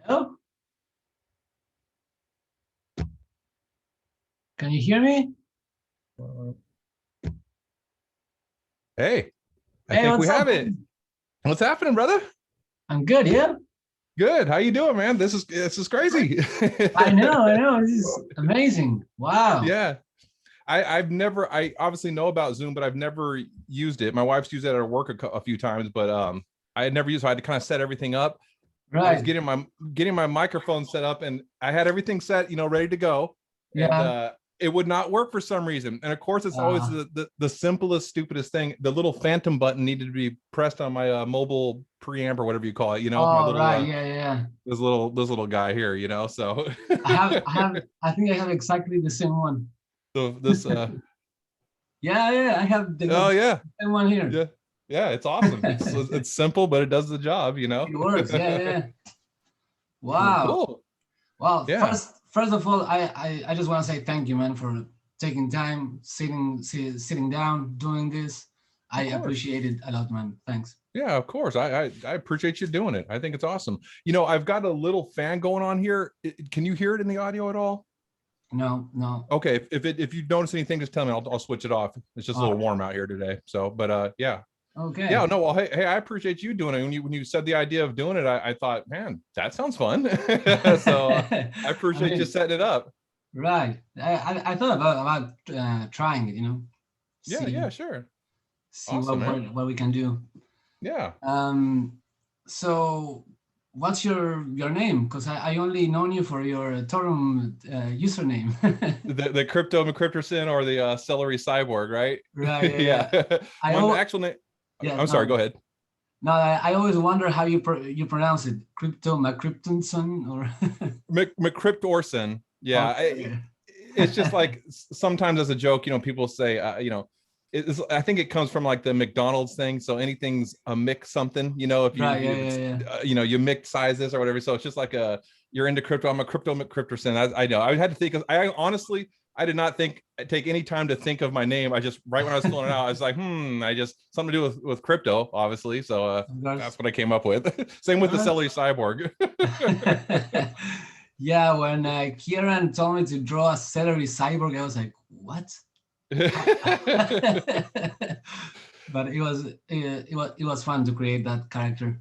Oh, can you hear me? Hey, I Hey, think we what's up, have it. man? What's happening, brother? I'm good, yeah? Good. How you doing, man? This is crazy. I know. This is amazing. Wow. Yeah. I obviously know about Zoom, but I've never used it. My wife's used it at her work a few times, but I had never used it. So I had to kind of set everything up. I was Right. getting my microphone set up and I had everything set, ready to go. And Yeah. it would not work for some reason. And of course, it's always Uh, the simplest, stupidest thing. The little phantom button needed to be pressed on my mobile preamp or whatever you call it, my oh, little right. Yeah, yeah. this little guy here, so I think I have exactly the same one. so this Yeah, yeah. I have the oh yeah, same one here. yeah, yeah, it's awesome. It's It simple, but it does the job. works. Yeah, yeah. Wow. Cool. Well, Yeah, first of all, I just want to say thank you, man, for taking time, sitting down, doing this. I of course. appreciate it a lot, man. Thanks. Yeah, of course. I appreciate you doing it. I think it's awesome. I've got a little fan going on here. Can you hear it in the audio at all? No, no. Okay, if you notice anything, just tell me. I'll switch it off. It's just a All little right. warm out here today. So, but yeah, yeah. Okay. No, well, hey, I appreciate you doing it. When you said the idea of doing it, I thought, man, that sounds fun. So I I appreciate you mean, setting it up. right. I thought about trying it, Yeah, yeah, see sure. see Awesome, man. what we can do. Yeah. Um, so what's your name? Because I only known you for your Torum username. The crypto McCrypterson or the celery cyborg, right? Right. Yeah. Yeah. Yeah. I My al actual name. yeah I'm sorry. Go no ahead. no I always wonder how you pronounce it. Crypto McCryptonson or McCryptorson. Yeah. okay. It's just like sometimes as a joke, people say, I think it comes from like the McDonald's thing. So anything's a mix something, if Right. Yeah. if Yeah. it's, Yeah. you mix sizes or whatever. So it's just like you're into crypto. I'm a crypto McCrypterson. I know. I had to think. I honestly, I did not take any time to think of my name. I just right when I was filling it out, I was like, I just something to do with crypto, obviously. So Of course. that's what I came up with. Same with the Uh, celery cyborg. yeah, when Kieran told me to draw a celery cyborg, I was like, "What?" But it was fun to create that character.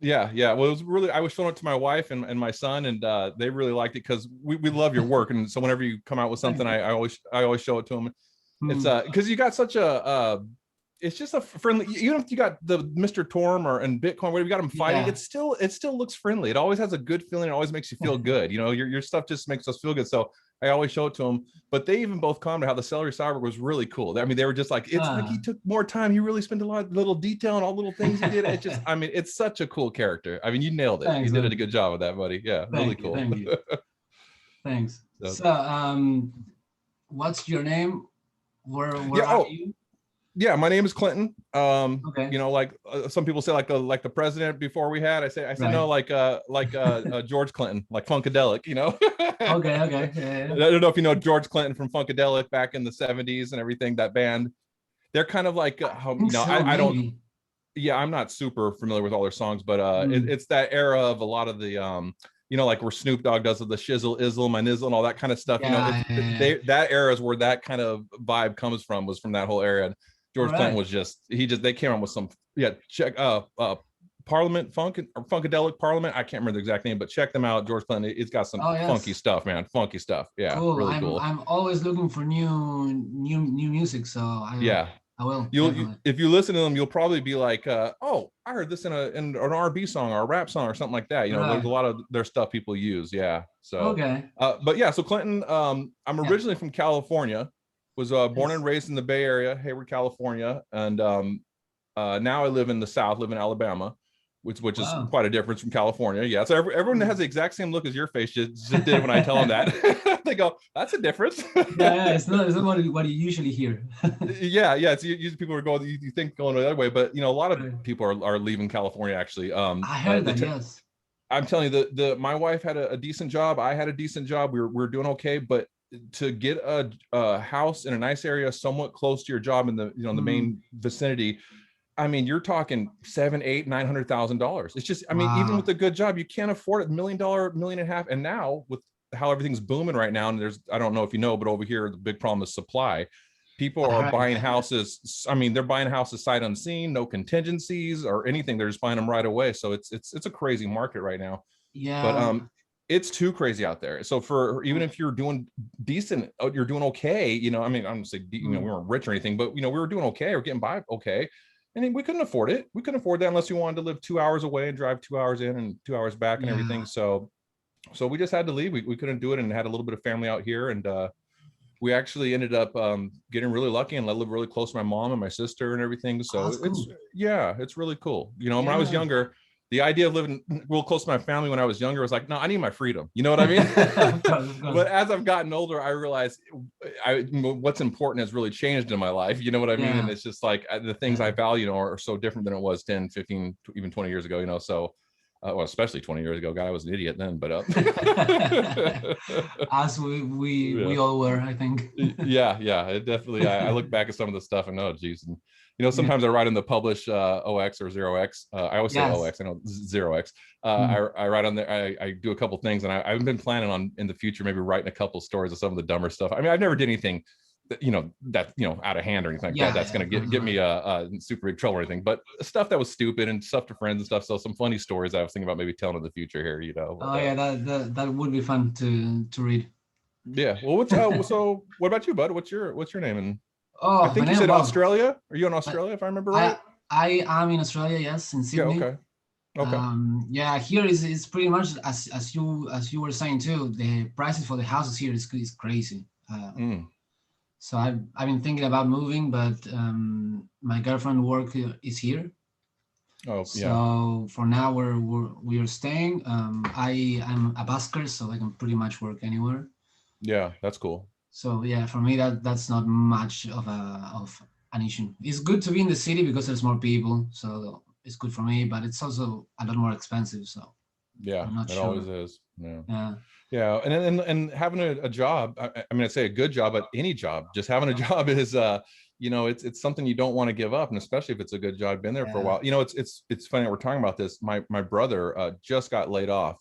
Yeah, yeah. Well, it was really, I was showing it to my wife and my son, and they really liked it because we love your work. And so whenever you come out with Thank something, you. I always show it to them. It's Hmm. because you got such it's just a friendly, even if you got the Mr. Torm and Bitcoin, where you got them fighting, Yeah. it still looks friendly. It always has a good feeling. It always makes you feel good. Your stuff just makes us feel good. So I always show it to them. But they even both commented how the celery cyber was really cool. I mean, they were just like, it's like he Ah, took more time. He really spent a lot of little detail and all little things he did. It just, I mean, it's such a cool character. I mean, you nailed it. You thanks, did a man. good job with that, buddy. Yeah, really Thank you. cool. Thank you. Thanks. So, So, what's your name? Where yeah. are Oh, you? yeah, my name is Clinton. Okay. Like some people say, like the president before we had. I say Right. no, like George Clinton, like Funkadelic. Okay. Okay. Yeah. I Yeah. don't know if you know George Clinton from Funkadelic back in the '70s and everything. That band, they're kind of like I think so. I don't. Maybe. Yeah, I'm not super familiar with all their songs, but Hmm. it's that era of a lot of the like where Snoop Dogg does the shizzle, izzle, my nizzle, and all that kind of stuff. Yeah. It's Yeah. Yeah. that era is where that kind of vibe comes from. Was from that whole era. And All George Clinton right. was just they came on with some check Parliament Funk or Funkadelic Parliament. I can't remember the exact name, but check them out. George Clinton. It's got some Oh funky yes. stuff, man. Funky stuff. Yeah, Cool. really I'm cool. I'm always looking for new music, so Yeah, I will you'll definitely. if you listen to them, you'll probably be like, oh, I heard this in an R&B song or a rap song or something like that. There's a Right. lot of their stuff people use. Yeah. So, Okay. but yeah, so Clinton, I'm Yeah. originally from California, was born and Yes. raised in the Bay Area, Hayward, California, and now I live in the South, live in Alabama, which is Wow. quite a difference from California. Yeah. So everyone that has Hmm. the exact same look as your face just did when I tell them that. They go, that's a difference. Yeah, yeah. It's not what you usually hear. Yeah, yeah. It's usually people are going. You think going the other way, but a lot of Right. people are leaving California. Actually, I heard that. Yes. I'm telling you, the my wife had a decent job. I had a decent job. We were doing okay, but to get a house in a nice area, somewhat close to your job in the the Hmm. main vicinity, I mean, you're talking $7, $8, $900,000. It's just, I mean, even with Wow. a good job, you can't afford it. $1 million, million and a half. And now with how everything's booming right now, and there's, I don't know if you know, but over here, the big problem is supply. People I are heard, buying yeah. houses. I mean, they're buying houses sight unseen, no contingencies or anything. They're just buying them right away. So it's a crazy market right now. But Yeah. it's too crazy out there. So for even if you're doing decent, you're doing okay, you know, I mean, I'm gonna say, you know, we weren't rich or anything, but you know, we were doing okay or getting by okay. And then we couldn't afford it. We couldn't afford that unless you wanted to live 2 hours away and drive 2 hours in and 2 hours back and Yeah. everything. So we just had to leave. We couldn't do it and had a little bit of family out here. And we actually ended up getting really lucky and I live really close to my mom and my sister and everything. Oh, So that's it's, cool. yeah, it's really cool. You know, when I was Yeah. younger, the idea of living real close to my family when I was younger was like, no, I need my freedom. You know what I mean? Of course, of course. But as I've gotten older, I realized what's important has really changed in my life. You know what I mean? And Yeah. it's just like the things I Yeah. value are so different than it was 10, 15, even 20 years ago, you know? So, well, especially 20 years ago, God, I was an idiot then, but As we yeah. we all were, I think. Yeah, it definitely. I look back at some of the stuff and oh, geez, and you know, Yeah. sometimes I write on the publish OX or 0x. I always say Yes. OX. I know 0x. Mm. I write on there. I do a couple things, and I've been planning on in the future maybe writing a couple stories of some of the dumber stuff. I mean, I've never did anything that out of hand or anything like that. Yeah, That's yeah, gonna of course, get me a super big trouble or anything. But stuff that was stupid and stuff to friends and stuff. So some funny stories I was thinking about maybe telling in the future here. You know. oh But, yeah, that would be fun to read. yeah. Well, so what about you, bud? What's your name? And I Oh, my think you name, said well, Australia. Are you in but Australia, if I remember right? I I am in Australia, yes, in Yeah. Sydney. Okay. Okay. Yeah, here is pretty much as you were saying too. The prices for the houses here is crazy. Mm. So I've been thinking about moving, but my girlfriend work is here. Oh, yeah. So for now we are staying. I'm a busker, so I can pretty much work anywhere. Yeah. That's cool. So yeah, for me that's not much of an issue. It's good to be in the city because there's more people, so it's good for me. But it's also a lot more expensive, so Yeah. I'm not It always sure. is. Yeah. Yeah, Yeah. And having a job. I mean, I say a good job, but any job, just having a job is it's something you don't want to give up, and especially if it's a good job, been there for a yeah. while. You know, it's funny that we're talking about this. My brother just got laid off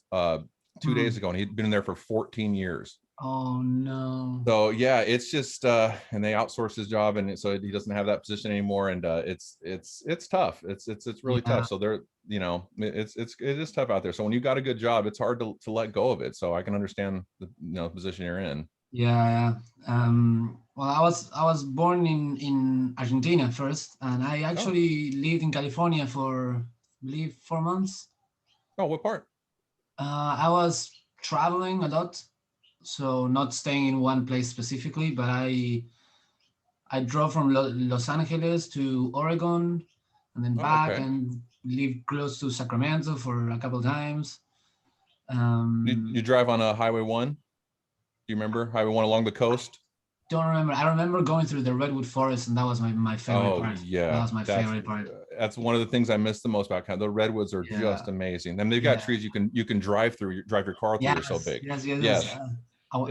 2 days Mm. ago, and he'd been there for 14 years. Oh no. So yeah, it's just and they outsource his job, and so he doesn't have that position anymore, and it's tough. It's really tough. Yeah, So they're it is tough out there. So when you got a good job, it's hard to let go of it. So I can understand the position you're in. yeah, yeah. Well, I was born in Argentina first, and I Oh, actually lived in California for, I believe, 4 months. oh, what part? I was traveling a lot, so not staying in one place specifically, but I drove from Los Angeles to Oregon, and then Oh, back, okay. and lived close to Sacramento for a couple of times. You drive on a Highway 1? Do you remember Highway 1 along the I coast? don't remember. I remember going through the redwood forest, and that was my favorite Oh part. That yeah, was my favorite part. that's one of the things I miss the most about kind. The redwoods are Yeah, just amazing. And they've got yeah. trees you can drive your car through. They're so Yes, big. yes, yes, yes. Yes,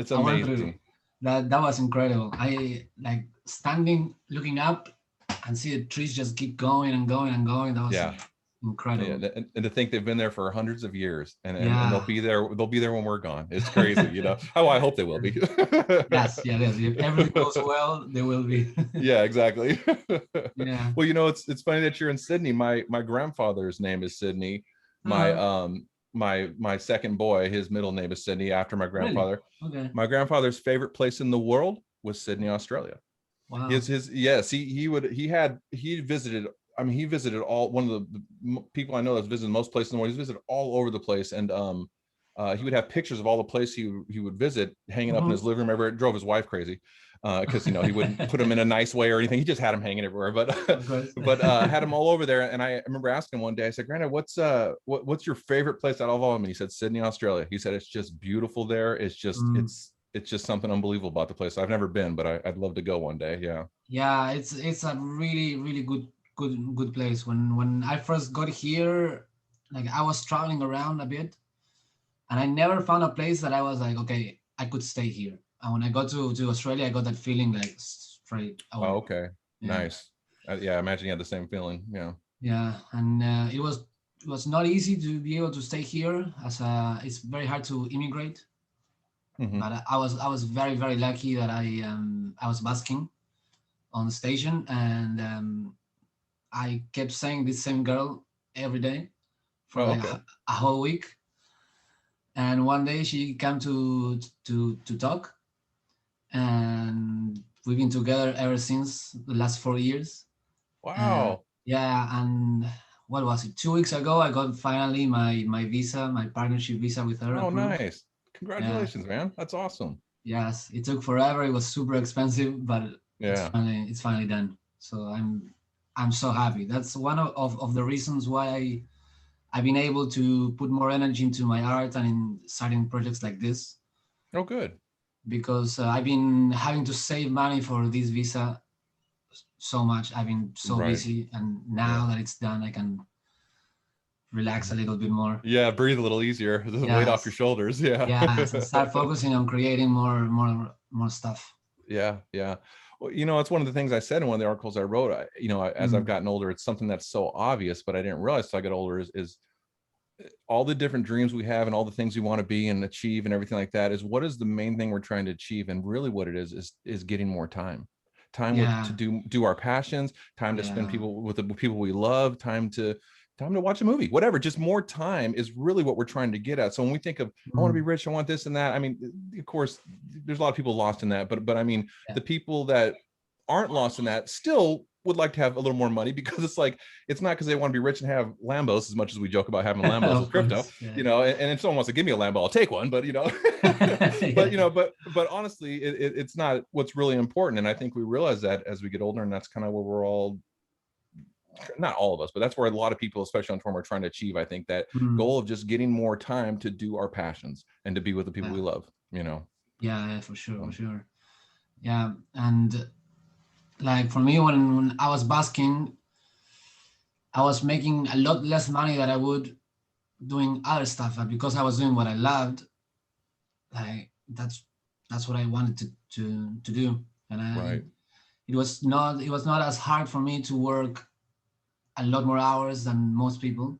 it's I went through amazing. that. That was incredible. I like standing, looking up, and see the trees just keep going and going and going. That was Yeah, yeah. incredible. And to think they've been there for hundreds of years, and they'll Yeah. be there. They'll be there when we're gone. It's crazy, you know. Oh, I hope they will be. Yes, yes, yes. If everything goes well, they will be. Yeah, exactly. Yeah. Well, it's funny that you're in Sydney. My grandfather's name is Sydney. My Uh, my second boy, his middle name is Sydney after my really? grandfather. Okay. My grandfather's favorite place in the world was Sydney, Australia. Wow. His yes, he visited. I mean, he visited all one of the people I know that's visited most places in the world. He's visited all over the place, and he would have pictures of all the places he would visit hanging up in Hmm. his living room. It drove his wife crazy because he wouldn't put them in a nice way or anything. He just had them hanging everywhere, but Of course. but had them all over there. And I remember asking him one day. I said, "Granddad, what's your favorite place out of all of them?" And he said, "Sydney, Australia." He said, "It's just beautiful there. It's just Mm. it's just something unbelievable about the place. I've never been, but I'd love to go one day." Yeah. Yeah, it's a really really good place. When I first got here, like I was traveling around a bit, and I never found a place that I was like, okay, I could stay here. And when I got to Australia, I got that feeling like straight Oh, away. okay. Yeah, Nice. Yeah, I imagine you had the same feeling. Yeah. Yeah, and it was not easy to be able to stay here, as it's very hard to immigrate. Hmm. But I was very very lucky that I was busking on the station, and I kept saying this same girl every day for Oh, like okay. a whole week. And one day she came to talk, and we've been together ever since the last 4 years. Wow. Yeah, and what was it? 2 weeks ago, I got finally my visa, my partnership visa with her Oh, approved. nice. Yeah, Congratulations, man. That's awesome. yes, it took forever. It was super expensive, but Yeah. it's finally done. So I'm so happy. That's one of the reasons why I've been able to put more energy into my art and in starting projects like this, Oh, good. because I've been having to save money for this visa so much. I've been so Right. busy, and Yeah. now that it's done, I can relax a little bit more. Yeah. Breathe a little easier. The weight off your Yes, shoulders. Yeah. yes, and start focusing on creating more stuff. Yeah. Yeah. Well, it's one of the things I said in one of the articles I wrote. As I've Mm, gotten older, it's something that's so obvious, but I didn't realize till I got older is all the different dreams we have and all the things we want to be and achieve and everything like that is what is the main thing we're trying to achieve. And really what it is getting more time with to yeah, do our passions, time to spend yeah. people with the people we love, time to watch a movie, whatever. Just more time is really what we're trying to get at. So when we think of, I want to be Mm, rich, I want this and that, I mean, of course there's a lot of people lost in that, but I mean, yeah. the people that aren't lost in that still would like to have a little more money, because it's like, it's not because they want to be rich and have Lambos, as much as we joke about having Lambos with Of crypto, course, yeah. and if someone wants to give me a Lambo, I'll take one, but but Yeah. but honestly, it's not what's really important. And I think we realize that as we get older, and that's kind of where we're all, not all of us, but that's where a lot of people, especially on Torm, are trying to achieve. I think that Mm, goal of just getting more time to do our passions and to be with the people yeah, we love. yeah, yeah, for sure, for Um, sure. Yeah, and like for me, when I was basking, I was making a lot less money than I would doing other stuff, but because I was doing what I loved, like that's what I wanted to do, and right. it was not as hard for me to work a lot more hours than most people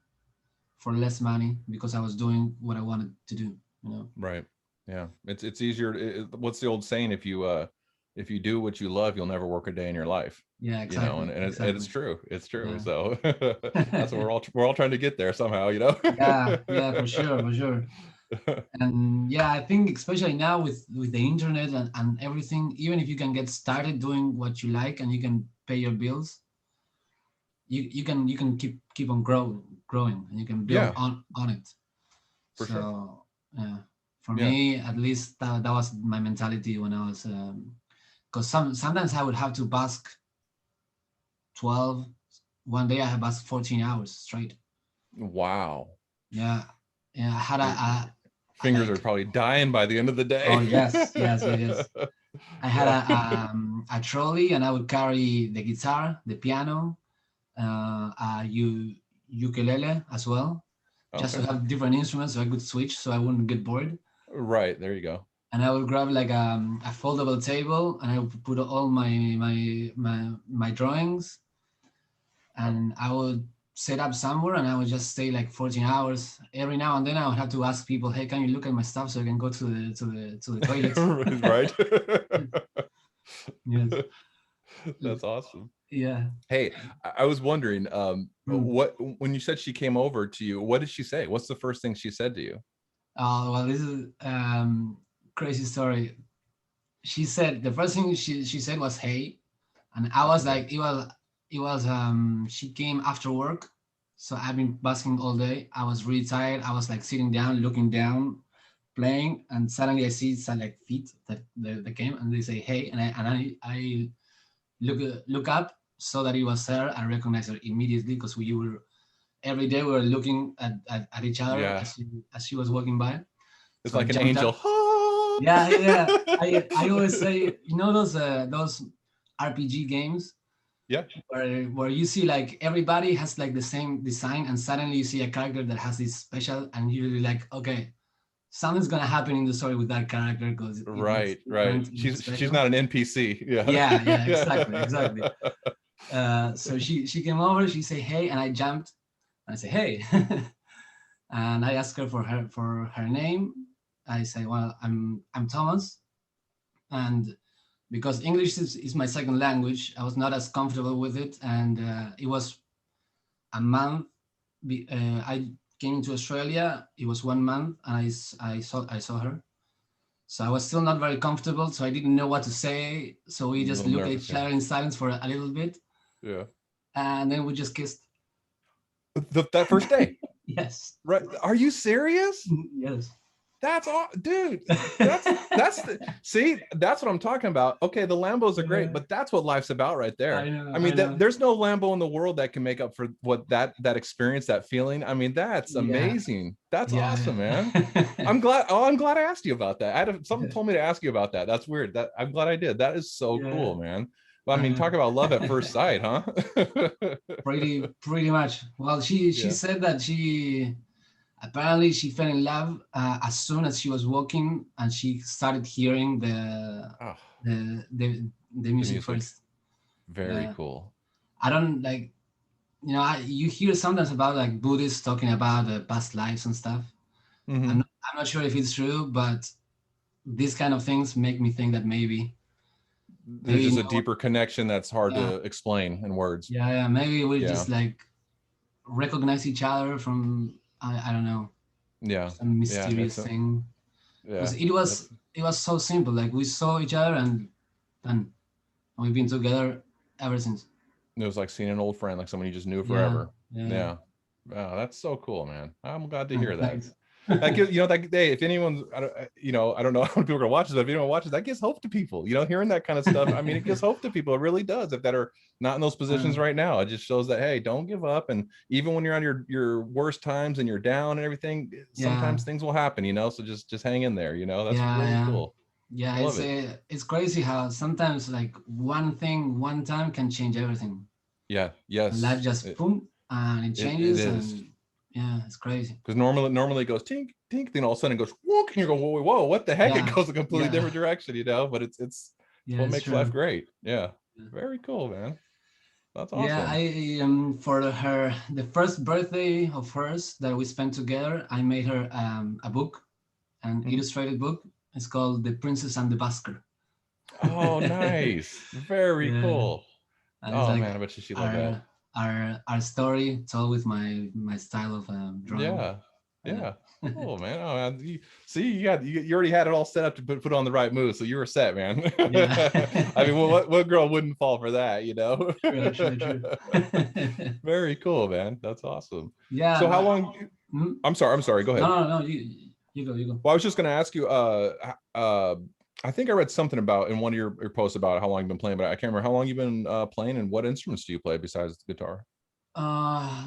for less money, because I was doing what I wanted to do. You know? Right. Yeah. It's easier. What's the old saying? If you do what you love, you'll never work a day in your life. Yeah, And, exactly, it's exactly. true. It's true. Yeah, So that's what we're all trying to get there somehow. yeah, yeah, for sure, for sure. And yeah, I think especially now with the internet and everything, even if you can get started doing what you like and you can pay your bills, you can keep on growing, and you can build Yeah, on it. for sure. So yeah, for Yeah. me at least that was my mentality when I was, because sometimes I would have to bask 12. One day I have basked 14 hours straight. Wow. Yeah, yeah, I had Your a fingers are like, probably dying by the end of the oh day. yes, yes, yes, yes. I had Yeah. a trolley, and I would carry the guitar, the piano, ukulele as well, just to Okay. have different instruments so I could switch so I wouldn't get bored. Right. There you go. And I would grab like a foldable table, and I would put all my drawings, and I would set up somewhere, and I would just stay like 14 hours. Every now and then I would have to ask people, hey, can you look at my stuff so I can go to the toilet? Right. Yes. That's awesome. Yeah. Hey, I was wondering, Hmm. what when you said she came over to you, what did she say? What's the first thing she said to you? Oh, well, this is crazy story. She said the first thing she said was hey, and I was Okay. like, it was she came after work, so I've been basking all day. I was really tired. I was like sitting down, looking down, playing, and suddenly I see some like feet that came, and they say hey, and I look up, so that it was her. I recognized her immediately because we were every day we were looking at each other Yeah. as she was walking by. It's So I like an jumped angel. up. Yeah, yeah, yeah. I always say, those RPG games Yeah. where you see like everybody has like the same design, and suddenly you see a character that has this special, and you're like, okay, something's gonna happen in the story with that character because it looks Right, right. different, it looks She's special. not an NPC. Yeah. Yeah, yeah, Yeah. exactly, exactly. So she came over. She said hey, and I jumped. And I say hey, and I asked her for her name. I say, well, I'm Thomas, and because English is my second language, I was not as comfortable with it, and it was a month. I came to Australia. It was 1 month, and I saw her. So I was still not very comfortable, so I didn't know what to say. So we A just little looked at nervous, each yeah. other in silence for a little bit, Yeah. and then we just kissed. That first day, Yes. right? Are you serious? Yes. That's all, dude. That's the see. That's what I'm talking about. Okay, the Lambos are great, Yeah, but that's what life's about, right there. I know. I I mean, know. there's no Lambo in the world that can make up for what that experience, that feeling. I mean, that's Yeah. amazing. That's awesome, Yeah. man. I'm glad. Oh, I'm glad I asked you about that. Something told me to ask you about that. That's weird. That I'm glad I did. That is so Yeah. cool, man. Well, I I mean, know. talk about love at first sight, huh? Pretty much. Well, she Yeah. said that she apparently she fell in love as soon as she was walking and she started hearing Oh, the the, the the music music. first. Very Yeah. cool. I don't like, you hear sometimes about like Buddhists talking about past lives and stuff. I'm Hmm. not, I'm not sure if it's true, but these kind of things make me think that There's maybe just no a one, deeper connection that's hard yeah, to explain in words. yeah, maybe we Yeah. just like recognize each other from I don't know, Yeah. some Yeah. That's mysterious thing, because yeah. That's it was so simple. Like we saw each other and done. We've been together ever since. it was like seeing an old friend, like someone you just knew Yeah, forever. yeah. Yeah. Wow, that's so cool, man. I'm glad to hear that. Thanks. Like, that day, if anyone's, I don't know how many people are gonna watch this, but if anyone watches, that gives hope to people. Hearing that kind of stuff. I mean, it gives hope to people. It really does. If that are not in those positions right now, it just shows that hey, don't give up. And even when you're on your worst times and you're down and everything, Yeah, sometimes things will happen. So just hang in there. That's yeah, really yeah. cool. Yeah, I love it. it's crazy how sometimes like one thing, one time can change everything. Yeah. And life Yes. just boom and it It changes, is. and yeah, it's crazy. Because normally it goes tink tink, then all of a sudden it goes whoop, and you go whoa, what the heck? It Yeah, goes a completely yeah, different direction, but it's yeah, what it's makes life true. great. Yeah, Yeah, very cool, man. That's yeah, awesome. I for her the first birthday of hers that we spent together, I made her a book, an Mhm. illustrated book. It's called The Princess and the Busker. Oh, nice, very Yeah, cool. and it's Oh like man, I bet she loved that. our our story told with my style of drawing. Yeah, Yeah. yeah. Cool, man. Oh, man. See, you already had it all set up to put on the right move, so you were set, man. Yeah. I mean, what girl wouldn't fall for that? True, true, true. Very cool, man. That's awesome. Yeah, So how but long? mm, I'm sorry. Go no, ahead. no, no. You go, you go. Well, I was just going to ask you. I think I read something about in one of your posts about how long you've been playing, but I can't remember how long you've been playing and what instruments do you play besides the guitar?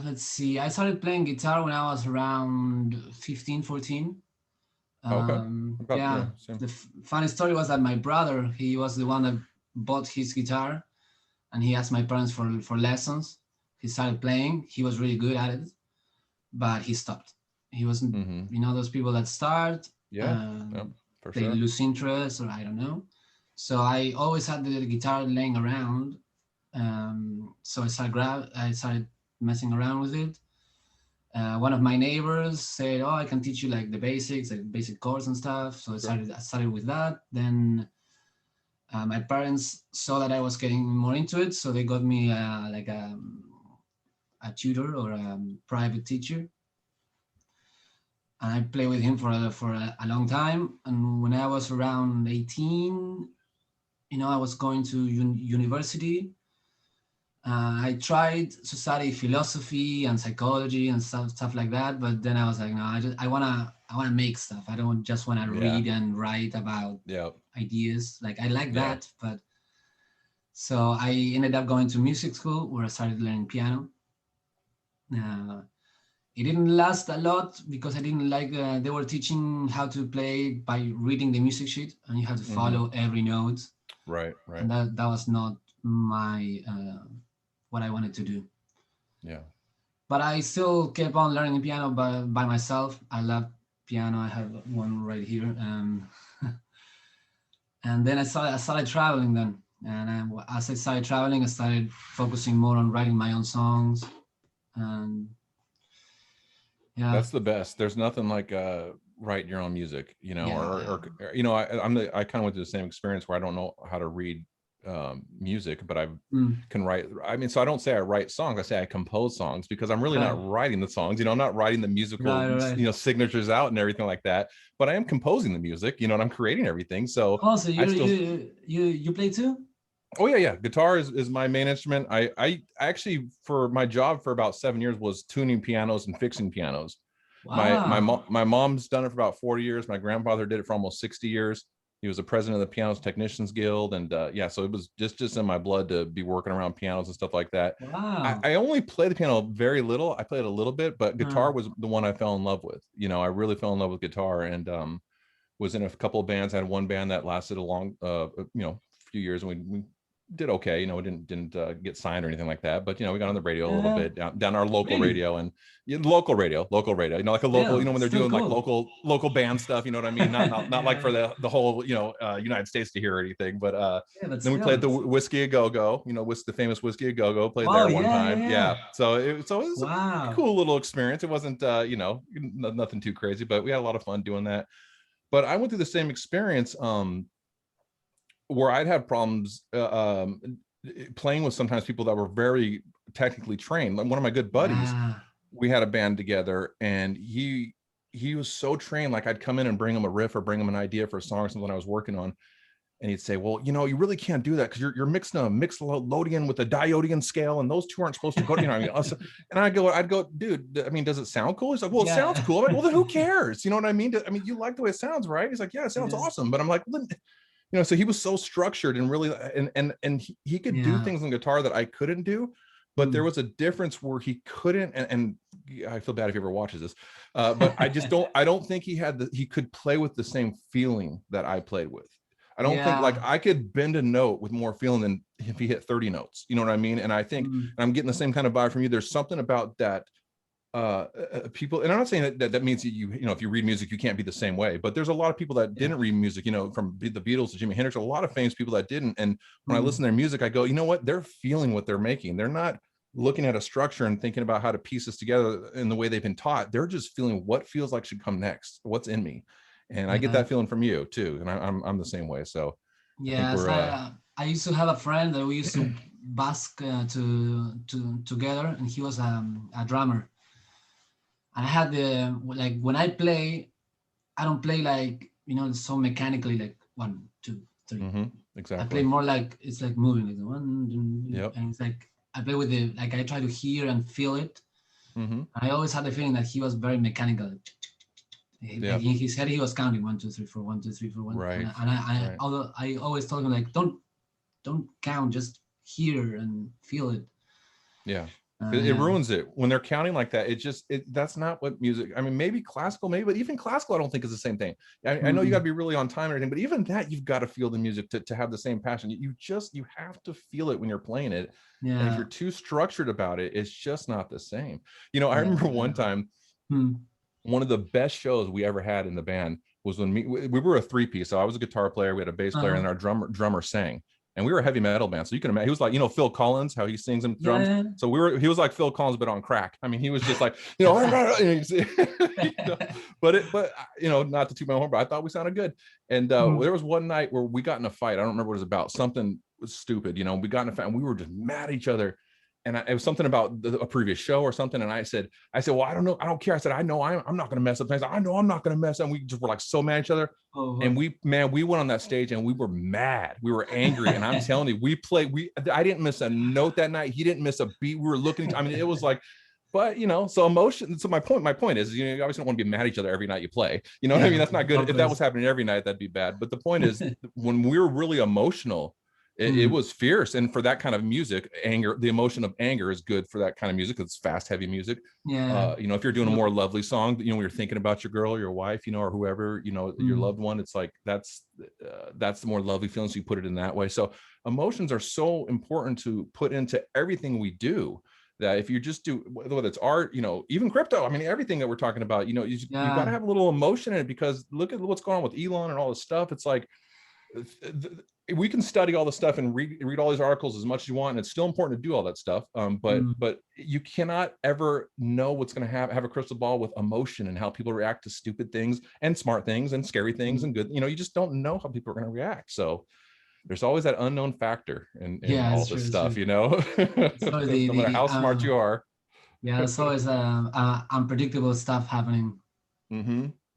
Let's see. I started playing guitar when I was around 15, 14. Oh, okay. About Yeah, yeah, same. the funny story was that my brother, he was the one that bought his guitar, and he asked my parents for lessons. He started playing. He was really good at it, but he stopped. He wasn't, Mm-hmm. those people that start, Yeah. Yep. um, For they sure. lose interest, or I don't know. So I always had the guitar laying around. So I started messing around with it. One of my neighbors said, "Oh, I can teach you like the basics, like basic chords and stuff." So Sure. I started with that. Then my parents saw that I was getting more into it, so they got me like a tutor or a private teacher, and I played with him for a long time. And when I was around 18, I was going to university. I tried to study philosophy and psychology and stuff like that, but then I was like, no, I wanna make stuff. I don't just wanna Yeah. read and write about Yeah. ideas. Like I like Yeah. that, but so I ended up going to music school where I started learning piano. Uh, it didn't last a lot because I didn't like. They were teaching how to play by reading the music sheet, and you have to Mm-hmm. follow every note, Right. Right. and that was not my what I wanted to do. Yeah. But I still kept on learning piano by myself. I love piano. I have one right here. And then I started traveling then. And as I started traveling, I started focusing more on writing my own songs. And yeah, That's the best. There's nothing like writing your own music, yeah. I kind of went through the same experience where I don't know how to read music, but I Mm, can write. I mean, so I don't say I write songs, I say I compose songs, because I'm really right, not writing the songs, I'm not writing the musical, right, right. signatures out and everything like that, but I am composing the music, and I'm creating everything. So Oh, so I you still, you you play too? oh yeah, guitar is my main instrument. I actually, for my job for about 7 years, was tuning pianos and fixing pianos. Wow. My mom's done it for about 40 years. My grandfather did it for almost 60 years. He was the president of the Pianos Technicians Guild, and yeah, so it was just in my blood to be working around pianos and stuff like that. Wow. I only play the piano very little. I played a little bit, but guitar was the one I fell in love with. I really fell in love with guitar, and was in a couple of bands. I had one band that lasted a long, few years, and we did okay. We didn't get signed or anything like that, but we got on the radio a little Yeah. bit, down our local Really? radio, and local radio, like a local, Still, when they're still doing like cool. local band stuff, you know what I mean? Not like Yeah. for the whole, United States to hear or anything, but Yeah, but then we played still, at the it's Whiskey a Go Go, the famous Whiskey a Go Go, played wow. there one Yeah, yeah, time. yeah. Yeah, so it was a Wow. cool little experience. It wasn't nothing too crazy, but we had a lot of fun doing that. But I went through the same experience, where I'd have problems playing with sometimes people that were very technically trained. Like one of my good buddies, Yeah. we had a band together, and he was so trained. Like I'd come in and bring him a riff or bring him an idea for a song or something I was working on, and he'd say, "Well, you really can't do that because you're mixing a mixolydian with a diodian scale, and those two aren't supposed to go." I mean, and I'd go, dude. I mean, does it sound cool? He's like, "Well, it sounds Yeah. cool." I'm like, well, then who cares? You know what I mean? I mean, you like the way it sounds, right? He's like, "Yeah, it sounds Yeah. awesome." But I'm like, well, then, so he was so structured and really, and he could do Yeah. things on guitar that I couldn't do, but there Mm. was a difference where he couldn't, and I feel bad if he ever watches this, but I don't think he could play with the same feeling that I played with. I don't think, like, Yeah. I could bend a note with more feeling than if he hit 30 notes. You know what I mean? And I think, Mm. and I'm getting the same kind of vibe from you. There's something about that, people, and I'm not saying that means that if you read music you can't be the same way, but there's a lot of people that Yeah. didn't read music, from the Beatles to Jimi Hendrix, a lot of famous people that didn't. And when I listen Mm. to their music, I go, you know what, they're feeling what they're making. They're not looking at a structure and thinking about how to piece this together in the way they've been taught. They're just feeling what feels like should come next, what's in me. And I get Yeah. that feeling from you too, and I'm the same way. So I think Yes. we're I used to have a friend that we used to busk to together, and he was a drummer. I had the like when I play, I don't play like so mechanically like 1, 2, 3. I play exactly. more like it's like moving like Yep. and it's like I play with the like I try to hear and feel it. Mm-hmm. I always had the feeling that he was very mechanical. Like Yep. in his head, he was counting 1, 2, 3, 4, 1, 2, 3, 4, 1, Right. and Right. although I always told him like don't count, just hear and feel it. Yeah. It Yeah. ruins it when they're counting like that. That's not what music. I mean, maybe classical, maybe, but even classical, I don't think is the same thing. I know you got to Mm, be really on time and everything, but even that, you've got to feel the music to have the same passion. You have to feel it when you're playing it. And if yeah. you're too structured about it, it's just not the same. I Yeah. remember one time, Mm, one of the best shows we ever had in the band was when we were a three-piece. So I was a guitar player, we had a bass player, uh, and our drummer sang. And we were a heavy metal band. So you can imagine, he was like, Phil Collins, how he sings in drums. yeah. So he was like Phil Collins, but on crack. I mean, he was just like, not to toot my horn, but I thought we sounded good. And Mm, there was one night where we got in a fight. I don't remember what it was about. Something was stupid. We got in a fight and we were just mad at each other. And it was something about a previous show or something. And I said, well, I don't know. I don't care. I said, I know I'm not going to mess up things. I know I'm not going to mess up. And we just were like so mad at each other. oh, And we went on that stage and we were mad. We were angry. And I'm telling you, I didn't miss a note that night. He didn't miss a beat. We were looking, I mean, it was like, but so emotion. So my point is, you obviously don't want to be mad at each other every night you play. You know what I mean? yeah. That's not good. Of If that was course. happening every night, that'd be bad. But the point is, when we were really emotional, it Mm, was fierce. And for that kind of music, the emotion of anger is good for that kind of music. It's fast, heavy music. yeah. If you're doing a more lovely song, when you're thinking about your girl or your wife, or whoever, your Mm, loved one, it's like that's the more lovely feelings. You put it in that way. So emotions are so important to put into everything we do, that if you just do, whether it's art, even crypto, I mean, everything that we're talking about, you've got to yeah. have a little emotion in it, because look at what's going on with Elon and all this stuff. It's like, we can study all the stuff and read all these articles as much as you want, and it's still important to do all that stuff. But you cannot ever know what's going to have a crystal ball with emotion and how people react to stupid things and smart things and scary things and good. You just don't know how people are going to react. So there's always that unknown factor in all this stuff, no matter how smart you are. Yeah, there's always unpredictable stuff happening.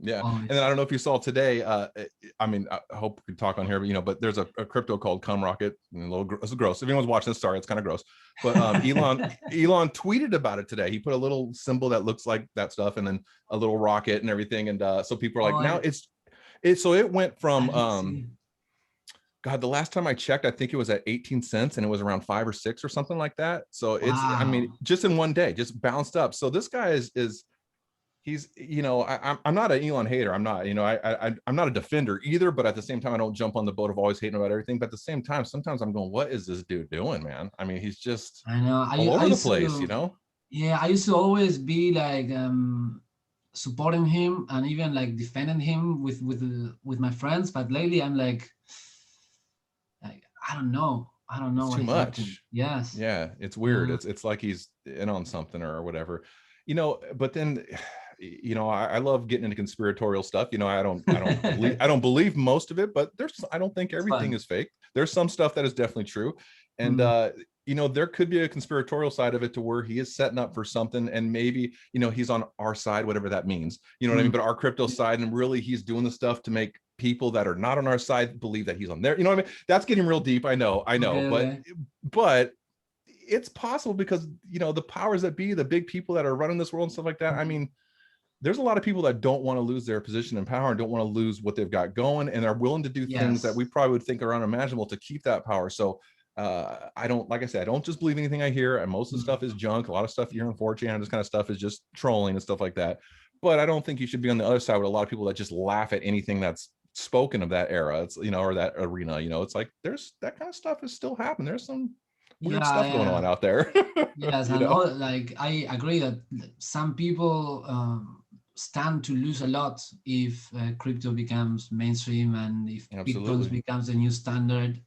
Yeah. Always. And then I don't know if you saw today, I mean, I hope we can talk on here, but but there's a crypto called Cum Rocket, and it's gross. If anyone's watching this, sorry, it's kind of gross. But Elon tweeted about it today. He put a little symbol that looks like that stuff, and then a little rocket and everything. And so people are like, now so it went from God, the last time I checked, I think it was at 18 cents, and it was around 5 or 6 or something like that. So it's, I mean, just in one day, just bounced up. So this guy he's, I'm not an Elon hater. I'm not, I'm not a defender either, but at the same time, I don't jump on the boat of always hating about everything. But at the same time, sometimes I'm going, what is this dude doing, man? I mean, he's just all over the place, Yeah, I used to always be like supporting him and even like defending him with my friends. But lately I'm like I don't know. It's too much. Yes. Yeah, it's weird. It's like he's in on something or whatever, but then I love getting into conspiratorial stuff. I don't believe most of it, but I don't think everything is fake. There's some stuff that is definitely true. And there could be a conspiratorial side of it to where he is setting up for something, and maybe he's on our side, whatever that means, what I mean, but our crypto side, and really he's doing the stuff to make people that are not on our side believe that he's on there. What I mean? That's getting real deep. I know, but it's possible because the powers that be, the big people that are running this world and stuff like that. I mean, there's a lot of people that don't want to lose their position in power and don't want to lose what they've got going, and are willing to do things that we probably would think are unimaginable to keep that power. So I don't just believe anything I hear, and most of the stuff is junk. A lot of stuff you hear on 4chan, this kind of stuff is just trolling and stuff like that. But I don't think you should be on the other side with a lot of people that just laugh at anything that's spoken of that era. It's or that arena. It's like there's that kind of stuff is still happening. There's some weird stuff going on out there. Yes, and like I agree that some people stand to lose a lot if crypto becomes mainstream, and if Bitcoin becomes the new standard.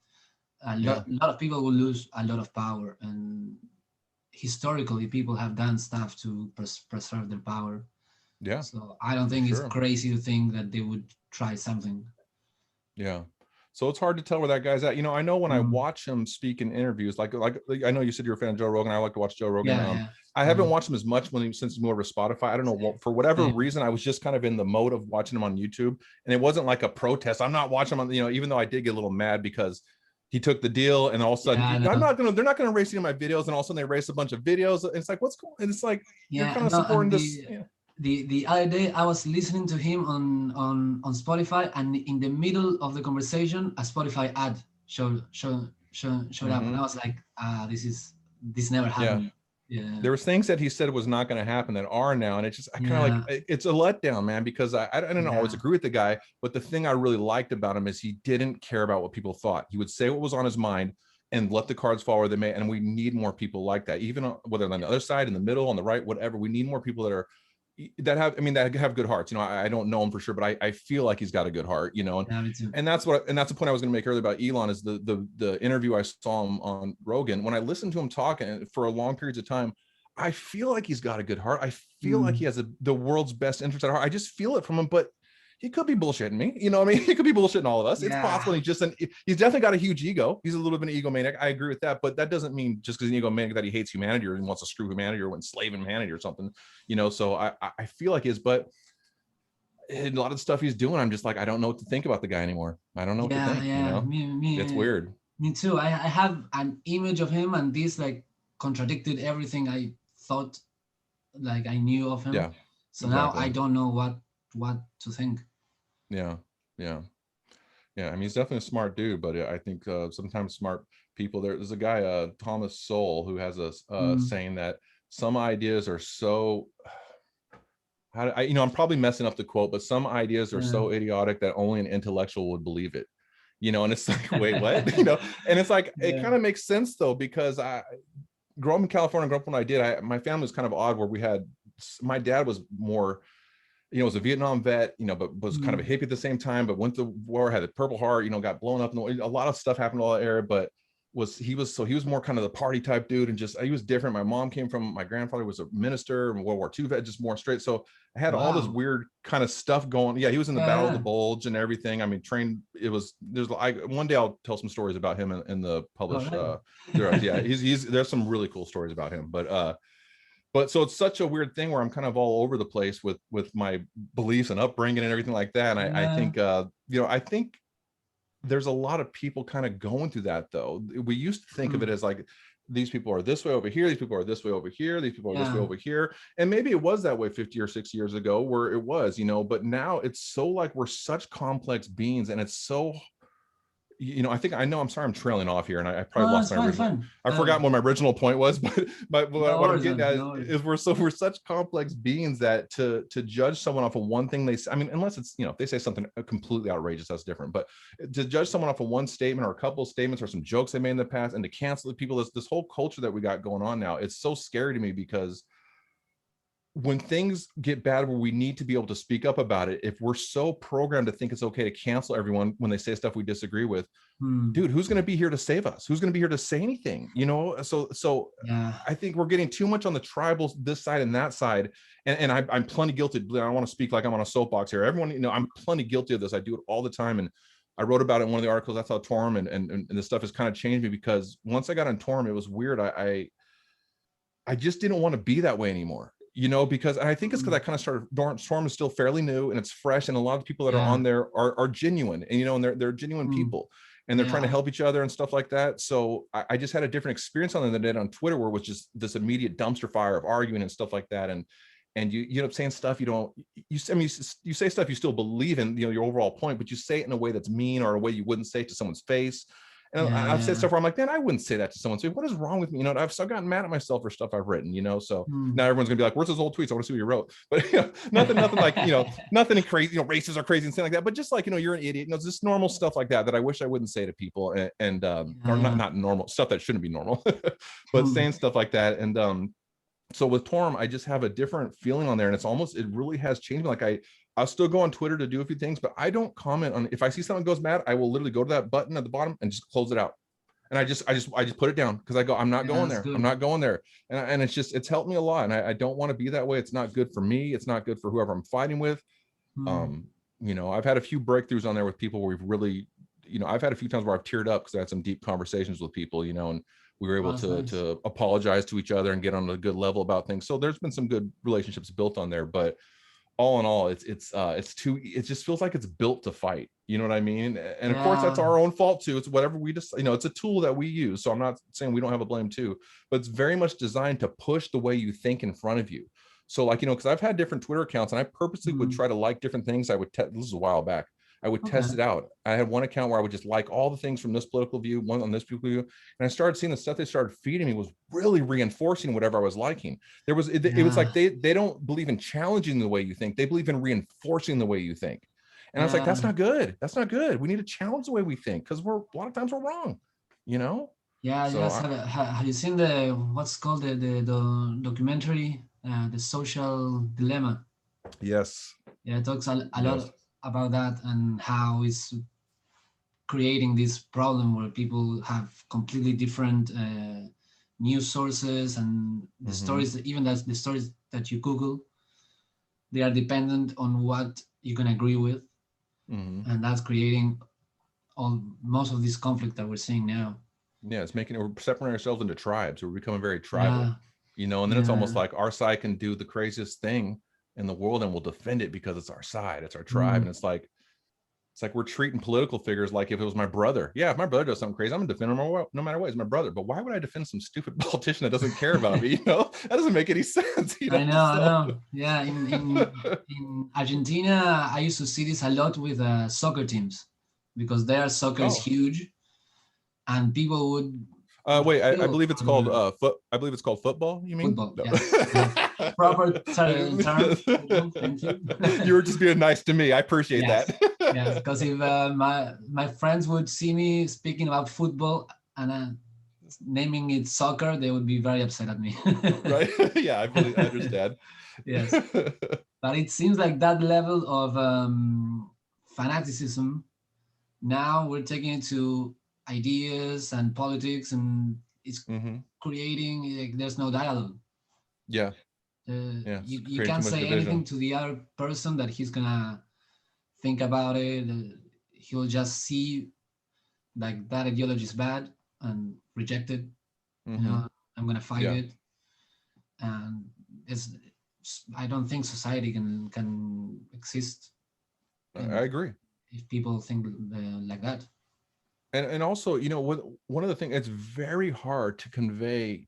A lot of people will lose a lot of power, and historically people have done stuff to preserve their power. Yeah. So I don't think it's crazy to think that they would try something. Yeah. So it's hard to tell where that guy's at. I know when I watch him speak in interviews, like I know you said you're a fan of Joe Rogan. I like to watch Joe Rogan. I haven't watched him as much since he's more of Spotify. I don't know, for whatever reason, I was just kind of in the mode of watching him on YouTube, and it wasn't like a protest. I'm not watching him on, even though I did get a little mad because he took the deal, and all of a sudden they're not going to race any of my videos, and all of a sudden they race a bunch of videos. And it's like, what's cool? And it's like, you're kind of supporting this. The other day I was listening to him on Spotify, and in the middle of the conversation, a Spotify ad showed up, and I was like, this never happened. Yeah. There was things that he said was not going to happen that are now, and it's just it's a letdown, man, because I don't always agree with the guy, but the thing I really liked about him is he didn't care about what people thought. He would say what was on his mind and let the cards fall where they may, and we need more people like that, even whether on the other side, in the middle, on the right, whatever. We need more people that have good hearts. I don't know him for sure, but I feel like he's got a good heart, and that's the point I was going to make earlier about Elon, is the interview I saw him on Rogan. When I listened to him talking for a long periods of time, I feel like he's got a good heart. I feel like he has the world's best interest at heart. I just feel it from him, but he could be bullshitting me. He could be bullshitting all of us. It's possible. He's definitely got a huge ego. He's a little bit of an egomaniac. I agree with that, but that doesn't mean just because he's an egomaniac that he hates humanity or he wants to screw humanity or enslave humanity or something. So I feel like but a lot of the stuff he's doing, I'm just like, I don't know what to think about the guy anymore. I don't know what to think. It's weird. Me too. I have an image of him, and this like contradicted everything I thought like I knew of him. So now I don't know what to think. Yeah. I mean, he's definitely a smart dude, but I think sometimes smart people, there's a guy, Thomas Sowell, who has a saying that some ideas are so, I'm probably messing up the quote, but some ideas are so idiotic that only an intellectual would believe it, and it's like, wait, what? And it's like, it kind of makes sense though, because growing up in California, when I did, my family was kind of odd, where my dad was more, was a Vietnam vet, but was kind of a hippie at the same time, but went to war, had a Purple Heart, got blown up. A lot of stuff happened all that era, but he was more kind of the party type dude, and just he was different. My grandfather was a minister and World War II vet, just more straight. So I had all this weird kind of stuff going. Yeah, he was in the Battle of the Bulge and everything. I mean, one day I'll tell some stories about him in the published. There's some really cool stories about him, but so it's such a weird thing where I'm kind of all over the place with my beliefs and upbringing and everything like that. And I think there's a lot of people kind of going through that, though. We used to think of it as like, these people are this way over here, these people are this way over here, these people are this way over here. And maybe it was that way 50 or 60 years ago where it was, but now it's so like we're such complex beings, and it's so, I'm sorry, I'm trailing off here, and I probably lost my original. I forgot what my original point was, but what I'm getting at is we're such complex beings that to judge someone off of one thing they say, I mean, unless it's, if they say something completely outrageous, that's different. But to judge someone off of one statement or a couple of statements or some jokes they made in the past, and to cancel the people, this whole culture that we got going on now, it's so scary to me, because when things get bad where we need to be able to speak up about it, if we're so programmed to think it's okay to cancel everyone when they say stuff we disagree with, dude, who's going to be here to save us? Who's going to be here to say anything? So I think we're getting too much on the tribals, this side and that side. And I'm plenty guilty. I don't want to speak like I'm on a soapbox here. Everyone, I'm plenty guilty of this. I do it all the time. And I wrote about it in one of the articles. That's how Torm and this stuff has kind of changed me, because once I got on Torm, it was weird. I just didn't want to be that way anymore. Because I think it's because I kind of started, Storm is still fairly new and it's fresh, and a lot of people that are on there are genuine, and and they're genuine people, and they're trying to help each other and stuff like that. So I just had a different experience on them than I did on Twitter, where it was just this immediate dumpster fire of arguing and stuff like that. And you end up saying stuff you say stuff you still believe in, your overall point, but you say it in a way that's mean, or a way you wouldn't say it to someone's face. And I've said stuff where I'm like, man, I wouldn't say that to someone. So what is wrong with me? I've gotten mad at myself for stuff I've written, so now everyone's gonna be like, where's those old tweets? I want to see what you wrote. But nothing like, nothing crazy, races are crazy and things like that. But just like, you're an idiot, just normal stuff like that I wish I wouldn't say to people, and or not normal stuff that shouldn't be normal, but saying stuff like that. And so with Torm, I just have a different feeling on there, and it really has changed me. Like I'll still go on Twitter to do a few things, but I don't comment on, if I see someone goes mad, I will literally go to that button at the bottom and just close it out. And I just put it down, because I go, I'm not going there. Good. I'm not going there. And it's helped me a lot. And I don't want to be that way. It's not good for me. It's not good for whoever I'm fighting with. I've had a few breakthroughs on there with people where we've really, I've had a few times where I've teared up because I had some deep conversations with people, and we were able to apologize to each other and get on a good level about things. So there's been some good relationships built on there, but all in all, it just feels like it's built to fight. You know what I mean? And of course, that's our own fault too. It's whatever we just, it's a tool that we use. So I'm not saying we don't have a blame too, but it's very much designed to push the way you think in front of you. So like, because I've had different Twitter accounts, and I purposely would try to like different things. This is a while back. I would test it out. I had one account where I would just like all the things from this political view, one on this political view. And I started seeing the stuff they started feeding me was really reinforcing whatever I was liking. It was like they don't believe in challenging the way you think. They believe in reinforcing the way you think. And I was like, that's not good. That's not good. We need to challenge the way we think, because a lot of times we're wrong, Yeah, so yes. Have you seen what's called the documentary, The Social Dilemma? Yes. Yeah, it talks a lot about that, and how it's creating this problem where people have completely different news sources, and the stories, even the stories that you Google, they are dependent on what you can agree with, and that's creating most of this conflict that we're seeing now. Yeah, it's we're separating ourselves into tribes. We're becoming very tribal, and then it's almost like our side can do the craziest thing in the world, and we'll defend it because it's our side, it's our tribe. And it's like we're treating political figures like if it was my brother. Yeah, if my brother does something crazy, I'm gonna defend him no matter what. He's my brother. But why would I defend some stupid politician that doesn't care about me? That doesn't make any sense. I know. Yeah, in Argentina, I used to see this a lot with soccer teams, because their soccer is huge, and people would. Wait, I believe it's called I believe it's called football. You mean? Football, no. Yeah. Proper term. Thank you. You were just being nice to me. I appreciate that. Yes, because if my friends would see me speaking about football, and naming it soccer, they would be very upset at me. Right. Yeah, I understand. Yes, but it seems like that level of fanaticism, now we're taking it to ideas and politics, and it's Hmm. creating, like, there's no dialogue. Yeah. Yeah. It's You creating too can't much say anything division. to the other person that he's gonna think about it. He'll just see like that ideology is bad and reject it. You Hmm. know, I'm gonna fight Yeah. it, and it's. I don't think society can exist I in, agree. if people think like that. And also, one of the things, it's very hard to convey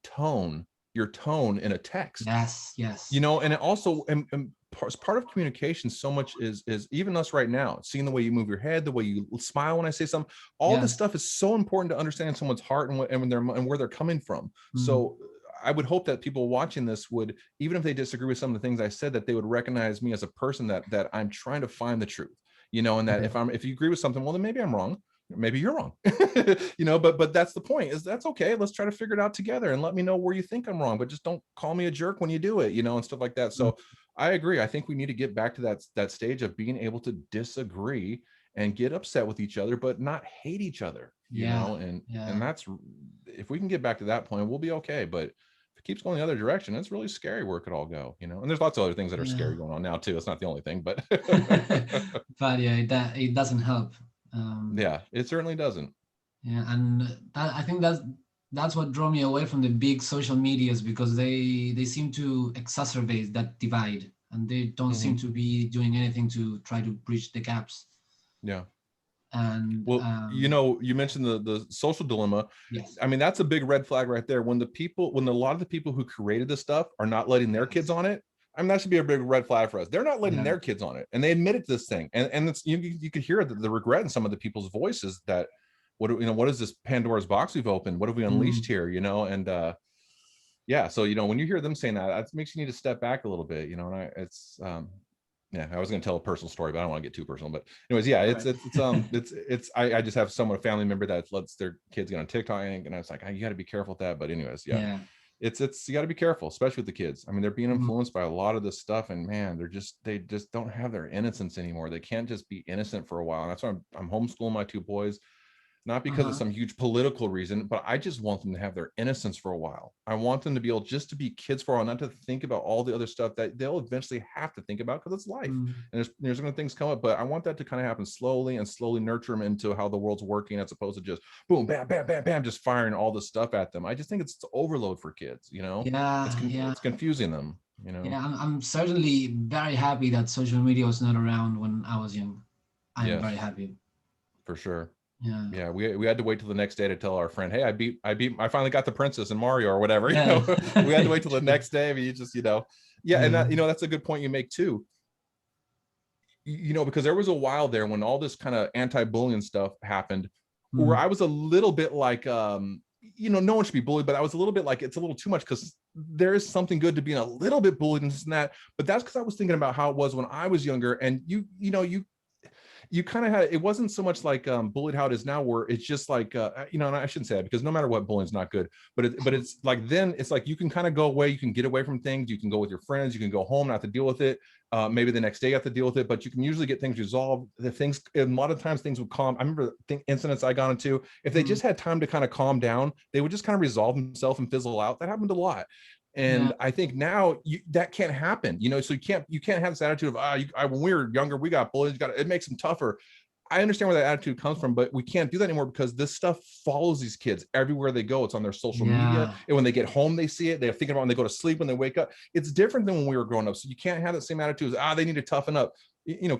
your tone in a text. Yes, yes, And it also, and part of communication so much is even us right now, seeing the way you move your head, the way you smile when I say something. All this yes. stuff is so important to understand someone's heart and where they're coming from. Mm, So I would hope that people watching this would, even if they disagree with some of the things I said, that they would recognize me as a person that I'm trying to find the truth, and that yeah, if you agree with something, well, then maybe I'm wrong. Maybe you're wrong. But that's the point, is that's okay. Let's try to figure it out together, and let me know where you think I'm wrong, but just don't call me a jerk when you do it, and stuff like that. mm, So I agree. I think we need to get back to that stage of being able to disagree and get upset with each other, but not hate each other, yeah, and yeah, that's, if we can get back to that point, we'll be okay. But if it keeps going the other direction, it's really scary where it could all go, and there's lots of other things that are yeah. scary going on now too. It's not the only thing, but But yeah, it doesn't help. yeah, it certainly doesn't. Yeah, and I think that's what drew me away from the big social medias, because they seem to exacerbate that divide, and they don't seem Hmm. to be doing anything to try to bridge the gaps. Yeah. And Well, you mentioned the social dilemma. yes, I mean, that's a big red flag right there. When a lot of the people who created this stuff are not letting their kids yes, on it, I mean, that should be a big red flag for us. They're not letting yeah, their kids on it, and they admitted to this thing. And it's, you could hear the regret in some of the people's voices, that what is this Pandora's box we've opened? What have we unleashed mm, here? And yeah, so when you hear them saying that, it makes you need to step back a little bit. And it's yeah, I was going to tell a personal story, but I don't want to get too personal. But anyways, yeah, all it's right, it's it's I just have a family member that lets their kids get on TikTok, and I was like, oh, you got to be careful with that. But anyways, yeah, yeah, it's you got to be careful, especially with the kids. I mean, they're being mm, influenced by a lot of this stuff, and man, they just don't have their innocence anymore. They can't just be innocent for a while, and that's why I'm homeschooling my two boys. Not because of uh-huh, some huge political reason, but I just want them to have their innocence for a while. I want them to be able just to be kids for a while, not to think about all the other stuff that they'll eventually have to think about, because it's life, mm, and there's going to things come up. But I want that to kind of happen slowly, and slowly nurture them into how the world's working, as opposed to just boom, bam, bam, bam, bam, just firing all this stuff at them. I just think it's overload for kids. yeah, yeah, It's confusing them. yeah. I'm certainly very happy that social media was not around when I was young. I'm very Yes, happy. for sure. Yeah, Yeah, we had to wait till the next day to tell our friend, hey, I finally got the princess in Mario or whatever. yeah, We had to wait till the next day. I mean, you just, yeah. And yeah, that, that's a good point you make too. Because there was a while there when all this kind of anti-bullying stuff happened, where mm, I was a little bit like, no one should be bullied, but I was a little bit like, it's a little too much, because there is something good to being a little bit bullied and this and that. But that's because I was thinking about how it was when I was younger, and you kind of had, it wasn't so much like bullied how it is now, where it's just like and I shouldn't say that, because no matter what, bullying's not good, but it's like, then it's like you can kind of go away, you can get away from things, you can go with your friends, you can go home, not have to deal with it. Maybe the next day you have to deal with it, but you can usually get things resolved. A lot of times things would calm. I remember incidents I got into, if they mm, just had time to kind of calm down, they would just kind of resolve themselves and fizzle out. That happened a lot. yeah, And I think now that can't happen, so you can't have this attitude of, when we were younger, we got bullied, it makes them tougher. I understand where that attitude comes from, but we can't do that anymore, because this stuff follows these kids everywhere they go. It's on their social media, yeah, and when they get home, they see it. They're thinking about when they go to sleep, when they wake up. It's different than when we were growing up. So you can't have that same attitude as, they need to toughen up.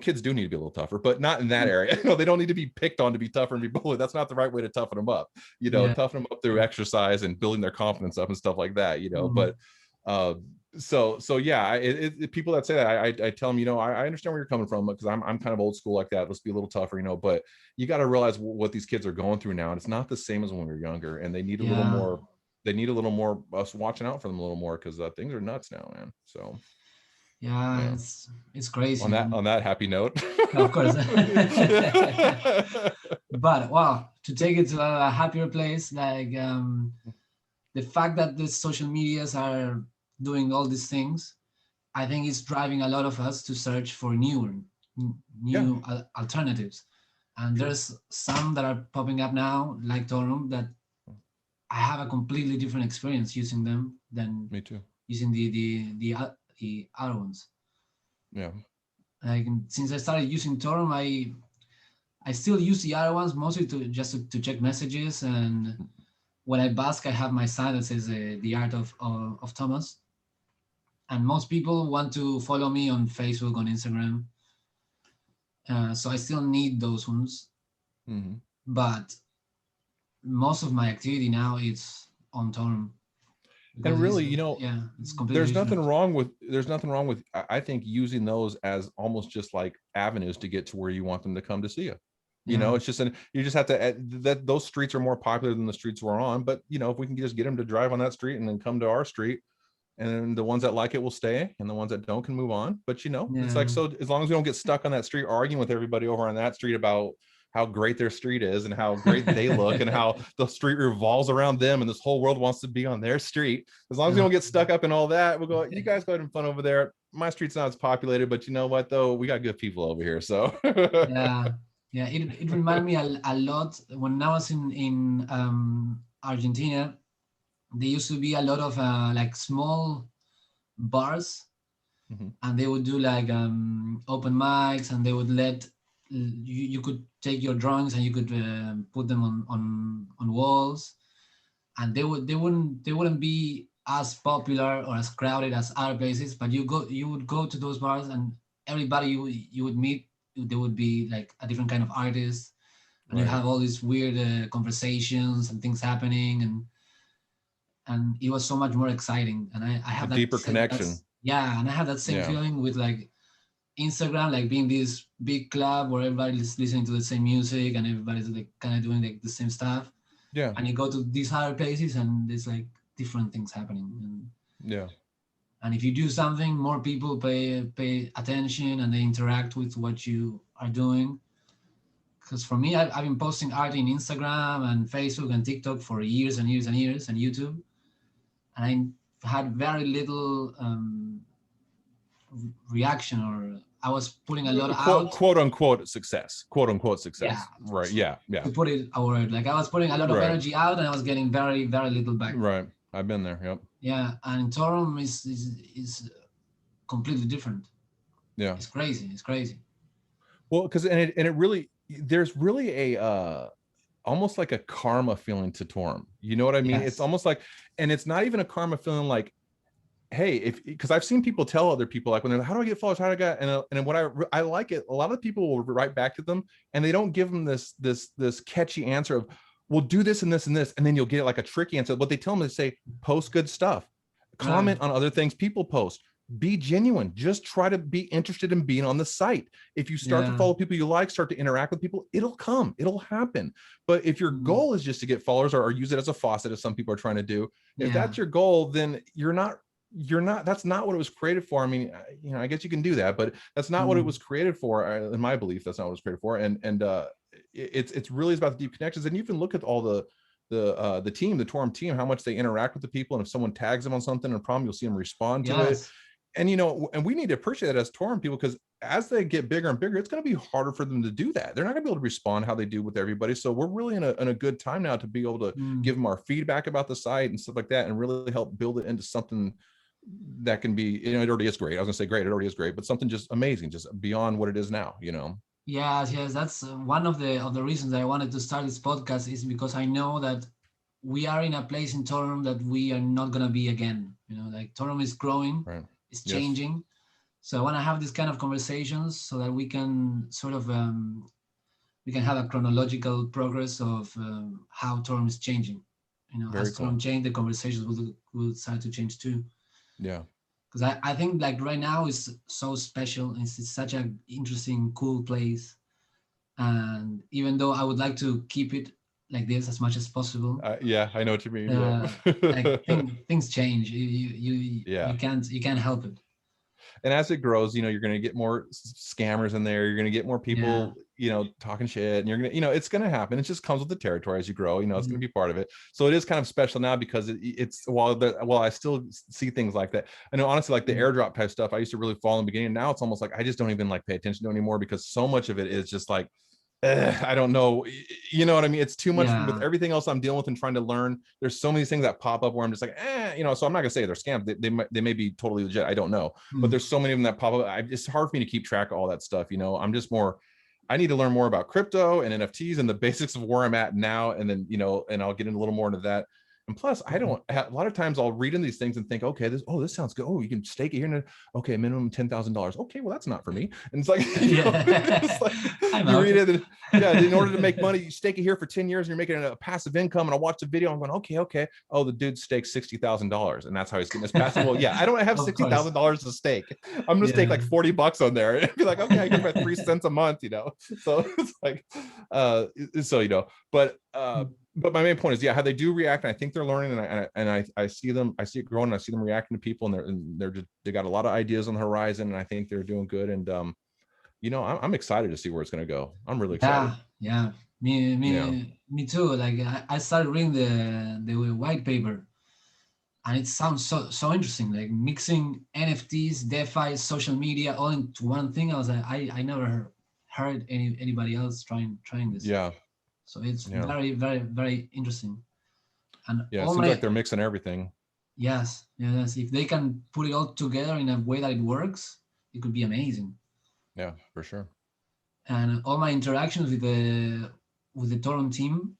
Kids do need to be a little tougher, but not in that mm, area. They don't need to be picked on to be tougher and be bullied. That's not the right way to toughen them up. yeah, Toughen them up through exercise and building their confidence up and stuff like that. mm, But so yeah, people that say that, I tell them, I understand where you're coming from, because I'm kind of old school like that. Let's be a little tougher, but you got to realize what these kids are going through now, and it's not the same as when we were younger, and they need a little yeah, more. Us watching out for them a little more, because things are nuts now, man. So yeah. yeah. It's crazy. On that happy note. Of course. But wow, to take it to a happier place, like the fact that the social medias are doing all these things, I think it's driving a lot of us to search for Yeah, new alternatives. And sure. there's some that are popping up now, like Torum, that I have a completely different experience using them than Me too. using the other ones. Yeah. Like since I started using Torum, I still use the other ones mostly to check messages. And when I bask, I have my sign that says the art of Thomas. And most people want to follow me on Facebook, on Instagram. So I still need those ones, Hmm. but most of my activity now is on Torum And because really, it's completely different. there's nothing wrong with I think using those as almost just like avenues to get to where you want them to come to see you. Yeah, It's just you just have to that those streets are more popular than the streets we're on. But if we can just get them to drive on that street and then come to our street, and the ones that like it will stay, and the ones that don't can move on. But it's like, yeah, so as long as we don't get stuck on that street arguing with everybody over on that street about how great their street is and how great they look and how the street revolves around them and this whole world wants to be on their street, as long as we uh, don't get stuck up in all that, we'll go, you guys go ahead and fun over there. My street's not as populated, but you know what though, we got good people over here. So yeah, yeah. It reminded me a lot when I was in Argentina. There used to be a lot of like small bars, Mhm. and they would do like open mics, and they would let you could take your drawings and you could put them on walls, and they wouldn't be as popular or as crowded as other places, but you would go to those bars, and everybody you would meet, they would be like a different kind of artist, and you Right. have all these weird conversations and things happening, and it was so much more exciting. And I A have deeper connection. that's yeah, and I have that same Yeah. feeling with like Instagram, like being this big club where everybody's listening to the same music and everybody's like kind of doing like the same stuff. Yeah. And you go to these higher places and there's like different things happening. Yeah. And if you do something, more people pay attention and they interact with what you are doing. Because for me, I've been posting art in Instagram and Facebook and TikTok for years and years and years, and YouTube, and I had very little reaction, or I was putting a lot out. Quote unquote success. Quote unquote Yeah, success. Right. Yeah. Yeah. to put it a word, like I was putting a lot of Right. energy out and I was getting very very little back. Right. I've been there. Yep. Yeah, and Torum is completely different. Yeah. It's crazy. It's crazy. Well, because and it really, there's really a almost like a karma feeling to Torm. You know what I mean? It's Yes. almost like, and it's not even a karma feeling like, hey, if, because I've seen people tell other people, like when they're like, how do I get followers? How do I get, and what I like it, a lot of people will write back to them and they don't give them this catchy answer of, we'll do this and this and this, and then you'll get like a tricky answer. What they tell them is say, post good stuff, Right. comment on other things people post, be genuine, just try to be interested in being on the site. If you start to Yeah. follow people you like, start to interact with people, it'll come, it'll happen. But if your Mm. goal is just to get followers, or use it as a faucet, as some people are trying to do, if Yeah. that's your goal, then you're not that's not what it was created for. I mean, I guess you can do that, but that's not what it Mm. was created for. In my belief, that's not what it was created for. And it's really about the deep connections. And you can look at all the team, the Torm team, how much they interact with the people, and if someone tags them on something or a problem, you'll see them respond to it. Yes. And and we need to appreciate that as Torm people, because as they get bigger and bigger, it's going to be harder for them to do that. They're not going to be able to respond how they do with everybody. So we're really in a good time now to be able to Mm. give them our feedback about the site and stuff like that, and really help build it into something that can be, it already is great. I was gonna say great, it already is great, but something just amazing, just beyond what it is now. Yes. Yes. That's one of the reasons that I wanted to start this podcast, is because I know that we are in a place in Toronto that we are not gonna be again. Like Toronto is growing, Right. it's Yes. changing. So I want to have this kind of conversations so that we can sort of we can have a chronological progress of how Toronto is changing. Very As cool. Toronto change, the conversations will start to change too. Yeah. Because I think like right now is so special. It's such an interesting, cool place. And even though I would like to keep it like this as much as possible, Yeah, I know what you mean. like Yep. things change. You Yeah. can't help it. And as it grows, you're going to get more scammers in there. You're going to get more people, talking shit, and you're going to, it's going to happen. It just comes with the territory as you grow, it's going to be part of it. So it is kind of special now because it's while I still see things like that. I know honestly, like the airdrop type stuff, I used to really fall in the beginning. Now it's almost like I just don't even like pay attention to it anymore because so much of it is just like, I don't know. You know what I mean? It's too much with everything else I'm dealing with and trying to learn. There's so many things that pop up where I'm just like, so I'm not gonna say they're scams. They may be totally legit. I don't know, but there's so many of them that pop up. It's hard for me to keep track of all that stuff. I'm just more, I need to learn more about crypto and NFTs and the basics of where I'm at now. And then, and I'll get in a little more into that. And plus, I don't, a lot of times I'll read in these things and think, okay, this sounds good. Oh, you can stake it here. Okay, minimum $10,000. Okay, well, that's not for me. And it's like, it's like you read it. In order to make money, you stake it here for 10 years and you're making a passive income. And I watch the video. I'm going, okay. Oh, the dude staked $60,000 and that's how he's getting his passive. Well, I don't have $60,000 to stake. I'm going to stake like $40 on there and be like, okay, I get about 3 cents a month, So it's like, but my main point is, how they do react. And I think they're learning, and I see it growing. And I see them reacting to people, and they got a lot of ideas on the horizon, and I think they're doing good. And I'm excited to see where it's going to go. I'm really excited. Yeah, me too. Like I started reading the white paper, and it sounds so interesting. Like mixing NFTs, DeFi, social media all into one thing. I was like, I never heard anybody else trying this. Yeah. So it's very, very, very interesting. And it seems like they're mixing everything. Yes. If they can put it all together in a way that it works, it could be amazing. Yeah, for sure. And all my interactions with the Toron team,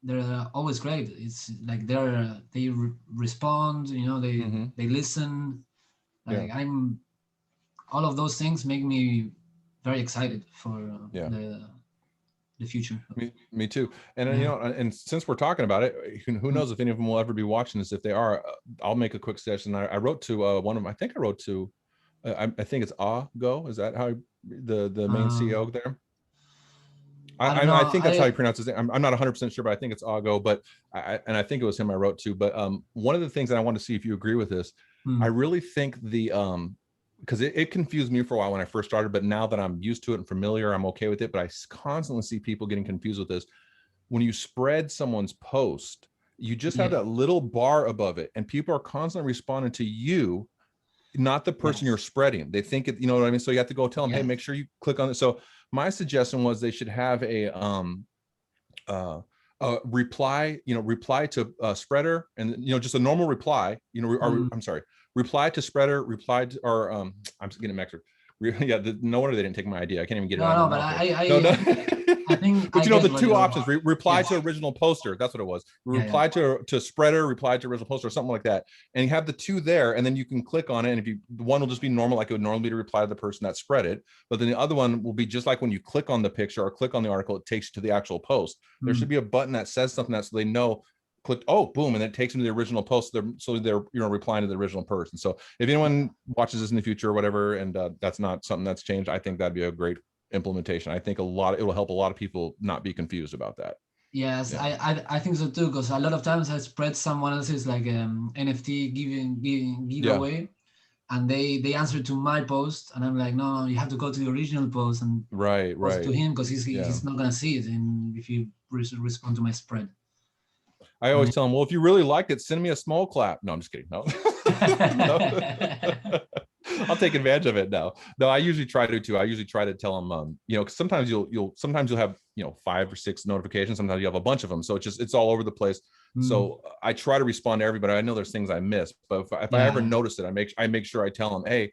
they're always great. It's like they respond. They listen. Like all of those things make me very excited for the future. Me too. And and since we're talking about it, who knows if any of them will ever be watching this. If they are, I'll make a quick suggestion. I wrote to one of them. I think it's Go. Is that how the main CEO there? I think that's how you pronounce his name. I'm not 100% sure, but I think it's Go. But I think it was him I wrote to. But one of the things that I want to see if you agree with this, I really think because it confused me for a while when I first started, but now that I'm used to it and familiar, I'm okay with it. But I constantly see people getting confused with this. When you spread someone's post, you just have that little bar above it, and people are constantly responding to you, not the person you're spreading. They think it, you know what I mean? So you have to go tell them, hey, make sure you click on it. So my suggestion was they should have a reply to spreader, and just a normal reply, I'm sorry, reply to spreader, I'm getting mixed. No wonder they didn't take my idea. I can't even get it out. But I think, but the two options: reply to original poster. That's what it was. Reply to spreader, reply to original poster, or something like that. And you have the two there, and then you can click on it. And one will just be normal, like it would normally be to reply to the person that spread it. But then the other one will be just like when you click on the picture or click on the article, it takes you to the actual post. There should be a button that says something so they know. Click, boom, and then it takes them to the original post. They're replying to the original person. So if anyone watches this in the future or whatever, and that's not something that's changed, I think that'd be a great implementation. I think it will help a lot of people not be confused about that. Yes, I think so too, because a lot of times I spread someone else's like NFT giveaway, and they answer to my post, and I'm like, no, you have to go to the original post and post to him, because he's not gonna see it, and if you respond to my spread. I always tell them, well, if you really liked it, send me a small clap. No, I'm just kidding. No. I'll take advantage of it now. No, I usually try to too. I usually try to tell them, because sometimes you'll have 5 or 6 notifications. Sometimes you have a bunch of them, so it's all over the place. So I try to respond to everybody. I know there's things I miss, but if I ever notice it, I make sure I tell them, hey,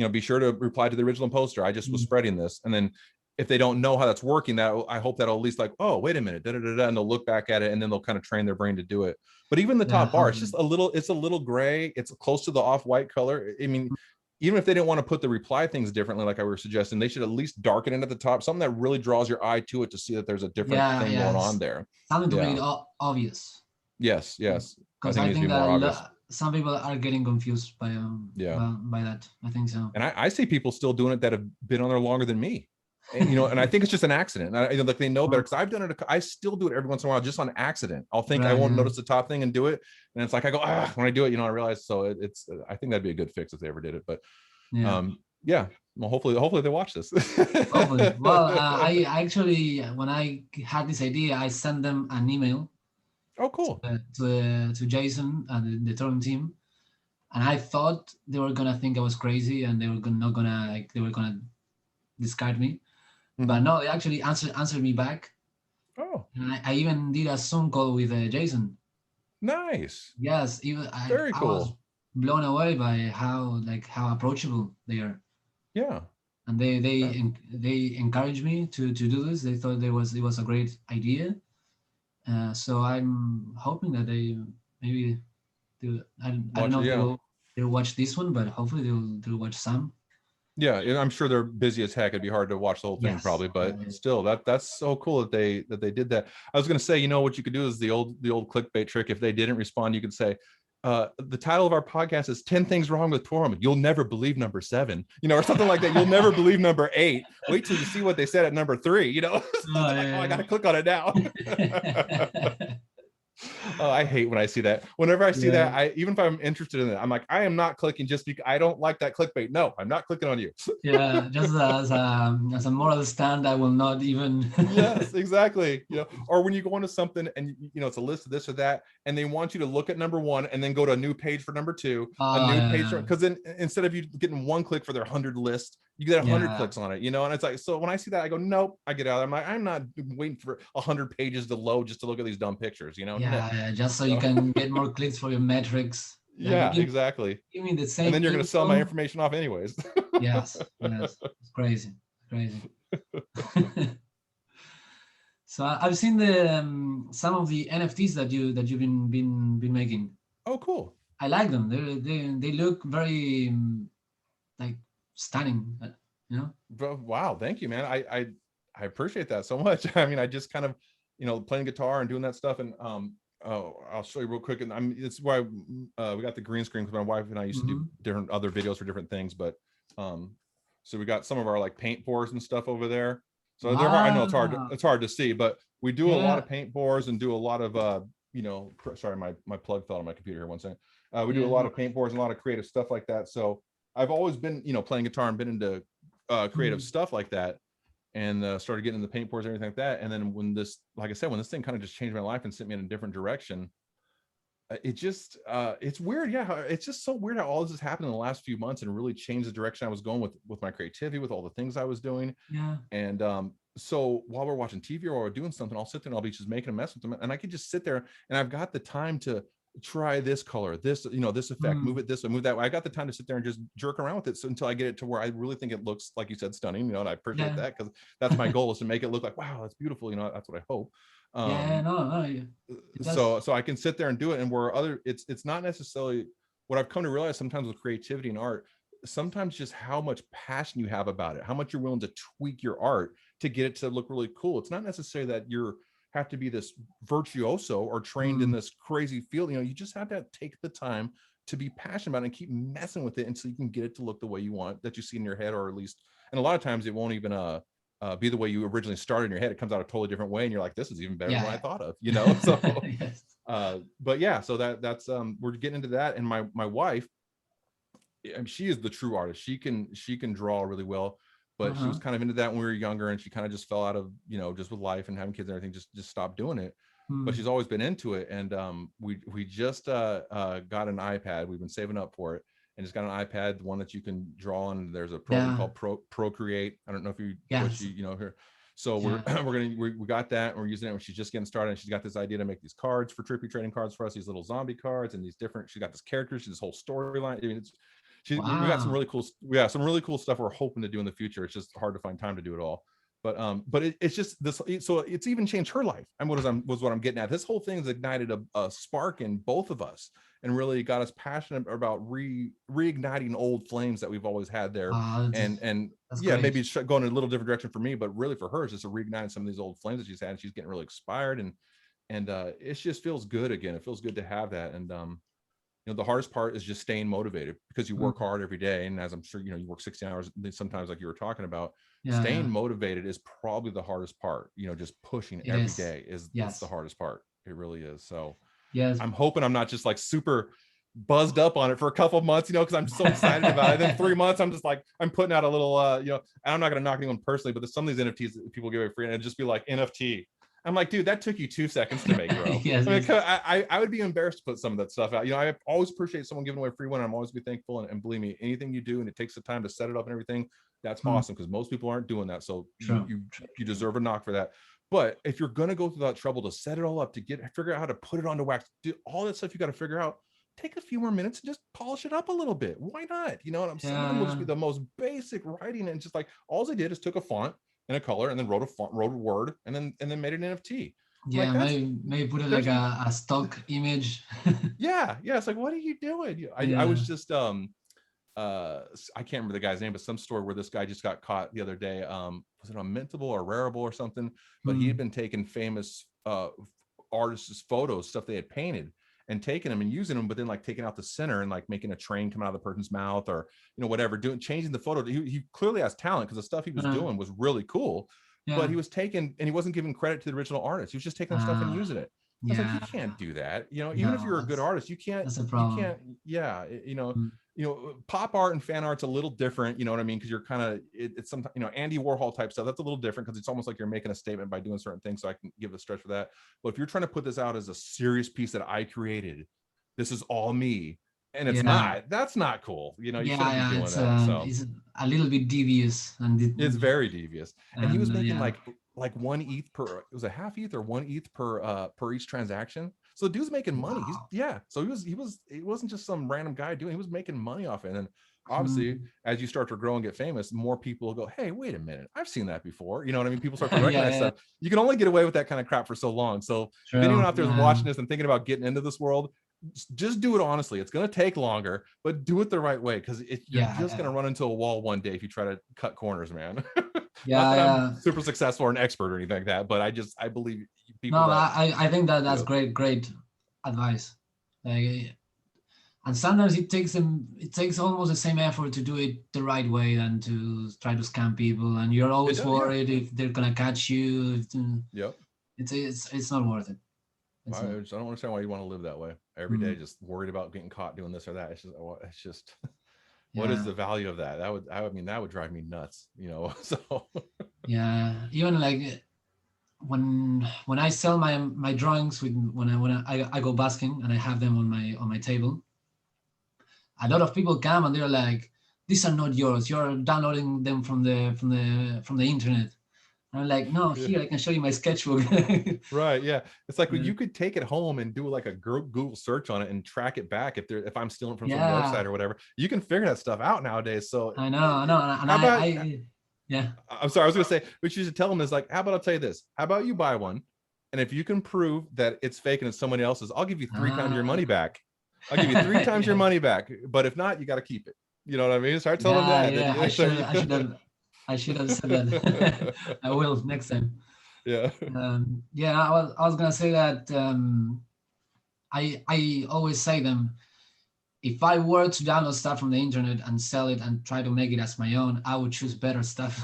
be sure to reply to the original poster. I just was spreading this, and then if they don't know how that's working, that I hope that'll at least like, oh, wait a minute, and they'll look back at it, and then they'll kind of train their brain to do it. But even the top bar, it's a little gray. It's close to the off-white color. I mean, even if they didn't want to put the reply things differently, like I was suggesting, they should at least darken it at the top, something that really draws your eye to it to see that there's a different thing going on there. Something to make it obvious. Yes. Because I think that some people are getting confused by that. I think so. And I see people still doing it that have been on there longer than me. And, and I think it's just an accident. Like they know better, because I've done it. I still do it every once in a while, just on accident. I'll think I won't notice the top thing and do it, and it's like I go when I do it, I realize. So I think that'd be a good fix if they ever did it. But Yeah. Yeah. Well, hopefully they watch this. Hopefully. Well, I actually, when I had this idea, I sent them an email Oh, cool. to Jason and the Toronto team, and I thought they were gonna think I was crazy and they were not gonna like they were gonna discard me. But Mhm. no, they actually answered me back, Oh, and I even did a Zoom call with Jason. nice. Yes, even Very I was cool. blown away by how approachable they are, Yeah. and they Uh, they encouraged me to do this. They thought it was a great idea. So I'm hoping that they maybe I don't Watch know it. if Yeah. they'll watch this one, but hopefully they'll watch some. Yeah, and I'm sure they're busy as heck. It'd be hard to watch the whole thing Yes. probably, but still, that's so cool that they did that. I was gonna say, you know what you could do is the old clickbait trick. If they didn't respond, you could say, the title of our podcast is 10 things wrong with Torm. You'll never believe number 7, or something like that. You'll never believe number 8. Wait till you see what they said at number 3, So Oh, it's like, oh, I yeah. gotta click on it now. Oh, I hate when I see that. Whenever I see Yeah. that, even if I'm interested in it, I'm like, I am not clicking just because I don't like that clickbait. No, I'm not clicking on you. Yeah, just as a moral stand, I will not even. Yes, exactly. Or when you go into something and it's a list of this or that, and they want you to look at number 1 and then go to a new page for number 2, a Oh, new page, yeah, because then instead of you getting 1 click for their 100 list, you get 100 yeah, clicks on it, and it's like, so when I see that, I go, nope, I get out. I'm like, I'm not waiting for 100 pages to load just to look at these dumb pictures, no. yeah. Just so you So can get more clicks for your metrics. Like yeah, exactly. give me the And same then you're going to sell my info. information off anyways. Yes, yes, it's crazy, crazy. So I've seen the some of the NFTs that you've been making. Oh, cool. I like them. They look very like stunning. You know. Bro, wow, thank you, man. I appreciate that so much. I mean, I just kind of, playing guitar and doing that stuff, and oh, I'll show you real quick. And it's why we got the green screen, because my wife and I used to do Mm-hmm. different other videos for different things. But so we got some of our like paint pours and stuff over there. So they're hard. I know Wow. it's hard to see, but we do a lot Yeah. of paint pours and do a lot of sorry, my plug fell on my computer here. One second. We do a Yeah. lot No of paint worries. pours and a lot of creative stuff like that. So I've always been, playing guitar and been into creative Mm. stuff like that, and started getting into the paint pours and everything like that. And then when this, like I said, when this thing kind of just changed my life and sent me in a different direction, it just it's weird. Yeah, it's just so weird how all this has happened in the last few months and really changed the direction I was going with my creativity, with all the things I was doing. Yeah. And so while we're watching TV or we're doing something, I'll sit there and I'll be just making a mess with them, and I could just sit there and I've got the time to try this color, this, this effect, move Mm. it this way, move that way. I got the time to sit there and just jerk around with it, so until I get it to where I really think it looks, like you said, stunning, and I appreciate Yeah. that, because that's my goal, is to make it look like, wow, that's beautiful, that's what I hope. Yeah. um No. No. It does. so I can sit there and do it. And where it's not necessarily what I've come to realize sometimes with creativity and art, sometimes just how much passion you have about it, how much you're willing to tweak your art to get it to look really cool. It's not necessarily that you're have to be this virtuoso or trained in Mm. this crazy field. You just have to take the time to be passionate about it and keep messing with it until you can get it to look the way you want, that you see in your head, or at least, and a lot of times it won't even be the way you originally started in your head. It comes out a totally different way, and you're like, this is even better than what I Yeah. thought of, so Yes. but yeah, so that's we're getting into that. And my wife, she is the true artist. She can draw really well, Uh but she was huh. kind of into that when we were younger, and she kind of just fell out of, just with life and having kids and everything, just stopped doing it. But Mm. she's always been into it. And we just got an iPad. We've been saving up for it, and just got an iPad, the one that you can draw on. There's a program Yeah. called Procreate. I don't know if you what Yes. you here. So we're Yeah. we got that, and we're using it when she's just getting started. And she's got this idea to make these cards for trippy trading cards for us, these little zombie cards, and these different. She got this character, she's this whole storyline. I mean, we got some Wow. really cool, yeah, some really cool stuff we're hoping to do in the future. It's just hard to find time to do it all. But it's just this. So it's even changed her life. And what I'm getting at. This whole thing's ignited a spark in both of us, and really got us passionate about reigniting old flames that we've always had there. And That's yeah, great. maybe it's going in a little different direction for me, but really for her, it's just reigniting some of these old flames that she's had. And she's getting really inspired, and it just feels good again. It feels good to have that. And the hardest part is just staying motivated, because you Mm. work hard every day. And as I'm sure, you work 60 hours sometimes, like you were talking about. Yeah. Staying Yeah. motivated is probably the hardest part. Just pushing It every is. day it's the Yes. hardest part. It really is. So Yes. I'm hoping I'm not just like super, buzzed up on it for a couple of months, because I'm so excited about it. And then 3 months, I'm just like, I'm putting out a little, and I'm not going to knock anyone personally, but there's some of these NFTs that people give away free and it'd just be like NFT. I'm like, dude, that took you 2 seconds to make, bro. Yes, I would be embarrassed to put some of that stuff out. I always appreciate someone giving away free one. I'm always be thankful. And believe me, anything you do and it takes the time to set it up and everything, that's awesome, because most people aren't doing that. So you deserve a knock for that. But if you're going to go through that trouble to set it all up, to figure out how to put it onto wax, do all that stuff you got to figure out, take a few more minutes and just polish it up a little bit. Why not? Some of them will just be the most basic writing, and just like all they did is took a font and a color and then wrote a word and then made an NFT. Yeah, like maybe put it like a stock image. yeah. It's like, what are you doing? I was just I can't remember the guy's name, but some story where this guy just got caught the other day. Was it on Mintable or Rarible or something? But he had been taking famous artists' photos, stuff they had painted, and taking them and using them, but then like taking out the center and like making a train come out of the person's mouth, or whatever, changing the photo. He clearly has talent, because the stuff he was doing was really cool. But he was taking, and he wasn't giving credit to the original artist. He was just taking stuff and using it. I was like, you can't do that. Even if you're a good artist, you can't. That's a problem. You can't. Yeah. Pop art and fan art's a little different. You know what I mean? Because you're kind of it's sometimes Andy Warhol type stuff. That's a little different, because it's almost like you're making a statement by doing certain things. So I can give a stretch for that. But if you're trying to put this out as a serious piece that I created, this is all me, and it's not. That's not cool. You shouldn't be doing that. So it's a little bit devious, and it's very devious. And he was making like 1 ETH per. It was a half ETH or 1 ETH per each transaction. So the dude's making money. Wow. So he wasn't just some random guy doing. He was making money off it. And then obviously, as you start to grow and get famous, more people will go, hey, wait a minute, I've seen that before. You know what I mean? People start to recognize stuff. You can only get away with that kind of crap for so long. So if anyone out there is watching this and thinking about getting into this world, just do it honestly. It's going to take longer, but do it the right way, because you're just going to run into a wall one day if you try to cut corners, man. Not that I'm super successful or an expert or anything like that, but I believe people. No, I think that's great advice. Like, and sometimes it takes almost the same effort to do it the right way than to try to scam people, and you're always worried if they're gonna catch you. It's not worth it. I don't understand why you want to live that way every day, just worried about getting caught doing this or that. It's just what is the value of that? That would drive me nuts, So even like when I sell my drawings, when I go basking and I have them on my table, a lot of people come and they're like, these are not yours, you're downloading them from the internet. I'm like, no, here I can show you my sketchbook. Right. Yeah. It's like, you could take it home and do like a Google search on it and track it back if I'm stealing from some website or whatever. You can figure that stuff out nowadays. So I know. And I'm sorry, I was gonna say, what you should tell them is like, how about I'll tell you this? How about you buy one, and if you can prove that it's fake and it's someone else's, I'll give you 3 times your money back. I'll give you 3 times your money back. But if not, you got to keep it. You know what I mean? Start telling them that. Yeah, I should have said that. I will next time. Yeah. I was gonna say that I always say them, if I were to download stuff from the internet and sell it and try to make it as my own, I would choose better stuff.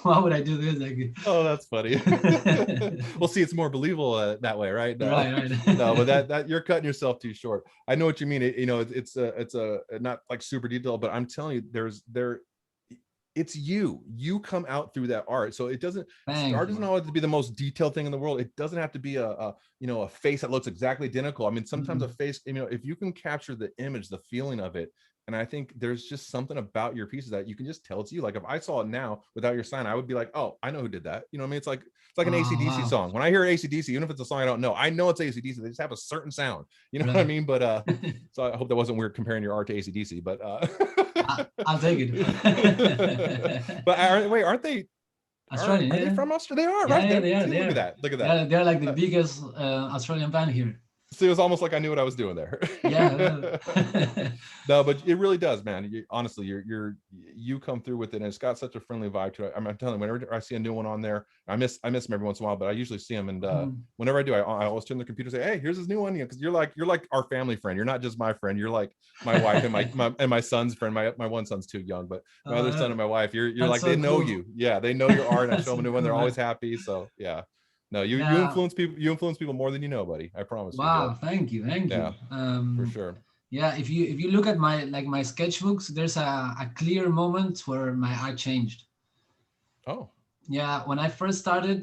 Why would I do this? That's funny. Well, see, it's more believable that way, right? No, right. No, but that you're cutting yourself too short. I know what you mean. It's a not like super detailed, but I'm telling you, it's you come out through that art. So art doesn't always have to be the most detailed thing in the world. It doesn't have to be a face that looks exactly identical. I mean, sometimes a face, if you can capture the image, the feeling of it. And I think there's just something about your pieces that you can just tell it's you. Like if I saw it now without your sign, I would be like, oh, I know who did that. You know what I mean? It's like an AC/DC song. When I hear AC/DC, even if it's a song I don't know, I know it's AC/DC. They just have a certain sound. You know what I mean? But so I hope that wasn't weird comparing your art to AC/DC, but I'll take it. But aren't they Australian? Are they from Australia? They are, right? Yeah, they are. Look at that. They're like the biggest Australian band here. So it was almost like I knew what I was doing there. Yeah. No, but it really does, man. Honestly, you come through with it, and it's got such a friendly vibe to it. I'm telling you, whenever I see a new one on there, I miss them every once in a while, but I usually see them, and whenever I do, I always turn the computer and say, "Hey, here's this new one," because you're like our family friend. You're not just my friend. You're like my wife and my son's friend. My one son's too young, but my other son and my wife. You're like, so they know you. Yeah, they know your art. And I show them a new one. They're always happy. So yeah. No, you Yeah. influence people. You influence people more than you know, buddy. I promise you, Wow. Joe. Thank you. Thank Yeah, you. for sure. Yeah. If you look at my sketchbooks, there's a clear moment where my art changed. Oh, Yeah. When I first started,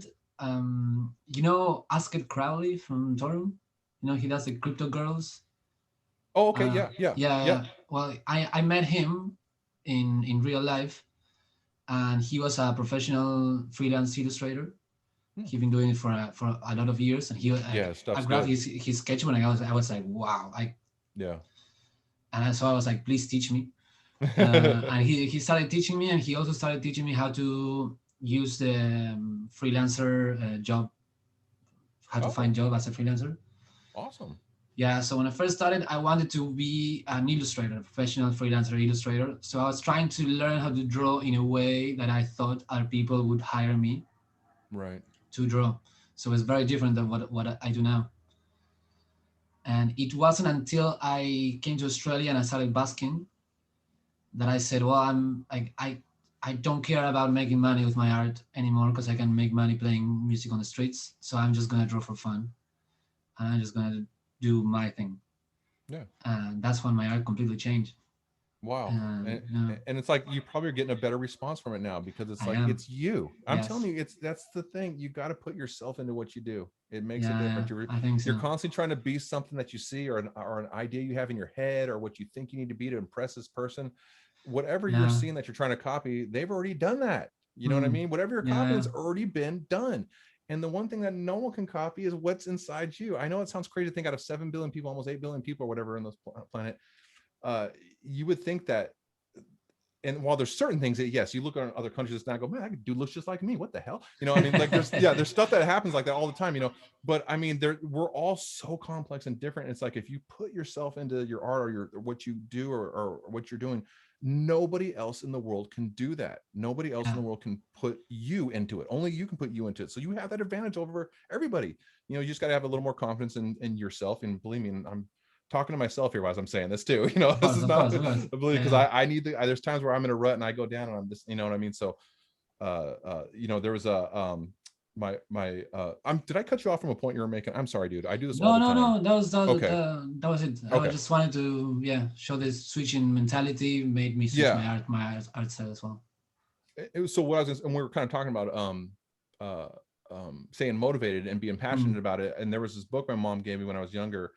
Asked Crowley from Torum. He does the Crypto Girls. oh, okay, yeah, yeah, Yeah. yep. Yeah. Well, I met him in real life, and he was a professional freelance illustrator. Hmm. He's been doing it for a lot of years, and Yeah, I stuff's grabbed good. his sketch when I was like, wow. Yeah. So I was like, please teach me. And he started teaching me, and he also started teaching me how to use the freelancer job, how to Oh, find job as a freelancer. awesome. Yeah, so when I first started, I wanted to be an illustrator, a professional freelancer illustrator. So I was trying to learn how to draw in a way that I thought other people would hire me Right. to draw. So it's very different than what I do now. And it wasn't until I came to Australia and I started busking that I said, well, I don't care about making money with my art anymore because I can make money playing music on the streets. So I'm just gonna draw for fun, and I'm just gonna do my thing. Yeah. And that's when my art completely changed. Wow. And And it's like you probably are getting a better response from it now because it's I like am. it's you. I'm telling Yes. you, that's the thing. You got to put yourself into what you do. It makes a Yeah, yeah, difference. I think You're so. constantly trying to be something that you see or an idea you have in your head or what you think you need to be to impress this person. Whatever you're Yeah. seeing that you're trying to copy, they've already done that. You know what I Mm. mean? Whatever you're Yeah, copying yeah. has already been done. And the one thing that no one can copy is what's inside you. I know it sounds crazy to think out of 7 billion people, almost 8 billion people or whatever in this planet, uh, you would think that, and while there's certain things that yes, you look at other countries and I go, man, that dude looks just like me. What the hell? I mean, like there's stuff that happens like that all the time, but I mean, we're all so complex and different. It's like if you put yourself into your art or what you do or what you're doing, nobody else in the world can do that. Nobody else Yeah. in the world can put you into it. Only you can put you into it. So you have that advantage over everybody. You just got to have a little more confidence in yourself. And believe me, and I'm talking to myself here as I'm saying this too. Of This course, is of not course, of course. because Yeah, I need there's times where I'm in a rut and I go down and I'm just, you know what I mean? So there was a did I cut you off from a point you were making? I'm sorry, dude. I do this all no, the no, time. no. Okay. That was it. I Okay. just wanted to, show this switch in mentality made me switch Yeah. my art style as well. It was so what I was and we were kind of talking about uh saying motivated and being Mm. passionate about it. And there was this book my mom gave me when I was younger,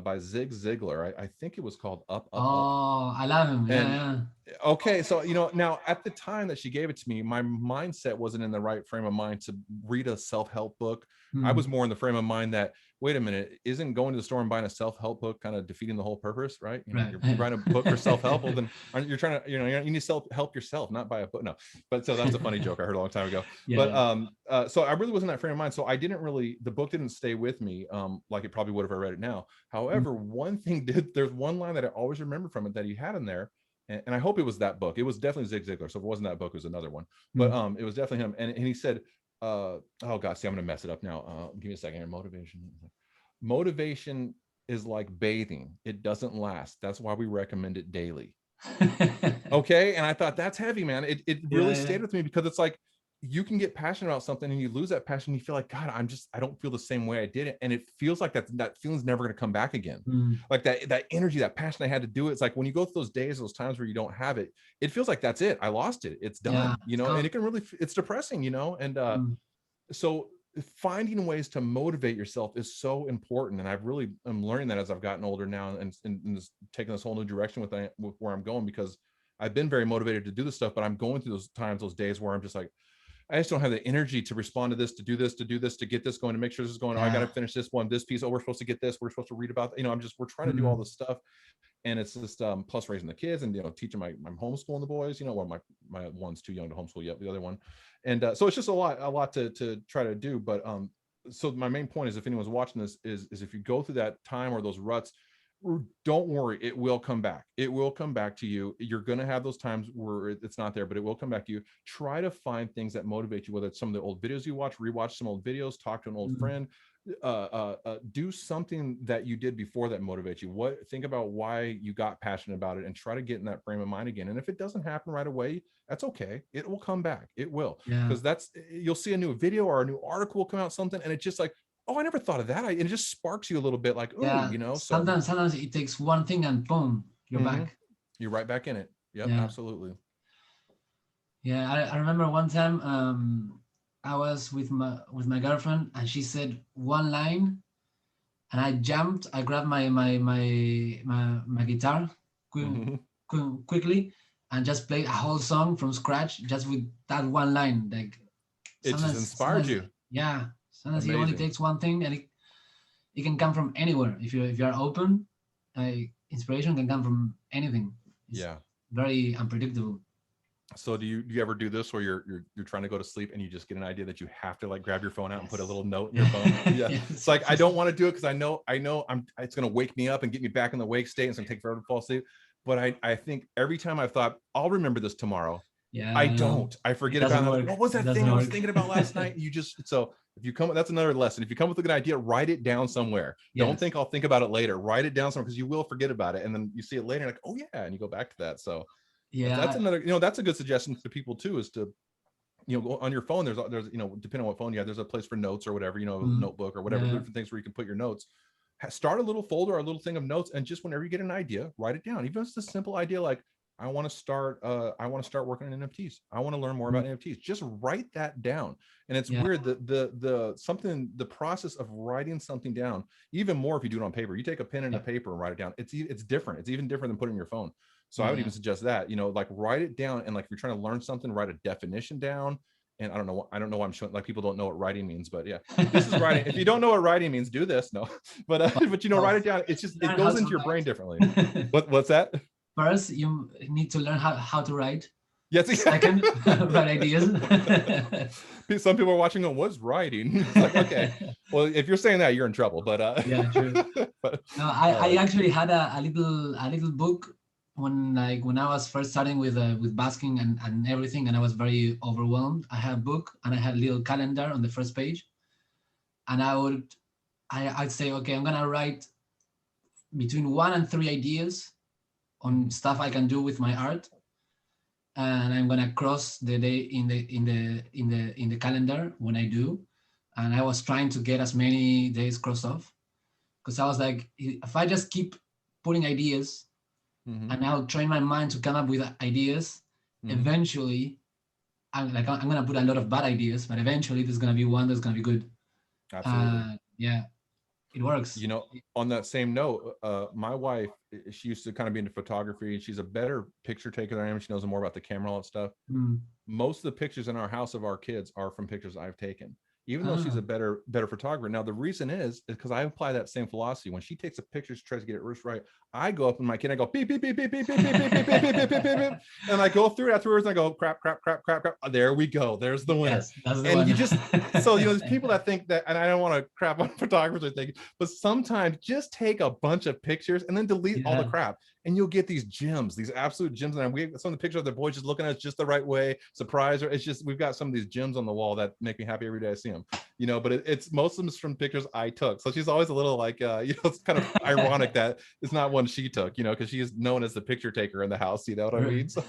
by Zig Ziglar. I think it was called Up, Up, Up. Oh, I love him. Yeah, And yeah. okay, so now at the time that she gave it to me, my mindset wasn't in the right frame of mind to read a self-help book. I Mm. was more in the frame of mind that, wait a minute, isn't going to the store and buying a self-help book kind of defeating the whole purpose, right? Right. You're writing a book for self-help, well then aren't you trying to, you need to self-help yourself, not buy a book. No, but so that's a funny joke I heard a long time ago. Yeah, But yeah. so I really wasn't in that frame of mind, so I didn't really, the book didn't stay with me like it probably would if I read it now. Mm. However, one thing did, there's one line that I always remember from it that he had in there, and I hope it was that book. It was definitely Zig Ziglar. So if it wasn't that book, it was another one. But Mm. it was definitely him. And he said, oh God, see, I'm gonna mess it up now. Give me a second here. Motivation is like bathing. It doesn't last. That's why we recommend it daily. Okay. And I thought that's heavy, man. It Yeah, really yeah. stayed with me because it's like you can get passionate about something and you lose that passion. You feel like, God, I don't feel the same way I did it. And it feels like that feeling's never going to come back again. Mm. Like that energy, that passion I had to do it. It's like when you go through those days, those times where you don't have it, it feels like that's it. I lost it. It's Yeah, done, it's and gone. it can really, it's depressing, and Mm. so finding ways to motivate yourself is so important. And I'm learning that as I've gotten older now and taking this whole new direction with where I'm going, because I've been very motivated to do this stuff, but I'm going through those times, those days where I'm just like, I just don't have the energy to respond to this, to do this, to get this going, to make sure this is going. Oh, I got to Yeah. finish this one, this piece. Oh, we're supposed to get this. We're supposed to read about, we're trying to do all Mm. this stuff. And it's just, plus raising the kids and, teaching I'm homeschooling the boys, well, my one's too young to homeschool yet, the other one. And so it's just a lot to try to do. But so my main point is, if anyone's watching this, is if you go through that time or those ruts, don't worry, it will come back. It will come back to you. You're going to have those times where it's not there, but it will come back to you. Try to find things that motivate you, whether it's some of the old videos you watch, rewatch some old videos, talk to an old Mm. friend, do something that you did before that motivates you. Think about why you got passionate about it and try to get in that frame of mind again. And if it doesn't happen right away, that's okay. It will come back. It will. Yeah. Because you'll see a new video or a new article will come out, something, and it's just like, oh, I never thought of that. And it just sparks you a little bit like, oh, Yeah. so Sometimes it takes one thing and boom, you're back. you're right back in it. Yep, Yeah. absolutely. Yeah. I remember one time I was with my girlfriend and she said one line and I jumped. I grabbed my guitar quickly and just played a whole song from scratch just with that one line. Like It just inspired you. Yeah. Sometimes Amazing. it only takes one thing and it can come from anywhere. If you're open, inspiration can come from anything. It's very unpredictable. So do you ever do this where you're trying to go to sleep and you just get an idea that you have to like grab your phone out and put a little note in your phone? Yeah. It's like, I don't want to do it because I know it's going to wake me up and get me back in the wake state and it's going to take forever to fall asleep. But I think every time I've thought I'll remember this tomorrow, I forget about it. What was that thing I was thinking about last night? So if you that's another lesson. If you come with a good idea, write it down somewhere. Don't think I'll think about it later. Write it down somewhere because you will forget about it. And then you see it later, like, oh yeah, and you go back to that. So that's another, that's a good suggestion to people too, is to, go on your phone. There's, depending on what phone you have, there's a place for notes or whatever, notebook or whatever, different things where you can put your notes. Start a little folder or a little thing of notes, and just whenever you get an idea, write it down. Even if it's a simple idea like, I want to start working on NFTs. I want to learn more about NFTs. Just write that down. And it's weird that the process of writing something down, even more if you do it on paper. You take a pen and a paper and write it down. It's different. It's even different than putting it in your phone. So I would even suggest that, like write it down, and like if you're trying to learn something, write a definition down. And I don't know why I'm showing, like, people don't know what writing means, but yeah, this is writing. If you don't know what writing means, do this. No, but write it down. It's just, it goes into your brain differently. What's that? First, you need to learn how to write. Yes. Second, write ideas. Some people are watching going, what's writing? It's like, okay, well, if you're saying that, you're in trouble. But yeah, true. No, I actually had a little book when I was first starting with basking and everything, and I was very overwhelmed. I had a book and I had a little calendar on the first page, and I'd say, okay, I'm gonna write between 1 and 3 ideas on stuff I can do with my art, and I'm gonna cross the day in the calendar when I do. And I was trying to get as many days crossed off, because I was like, if I just keep putting ideas and I'll train my mind to come up with ideas, eventually I'm gonna put a lot of bad ideas, but eventually there's gonna be one that's gonna be good. Absolutely. Yeah. It works. On that same note, my wife, she used to kind of be into photography, and she's a better picture taker than I am. She knows more about the camera, all that stuff. Most of the pictures in our house of our kids are from pictures I've taken, even though she's a better photographer. Now, the reason is because I apply that same philosophy. When she takes a picture, she tries to get it just right. I go up in my kid, I go beep, beep, beep, beep, beep, beep, beep, beep, beep, beep, beep, beep, beep, and I go through it afterwards, and I go crap. There we go. There's the winner. Yes, that's the and one. you just, so, there's people that think that, and I don't want to crap on photographers or things, but sometimes just take a bunch of pictures and then delete all the crap, and you'll get these gems, these absolute gems. And we some of the pictures of the boys just looking at us just the right way, surprise, or it's just, we've got some of these gems on the wall that make me happy every day I see them. But it's most of them is from pictures I took. So she's always a little like, it's kind of ironic that it's not one she took, because she is known as the picture taker in the house. You know what I mean? So,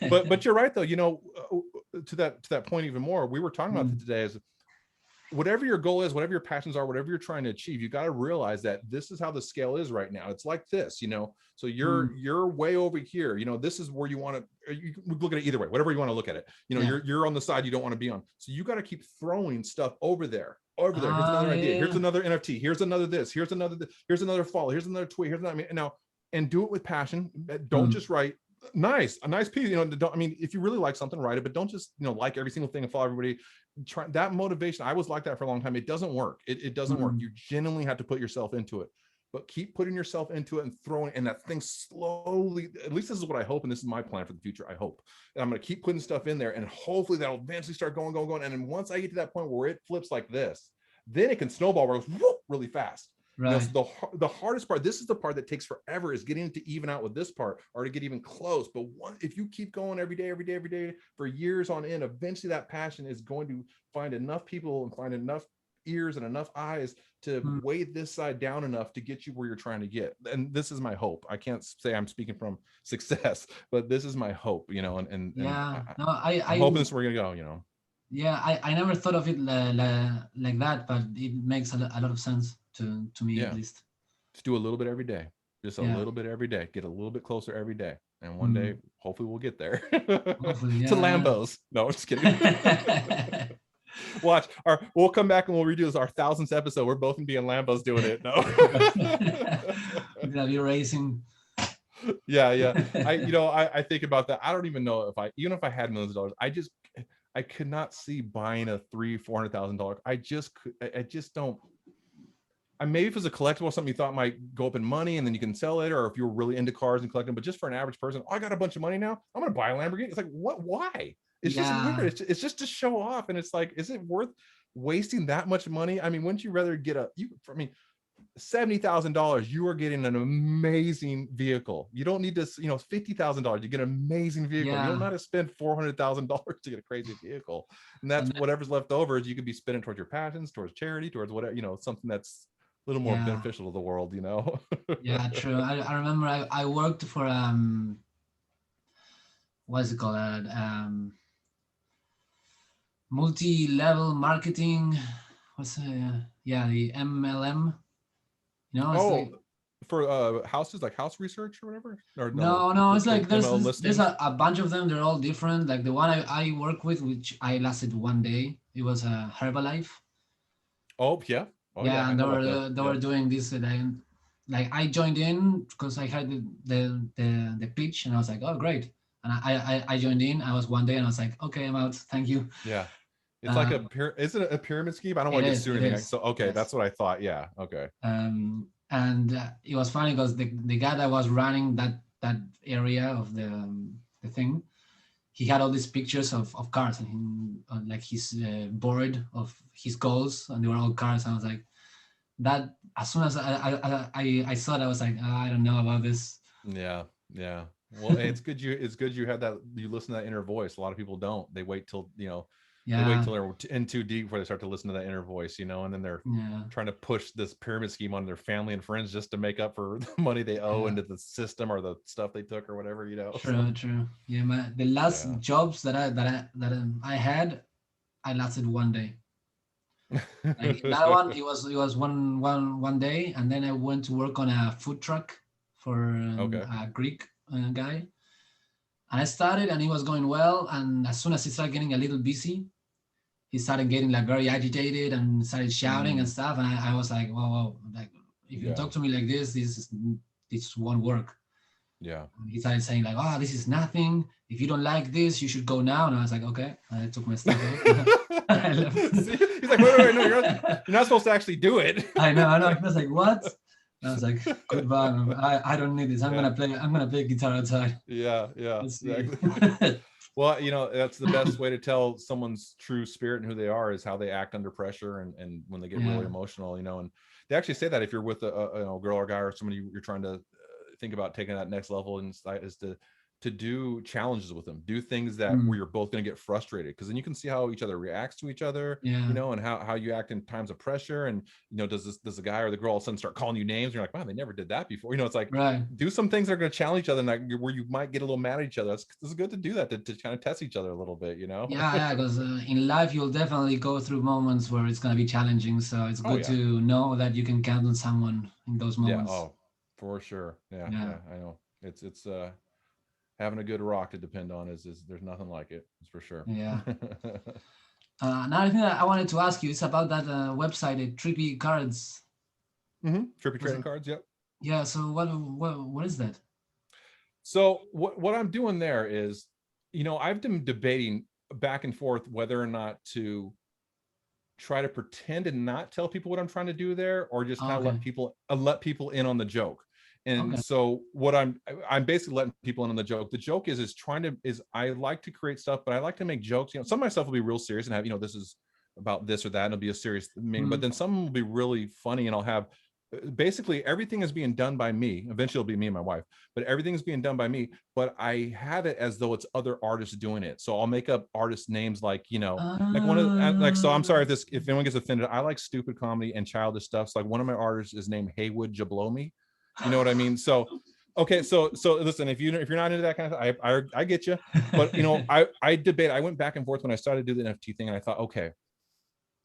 but you're right though. To that point even more, we were talking about it today, is whatever your goal is, whatever your passions are, whatever you're trying to achieve, you got to realize that this is how the scale is right now. It's like this, so you're way over here, this is where you want to, you look at it either way, whatever you want to look at it, you're on the side you don't want to be on. So you got to keep throwing stuff over there. Here's another idea. Here's another NFT. Here's another this. Here's another follow. Here's another tweet. Here's another. And do it with passion. Don't just write a nice piece. If you really like something, write it, but don't just like every single thing and follow everybody. Try that motivation. I was like that for a long time. It doesn't work. It doesn't work. You genuinely have to put yourself into it. But keep putting yourself into it and throwing, and that thing slowly, at least this is what I hope, and this is my plan for the future. I hope that I'm going to keep putting stuff in there, and hopefully that'll eventually start going. And then once I get to that point where it flips like this, then it can snowball where it goes whoop, really fast. Right. So the hardest part, this is the part that takes forever, is getting it to even out with this part, or to get even close. But if you keep going every day for years on end, eventually that passion is going to find enough people and find enough ears and enough eyes to weigh this side down enough to get you where you're trying to get. And this is my hope. I can't say I'm speaking from success, but this is my hope, and Yeah. No, I'm hoping this is where we're gonna go. Yeah, I never thought of it like that, but it makes a lot of sense to me at Yeah, least. just do a little bit every day, just a Yeah. little bit every day, get a little bit closer every day, and one day Mm. hopefully we'll get there. Hopefully, To yeah. Lambos. No, I'm just kidding. Watch we'll come back and we'll redo this, our 1000th episode. We're both gonna be in Lambos doing it. No. We're gonna be racing. Yeah. I think about that. I don't even know even if I had millions of dollars, I could not see buying a $300,000-$400,000. I just don't. Maybe if it's a collectible or something you thought might go up in money and then you can sell it, or if you're really into cars and collecting, but just for an average person, I got a bunch of money now, I'm gonna buy a Lamborghini. It's like, what? Why? It's just weird. It's just to show off, and it's like, is it worth wasting that much money? I mean, wouldn't you rather get $70,000, you are getting an amazing vehicle. You don't need to, $50,000, you get an amazing vehicle. You don't have to spend $400,000 to get a crazy vehicle. And that's whatever's left over is you could be spending towards your passions, towards charity, towards whatever, something that's a little more beneficial to the world, Yeah, true. I remember I worked for what's it called? Multi-level marketing. What's the MLM? Like, for houses, like house research or whatever. Or no, it's like there's a bunch of them. They're all different. Like the one I work with, which I lasted one day. It was a Herbalife. Oh yeah. Yeah, and they were doing this. Like I joined in because I heard the pitch, and I was like, oh great. And I joined in. I was one day, and I was like, okay, I'm out. Thank you. Yeah. It's like isn't it a pyramid scheme? I don't want to get sued or anything. So okay, that's what I thought. Yeah. Okay. And it was funny because the guy that was running that area of the thing, he had all these pictures of cars, and like his board of his goals, and they were all cars. And I was like, that as soon as I saw that, I was like, oh, I don't know about this. Yeah. Well, it's good you had that, you listen to that inner voice. A lot of people don't. They wait till they wait till they're in too deep before they start to listen to that inner voice, and then they're trying to push this pyramid scheme on their family and friends just to make up for the money they owe into the system or the stuff they took or whatever, True. Yeah, the last jobs that I had, I lasted one day. Like that one, it was one day, and then I went to work on a food truck for a Greek guy. And I started, and it was going well. And as soon as he started getting a little busy, he started getting like very agitated and started shouting and stuff. And I was like, whoa, like if you talk to me like this won't work. Yeah. And he started saying like, oh, this is nothing. If you don't like this, you should go now. And I was like, okay. And I took my stuff out. I left. He's like, wait, no, you're not supposed to actually do it. I know. I was like, what? And I was like, goodbye. I don't need this. I'm gonna play guitar outside. Yeah, exactly. Well, that's the best way to tell someone's true spirit and who they are is how they act under pressure and when they get really emotional, and they actually say that if you're with a girl or guy or somebody you're trying to think about taking that next level is to do challenges with them, do things that where you're both going to get frustrated, because then you can see how each other reacts to each other, and how you act in times of pressure, and does the guy or the girl all of a sudden start calling you names and you're like, wow, they never did that before, it's like do some things that are going to challenge each other and where you might get a little mad at each other. It's good to do that, to kind of test each other a little bit, because in life you'll definitely go through moments where it's going to be challenging, so it's good to know that you can count on someone in those moments. For sure. Yeah, I know. It's having a good rock to depend on is there's nothing like it. It's for sure. Yeah. Another thing that I wanted to ask you is about that website, Trippy Cards. Trippy trading cards. Yep. Yeah. So what is that? So what I'm doing there is, I've been debating back and forth whether or not to try to pretend and not tell people what I'm trying to do there, or just kind of let people in on the joke. And so what I'm basically letting people in on the joke. The joke is I like to create stuff, but I like to make jokes. Some of my stuff will be real serious and have, this is about this or that, and it'll be a serious meaning, but then some will be really funny, and I'll have basically everything is being done by me. Eventually it'll be me and my wife, but everything's being done by me, but I have it as though it's other artists doing it. So I'll make up artist names like, like one of like, so I'm sorry if anyone gets offended. I like stupid comedy and childish stuff. So like one of my artists is named Haywood Jablomi. You know what I mean? So okay, so listen, if you're not into that kind of I get you, but I debate. I went back and forth when I started to do the NFT thing, and I thought, okay,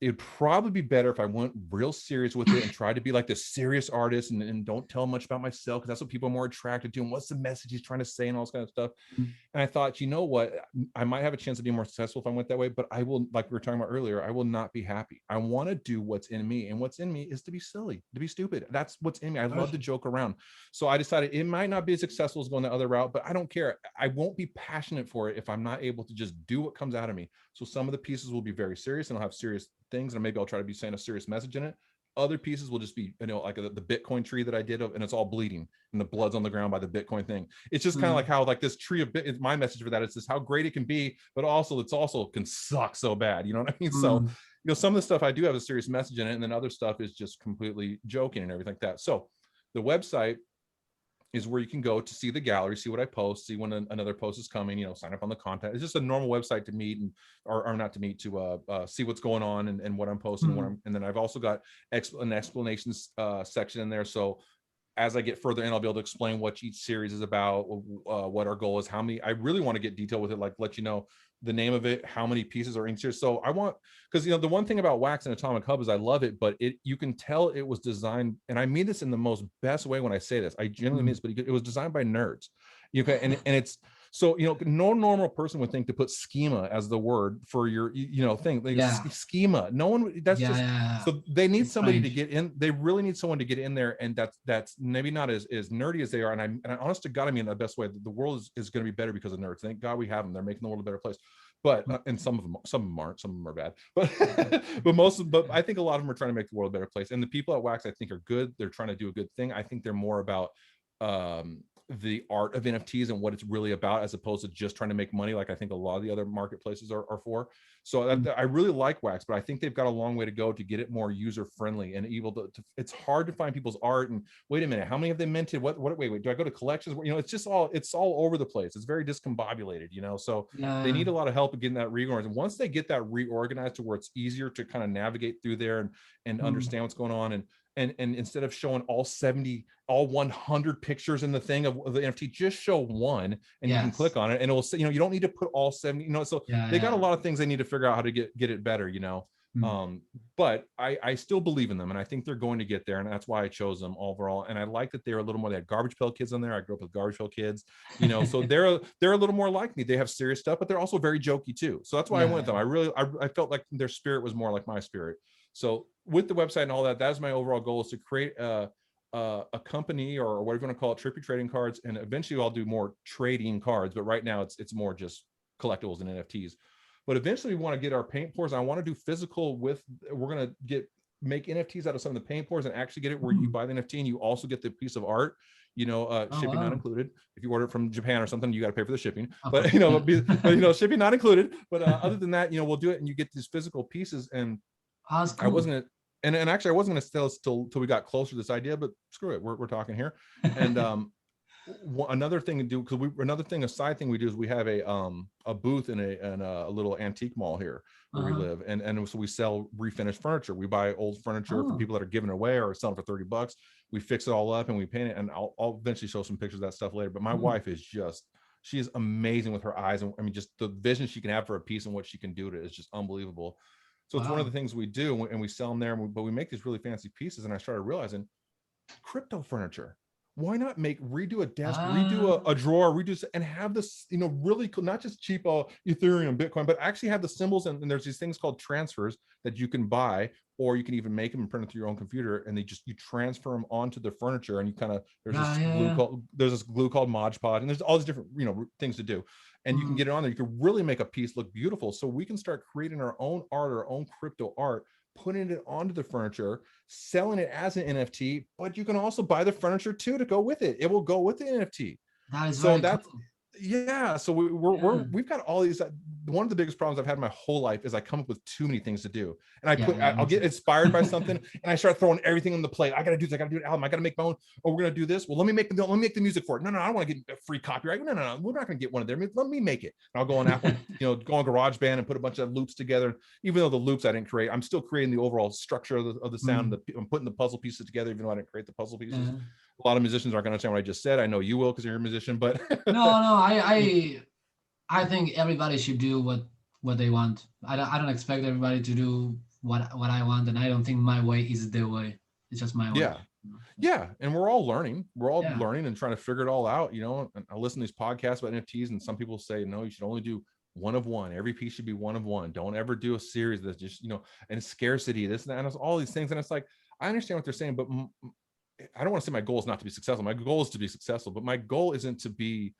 it'd probably be better if I went real serious with it and tried to be like this serious artist and don't tell much about myself, because that's what people are more attracted to. And what's the message he's trying to say and all this kind of stuff. And I thought, you know what, I might have a chance to be more successful if I went that way, but I will, like we were talking about earlier, I will not be happy. I want to do what's in me, and what's in me is to be silly, to be stupid. That's what's in me. I love to joke around. So I decided it might not be as successful as going the other route, but I don't care. I won't be passionate for it if I'm not able to just do what comes out of me. So some of the pieces will be very serious and I'll have serious things, and maybe I'll try to be saying a serious message in it. Other pieces will just be, like the Bitcoin tree that I did, and it's all bleeding and the blood's on the ground by the Bitcoin thing. It's just kind of like how like this tree of is my message for that. It's just how great it can be, but also it's also can suck so bad. You know what I mean? So, some of the stuff I do have a serious message in it, and then other stuff is just completely joking and everything like that. So the website is where you can go to see the gallery, see what I post, see when another post is coming, sign up on the content. It's just a normal website to meet or not to meet, to see what's going on and what I'm posting. And then I've also got an explanations section in there. So as I get further in, I'll be able to explain what each series is about, what our goal is, how many. I really want to get detailed with it, like let you know the name of it, how many pieces are in here. So I want, because the one thing about Wax and Atomic Hub is I love it, but you can tell it was designed, and I mean this in the most best way when I say this. I genuinely mean this, but it was designed by nerds. And it's so no normal person would think to put schema as the word for your thing. Like schema. No one. That's just. So they need somebody to get in. They really need someone to get in there, and that's maybe not as nerdy as they are. And I honest to God, I mean the best way. The world is going to be better because of nerds. Thank God we have them. They're making the world a better place. But and some of them aren't. Some of them are bad. But I think a lot of them are trying to make the world a better place. And the people at Wax, I think, are good. They're trying to do a good thing. I think they're more about the art of NFTs and what it's really about, as opposed to just trying to make money, like I think a lot of the other marketplaces are for. So I really like Wax, but I think they've got a long way to go to get it more user friendly and able to it's hard to find people's art. And wait a minute, how many have they minted? Wait, do I go to collections? It's all over the place. It's very discombobulated, so they need a lot of help in getting that reorganized. And once they get that reorganized to where it's easier to kind of navigate through there and understand what's going on, and instead of showing all 100 pictures in the thing of the NFT, just show one, and you can click on it and it'll say, you don't need to put all 70, so they got a lot of things they need to figure out how to get it better, but I still believe in them, and I think they're going to get there, and that's why I chose them overall. And I like that they're a little more, they had Garbage Pail Kids on there. I grew up with Garbage Pail Kids, so they're a little more like me. They have serious stuff, but they're also very jokey too. So that's why I went with them. I felt like their spirit was more like my spirit. So with the website and all that, that's my overall goal, is to create a company, or whatever you want to call it, trippy trading cards. And eventually I'll do more trading cards, but right now it's more just collectibles and NFTs. But eventually we want to get our paint pours. I want to do physical we're going to make NFTs out of some of the paint pours and actually get it where you buy the NFT and you also get the piece of art, shipping not included. If you order it from Japan or something, you got to pay for the shipping, but shipping not included. But other than that, we'll do it, and you get these physical pieces. And cool. I wasn't, and actually I wasn't going to tell us till we got closer to this idea, but screw it, we're talking here. And another thing to do, because a side thing we do is we have a booth in a little antique mall here where we live, and so we sell refinished furniture. We buy old furniture from people that are giving it away or selling for $30. We fix it all up and we paint it, and I'll eventually show some pictures of that stuff later. But my wife is she is amazing with her eyes, and I mean, just the vision she can have for a piece and what she can do to it is just unbelievable. So it's one of the things we do, and we sell them there, but we make these really fancy pieces. And I started realizing crypto furniture. Why not redo a desk, redo a drawer, and have this, really cool, not just cheap Ethereum, Bitcoin, but actually have the symbols. And there's these things called transfers that you can buy, or you can even make them and print it through your own computer, and you transfer them onto the furniture, and you kind of, there's this glue called Mod Podge, and there's all these different, things to do. And you can get it on there. You can really make a piece look beautiful. So we can start creating our own art, our own crypto art, putting it onto the furniture, selling it as an NFT, but you can also buy the furniture too to go with it. It will go with the NFT. That is so very cool. Yeah, so we've got all these. One of the biggest problems I've had my whole life is I come up with too many things to do, and I'll get inspired by something, and I start throwing everything on the plate. I gotta do this. I gotta do an album. I gotta make my own. Oh, we're gonna do this. Well, let me make the music for it. No, I don't want to get a free copyright. No, we're not gonna get one of them. Let me make it. And I'll go on Apple, go on GarageBand and put a bunch of loops together. Even though the loops I didn't create, I'm still creating the overall structure of the sound. I'm putting the puzzle pieces together, even though I didn't create the puzzle pieces. A lot of musicians aren't gonna understand what I just said. I know you will because you're a musician, but I think everybody should do what they want. I don't expect everybody to do what I want, and I don't think my way is the way. It's just my way. Yeah, and we're all learning. We're all learning and trying to figure it all out. And I listen to these podcasts about NFTs, and some people say, no, you should only do one of one. Every piece should be one of one. Don't ever do a series that's just and scarcity, this and that, and it's all these things. And it's like, I understand what they're saying, but I don't want to say my goal is not to be successful. My goal is to be successful, but my goal isn't to be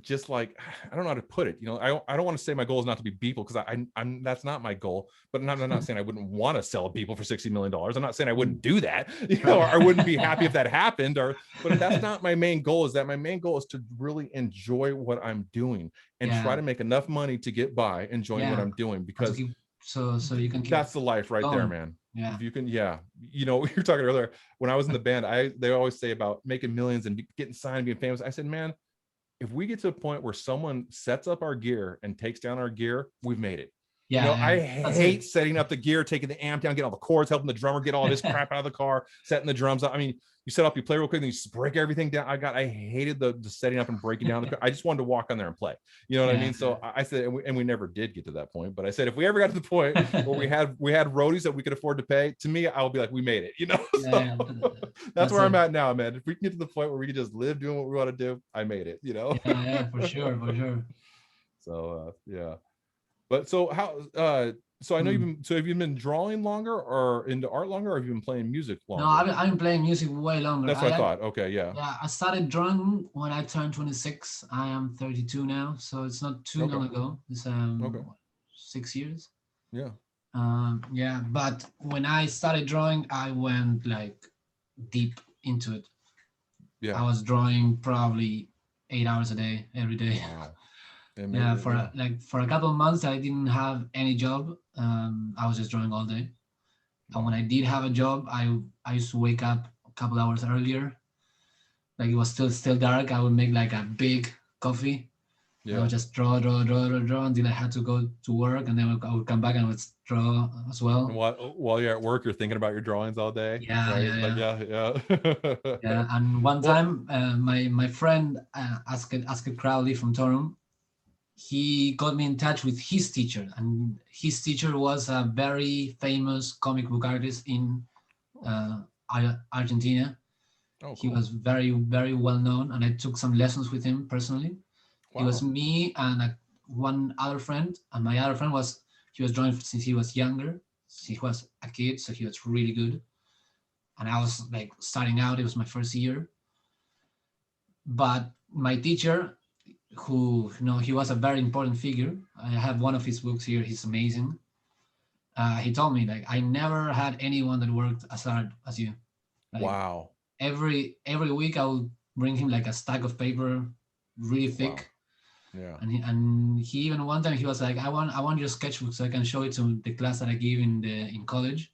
just like, I don't know how to put it. I don't want to say my goal is not to be Beeple, because I'm that's not my goal. But I'm not saying I wouldn't want to sell a Beeple for $60 million. I'm not saying I wouldn't do that. Or I wouldn't be happy if that happened. But that's not my main goal. My main goal is to really enjoy what I'm doing and try to make enough money to get by enjoying what I'm doing, because so you can keep that's the life right there, man. Yeah. If you can, we were talking earlier when I was in the band, they always say about making millions and getting signed and being famous. I said, man, if we get to a point where someone sets up our gear and takes down our gear, we've made it. I hate setting up the gear, taking the amp down, getting all the chords, helping the drummer get all this crap out of the car, setting the drums up. I mean, you set up, you play real quick, and you break everything down. I hated the setting up and breaking down. I just wanted to walk on there and play. You know what I mean? So I said, and we never did get to that point. But I said, if we ever got to the point where we had roadies that we could afford to pay, to me, I would be like, we made it. That's where I'm at now, man. If we can get to the point where we can just live doing what we want to do, I made it. Yeah, for sure. So But so how? So I know have you been drawing longer or into art longer, or have you been playing music longer? No, I've been playing music way longer. That's what I thought. Okay, yeah. Yeah, I started drawing when I turned 26. I am 32 now, so it's not too long ago. It's 6 years. Yeah. But when I started drawing, I went like deep into it. Yeah. I was drawing probably 8 hours a day, every day. Wow. For a couple of months I didn't have any job. I was just drawing all day. And when I did have a job, I used to wake up a couple hours earlier. Like it was still dark. I would make like a big coffee. I would just draw until I had to go to work, and then I would come back and I would draw as well. And while you're at work, you're thinking about your drawings all day. Yeah. And one time, my friend asked Crowley from Toronto. He got me in touch with his teacher, and his teacher was a very famous comic book artist in Argentina. Oh, cool. He was very, very well known, and I took some lessons with him personally. Wow. It was me and one other friend, and my other friend was drawing since he was younger. He was a kid, so he was really good. And I was like starting out. It was my first year. But my teacher, who he was a very important figure. I have one of his books here. He's amazing. He told me like, I never had anyone that worked as hard as you. Like, wow. Every week I would bring him like a stack of paper, really thick. Wow. Yeah. And he even one time he was like, I want your sketchbook so I can show it to the class that I give in college.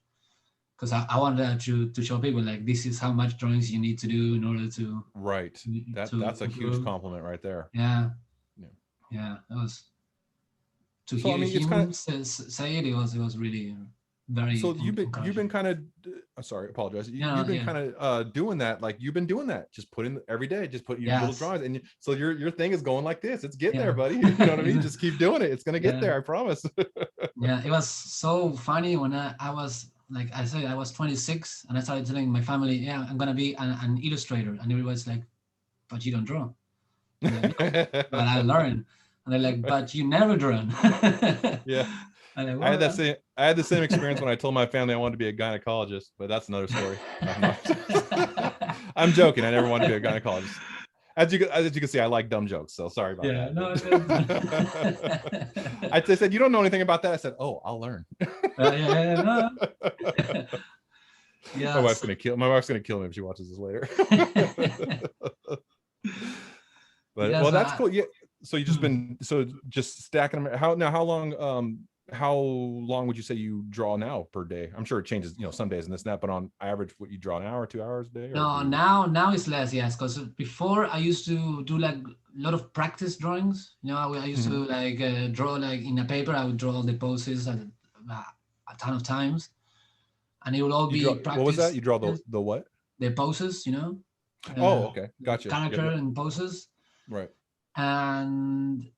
Because I wanted to show people like, this is how much drawings you need to do in order to. Right. That's a huge compliment right there. Yeah. That was to hear him say it. It was really very. So you've been kind of. Sorry, I apologize. You've been kind of doing that. Like you've been doing that. Just putting every day. Just put your little drawings, and so your thing is going like this. It's getting there, buddy. You know what I mean? Just keep doing it. It's gonna get there. I promise. It was so funny when I was. Like I said, I was 26 and I started telling my family, I'm going to be an illustrator. And everybody's like, but you don't draw. Like, no, but I learned. And they're like, but you never drawn. Yeah. Like, well, I had the same experience when I told my family I wanted to be a gynecologist, but that's another story. I'm joking. I never wanted to be a gynecologist. As you can see, I like dumb jokes, so sorry about that. No, I said, you don't know anything about that. I said, oh, I'll learn. No. My wife's gonna kill me if she watches this later. But well, that's cool. Yeah, So you just been just stacking them. How long would you say you draw now per day? I'm sure it changes, some days and this and that, but on average, what you draw, an hour, 2 hours a day, or do No, you? now it's less, yes, because before I used to do like a lot of practice drawings. I used to Mhm. like draw like in a paper. I would draw all the poses a ton of times, and it would all You be draw, what was that? practice. You draw Yes, the what? the poses, Oh, okay, the gotcha. Yep, character yep. and poses. Right. And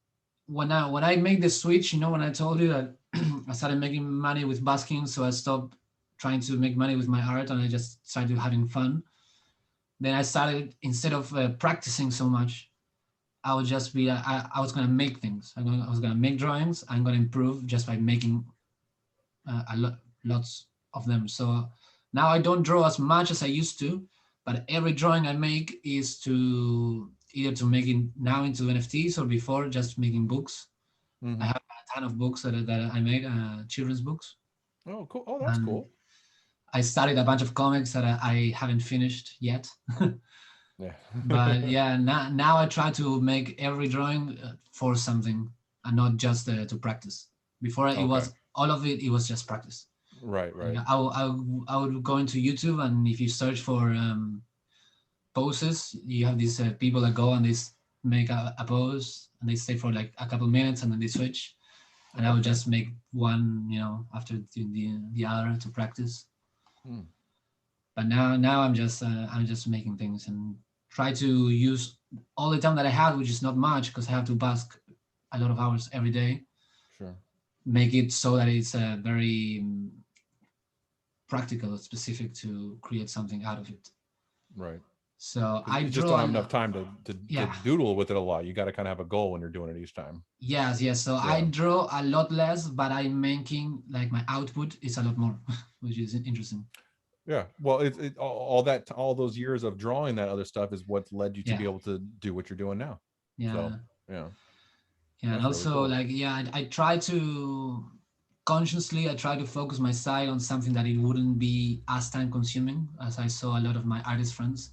when I make the switch, when I told you that I started making money with busking, so I stopped trying to make money with my art and I just started having fun. Then I started, instead of practicing so much, I would just be I was gonna make things. I was gonna make drawings. I'm gonna improve just by making lots of them. So now I don't draw as much as I used to, but every drawing I make is to either to make it now into NFTs or before just making books. I Hmm. have a ton of books that I made, children's books, Oh, cool. Oh, that's and cool. I started a bunch of comics that I haven't finished yet. Yeah. But yeah, now I try to make every drawing for something and not just to practice. Before it Okay. was all of it was just practice. Right, Like right. I would go into YouTube, and if you search for poses, you have these people that go and make a pose and they stay for like a couple minutes and then they switch. And I would Okay. just make one, after the other to practice. Hmm. But now I'm just making things and try to use all the time that I have, which is not much because I have to busk a lot of hours every day. Sure. Make it so that it's very practical, specific to create something out of it. Right. So Because I you just draw don't a have enough lot. time to Yeah. doodle with it a lot. You got to kind of have a goal when you're doing it each time. Yes, yes. So I Yeah. draw a lot less, but I'm making like my output is a lot more, which is interesting. Yeah. Well, all those years of drawing that other stuff is what led you to be Yeah, able to do what you're doing now. So, yeah, yeah, yeah. And that's really also cool. like yeah, I try to consciously I try to focus my side on something that it wouldn't be as time consuming as I saw a lot of my artist friends.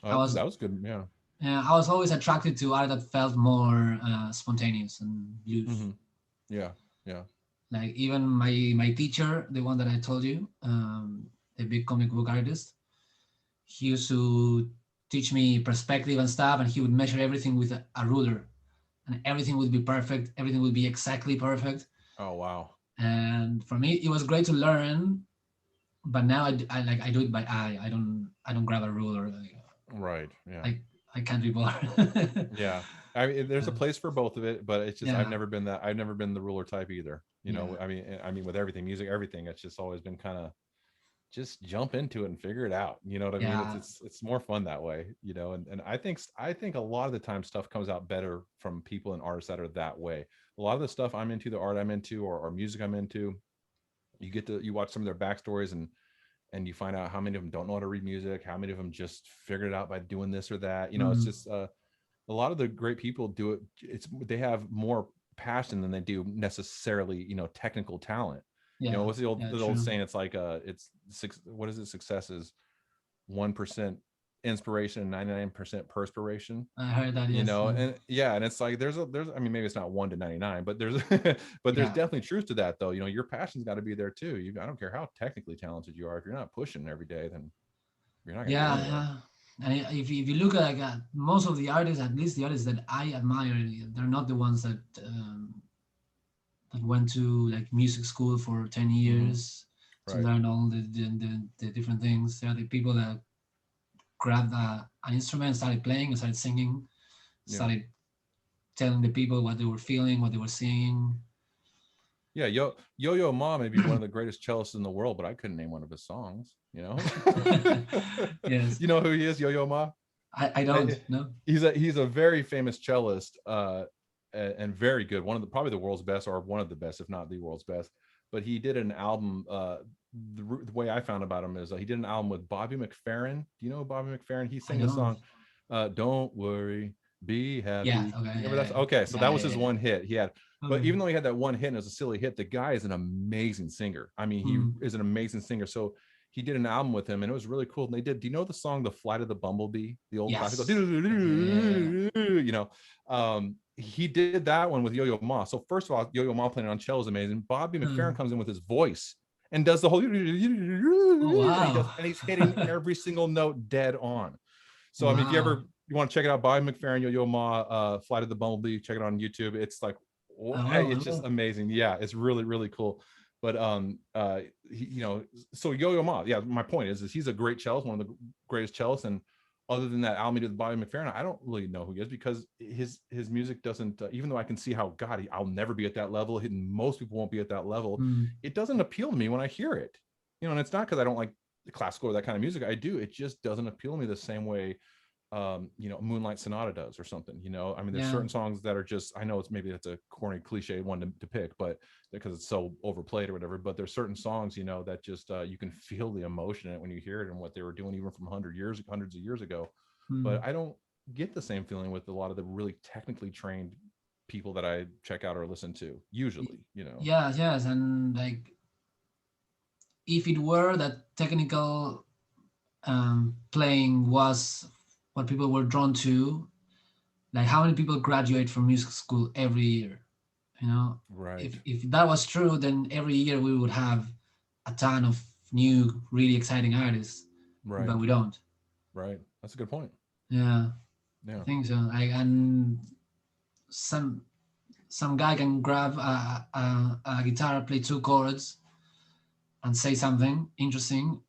I was That was good. Yeah. I was always attracted to art that felt more spontaneous and loose. Hmm. Yeah. Yeah. Like even my teacher, the one that I told you, the big comic book artist, he used to teach me perspective and stuff, and he would measure everything with a ruler, and everything would be perfect. Everything would be exactly perfect. Oh, wow. And for me, it was great to learn. But now I do it by eye. I don't grab a ruler. Right. Yeah. I can't be bothered. Yeah. I mean, there's a place for both of it, but it's just Yeah, I've never been the ruler type either. yeah, I mean, with everything, music, everything, it's just always been kind of just jump into it and figure it out. You know what I mean? It's yeah, it's it's more fun that way, and I think a lot of the time stuff comes out better from people and artists that are that way. A lot of the stuff I'm into, the art I'm into, or music I'm into, you watch some of their backstories, and you find out how many of them don't know how to read music, how many of them just figured it out by doing this or that. It's mm, just a lot of the great people do it. They have more passion than they do necessarily, technical talent. yeah, What's the old yeah. the old True. saying? It's like it's six. What is it? Success is 1% inspiration and 99% perspiration. I heard that. Yes. And yeah, and it's like there's I mean, maybe it's not 1 to 99, but there's but there's Yeah. definitely truth to that though. Your passion's got to be there too. I don't care how technically talented you are, if you're not pushing every day, then you're not going to get Yeah, anywhere. yeah. And if you look at like, most of the artists, at least the artists that I admire, they're not the ones that went to like music school for 10 Hmm. years to Right. learn all the different things. They're the people that grabbed an instrument, started playing, and started singing, Yeah. started telling the people what they were feeling, what they were seeing. Yeah, Yo Ma may be one of the greatest cellists in the world, but I couldn't name one of his songs. Yes, You know who he is, Yo Yo Ma? I Eh, don't know. he's a very famous cellist, and very good. One of the probably the world's best, or one of the best, if not the world's best. But he did an album. The way I found about him is he did an album with Bobby McFerrin. Do you know Bobby McFerrin? He I sang the don't. song, "Don't Worry, Be Yeah. Happy." Okay. Remember Yeah. that's okay. So Yeah. that Yeah. was Yeah. his Yeah. one hit. He had, but Okay. even though he had that one hit and it was a silly hit, the guy is an amazing singer. I mean, he Hmm. is an amazing singer. So he did an album with him, and it was really cool. And they did. Do you know the song "The Flight of the Bumblebee"? The old classical. Yes. Yeah. You know, he did that one with Yo-Yo Ma. So first of all, Yo-Yo Ma playing on cello is amazing. Bobby McFerrin Hmm. comes in with his voice and does the whole, and Oh he does, wow. and he's hitting every single note dead on. So I mean, if you Wow. ever you want to check it out, Bobby McFerrin, Yo-Yo Ma, Flight of the Bumblebee, check it out on YouTube. It's like, I will. I it's just will. amazing. Yeah, it's really, really cool. But you know, so Yo-Yo Ma, yeah, my point is he's a great cellist, one of the greatest cellists. And other than that album he did with Bobby McFerrin, I don't really know who he is, because his music doesn't, even though I can see how I'll never be at that level, and most people won't be at that level, Hmm. it doesn't appeal to me when I hear it. You know, and it's not because I don't like classical or that kind of music. I do. It just doesn't appeal to me the same way you know, Moonlight Sonata does or something. You know, I mean, there's Yeah. certain songs that are just, I know it's maybe that's a corny cliche one to pick, but because it's so overplayed or whatever, but there's certain songs, you know, that just you can feel the emotion in it when you hear it, and what they were doing even from hundreds of years ago. But Hmm. I don't get the same feeling with a lot of the really technically trained people that I check out or listen to usually, you know. Yes. Yes. And like, if it were that technical playing was what people were drawn to, like how many people graduate from music school every year? You know, Right, if that was true, then every year we would have a ton of new, really exciting artists, but right, we don't. right, that's a good point. Yeah, I Yeah, think so. Like, and some some guy can grab a guitar, play two chords, and say something interesting,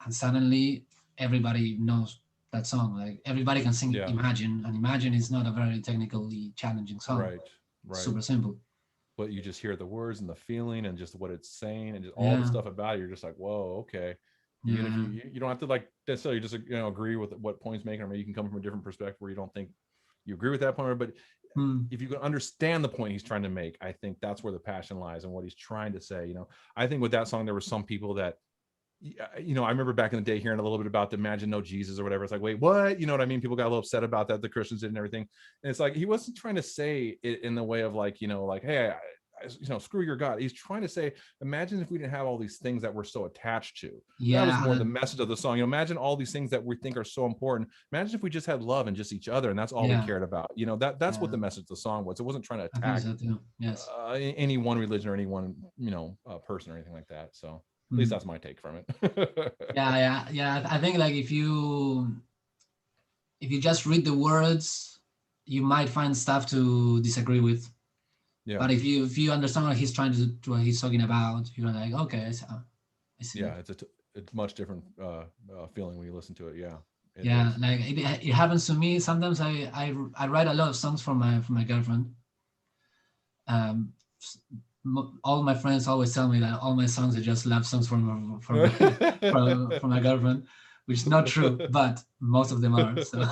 and suddenly everybody knows that song. Like everybody can sing yeah, Imagine, and Imagine is not a very technically challenging song. right, right. Super simple. But you just hear the words and the feeling and just what it's saying and just all the Yeah, stuff about it. You're just like, whoa, okay. Even if yeah. you don't have to like necessarily just, you know, agree with what point's making, or maybe you can come from a different perspective where you don't think you agree with that point, but Hmm. if you can understand the point he's trying to make, I think that's where the passion lies and what he's trying to say. You know, I think with that song there were some people that, you know, I remember back in the day hearing a little bit about the Imagine No Jesus or whatever. It's like, wait, what? You know what I mean? People got a little upset about that, the Christians did and everything. And it's like he wasn't trying to say it in the way of like, you know, like, hey, you know, screw your God. He's trying to say, imagine if we didn't have all these things that we're so attached to. That was Yeah, more the message of the song. You know, imagine all these things that we think are so important. Imagine if we just had love and just each other, and that's all we yeah, cared about. You know, that's what yeah. the message of the song was. It wasn't trying to I think attack so too. Yes. any one religion or any one, you know, person or anything like that. So at least Hmm. that's my take from it. Yeah, yeah, yeah. I think like if you just read the words, you might find stuff to disagree with. Yeah, But if you understand what he's trying what he's talking about, you're like, okay, I see. yeah, it's much different feeling when you listen to it. Yeah, it Yeah, is. like it happens to me sometimes. I write a lot of songs for my girlfriend. Um, all my friends always tell me that all my songs are just love songs from my girlfriend, which is not true, but most of them are. So,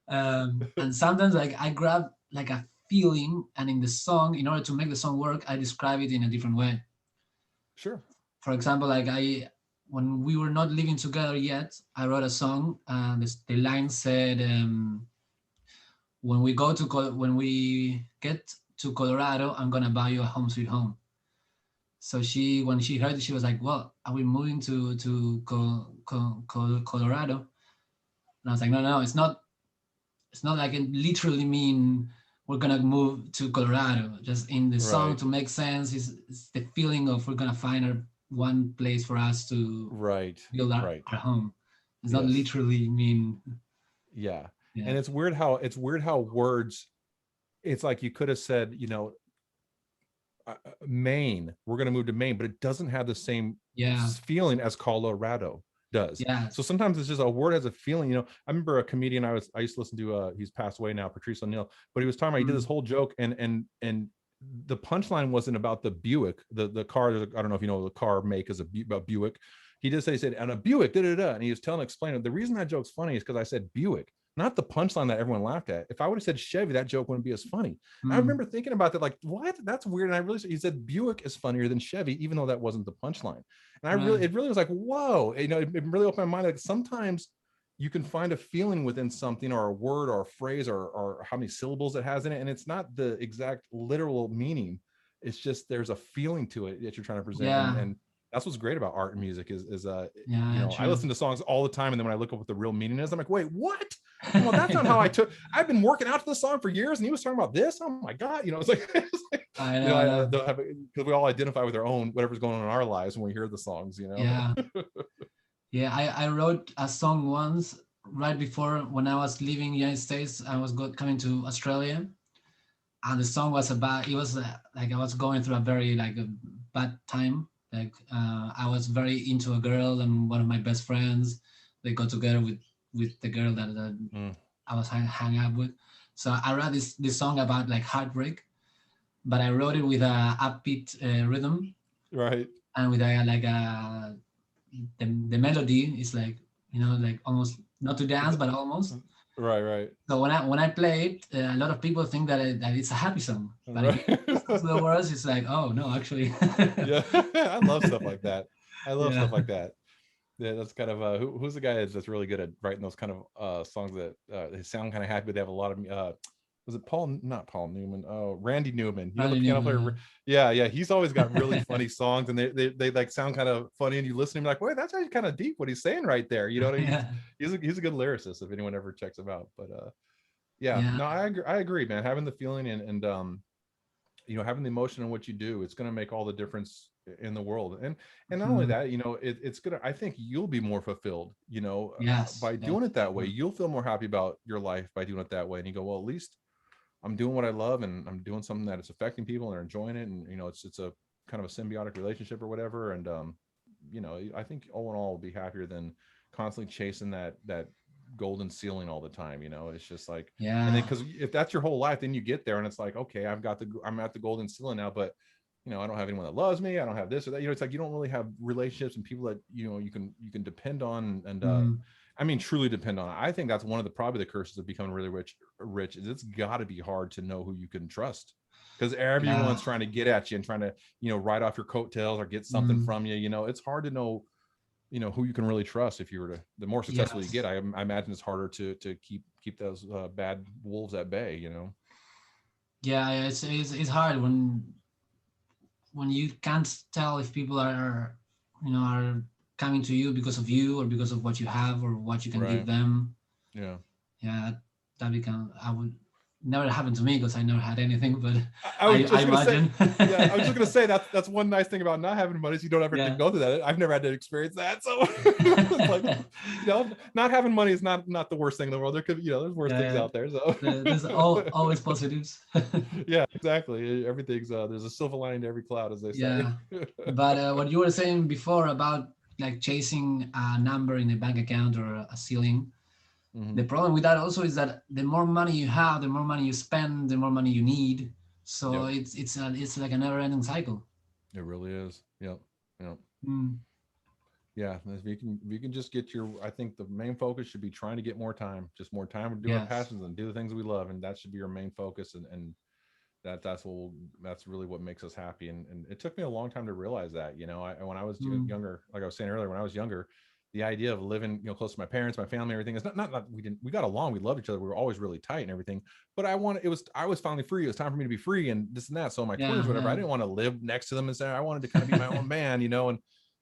and sometimes like I grab like a feeling, and in the song, in order to make the song work, I describe it in a different way. Sure. For example, like when we were not living together yet, I wrote a song, and the line said, when we get to Colorado, I'm gonna buy you a home sweet home. So when she heard it, she was like, "Well, are we moving to Colorado?" And I was like, "No, no, it's not. It's not like it literally mean we're gonna move to Colorado. Just in the song Right. to make sense is the feeling of we're gonna find one place for us to Right. build Right. our home. It's not Yes. literally mean, Yeah. yeah, And it's weird how words. It's like you could have said, you know, Maine. We're going to move to Maine, but it doesn't have the same yeah, feeling as Colorado does. So yes, sometimes it's just a word has a feeling. You know, I remember a comedian I used to listen to. He's passed away now, Patrice O'Neill. But he was talking about he did this mm, whole joke, and the punchline wasn't about the Buick, the car. I don't know if you know the car make is a Buick. He just said, and a Buick, da da da, and he was explaining the reason that joke's funny is because I said Buick, not the punchline that everyone laughed at. If I would have said Chevy, that joke wouldn't be as funny. And I mm, remember thinking about that, like, what? That's weird. And I really, he said Buick is funnier than Chevy, even though that wasn't the punchline. And right, it really was like, whoa, you know, it really opened my mind. Like sometimes you can find a feeling within something or a word or a phrase or how many syllables it has in it. And it's not the exact literal meaning. It's just, there's a feeling to it that you're trying to present. yeah, that's what's great about art and music is you Yeah, know, I true. listen to songs all the time, and then when I look up what the real meaning is, I'm like, wait, what? Well, that's not how I've been working out to the song for years, and he was talking about this. Oh my god, you know, it's like, it's like, I you know, know, I I know. don't have, because we all identify with our own whatever's going on in our lives when we hear the songs, you know. Yeah, yeah. I wrote a song once right before when I was leaving United States. I was coming to Australia, and the song was about. It was like I was going through a very like a bad time. Like I was very into a girl, and one of my best friends, they got together with the girl that Mm, I was hang out with. So I wrote this song about like heartbreak, but I wrote it with a upbeat rhythm right. and with a like a the melody is like like almost not to dance but almost. Right, right, So when I play it, a lot of people think that it's a happy song, but if you right. listen to the words, it's like, oh no, actually. Yeah, I love stuff like that. I love Yeah. stuff like that. Yeah, that's kind of who's the guy that's really good at writing those kind of songs that they sound kind of happy, but they have a lot of was it Paul, not Paul Newman, oh, Randy Newman, you know, the Randy piano Newman, player. Yeah, yeah, he's always got really funny songs, and they like sound kind of funny, and you listen to him like, wait, that's actually kind of deep what he's saying right there, you know what I mean? yeah, He's a good lyricist if anyone ever checks him out. But yeah, yeah, no, I agree, man. Having the feeling and you know, having the emotion in what you do, it's going to make all the difference in the world. And not only mm, that, you know, it's gonna, I think you'll be more fulfilled, you know, yes, by yeah, doing it that way. sure. You'll feel more happy about your life by doing it that way, and you go, well, at least I'm doing what I love, and I'm doing something that is affecting people and they're enjoying it, and you know, it's a kind of a symbiotic relationship or whatever. And you know, I think all in all will be happier than constantly chasing that golden ceiling all the time. You know, it's just like, and then Yeah, because if that's your whole life, then you get there and it's like, okay, I'm at the golden ceiling now, but you know, I don't have anyone that loves me, I don't have this or that, you know, it's like you don't really have relationships and people that, you know, you can depend on. And mm, I mean, truly depend on. I think that's one of the probably the curses of becoming really rich is it's got to be hard to know who you can trust, because yeah, everyone's trying to get at you and trying to, you know, ride off your coattails or get something mm, from you. You know, it's hard to know, you know, who you can really trust. If you were to, the more successful you get, yes, I imagine it's harder to keep those bad wolves at bay, you know. yeah, yeah, it's hard when you can't tell if people are coming to you because of you or because of what you have or what you can give Right. them. Yeah. Yeah, that become I would never happen to me because I never had anything, but I was I just gonna say, imagine. yeah, I was just gonna say that's one nice thing about not having money is you don't ever have to Yeah. go through that. I've never had to experience that, so it's like, you know, not having money is not the worst thing in the world. There could, you know, there's worse things Yeah, out there. So there's always positives. yeah, exactly. Everything's there's a silver lining to every cloud, as they say. Yeah, but what you were saying before about like chasing a number in a bank account or a ceiling, the Hmm. problem with that also is that the more money you have, the more money you spend, the more money you need. So Yep, it's like a never-ending cycle. it really is. Yep, yep. Mm, Yeah, if you can just get your, I think the main focus should be trying to get more time, just more time to do our yes. passions and do the things we love, and that should be your main focus. And that's really what makes us happy. And it took me a long time to realize that, you know, when I was Mm, younger, like I was saying earlier, when I was younger, the idea of living, you know, close to my parents, my family, everything is not we got along, we loved each other, we were always really tight and everything. But I was finally free. It was time for me to be free and this and that. So in my 20s, yeah, whatever, I yeah, didn't want to live next to them and say I wanted to kind of be my own man, you know. And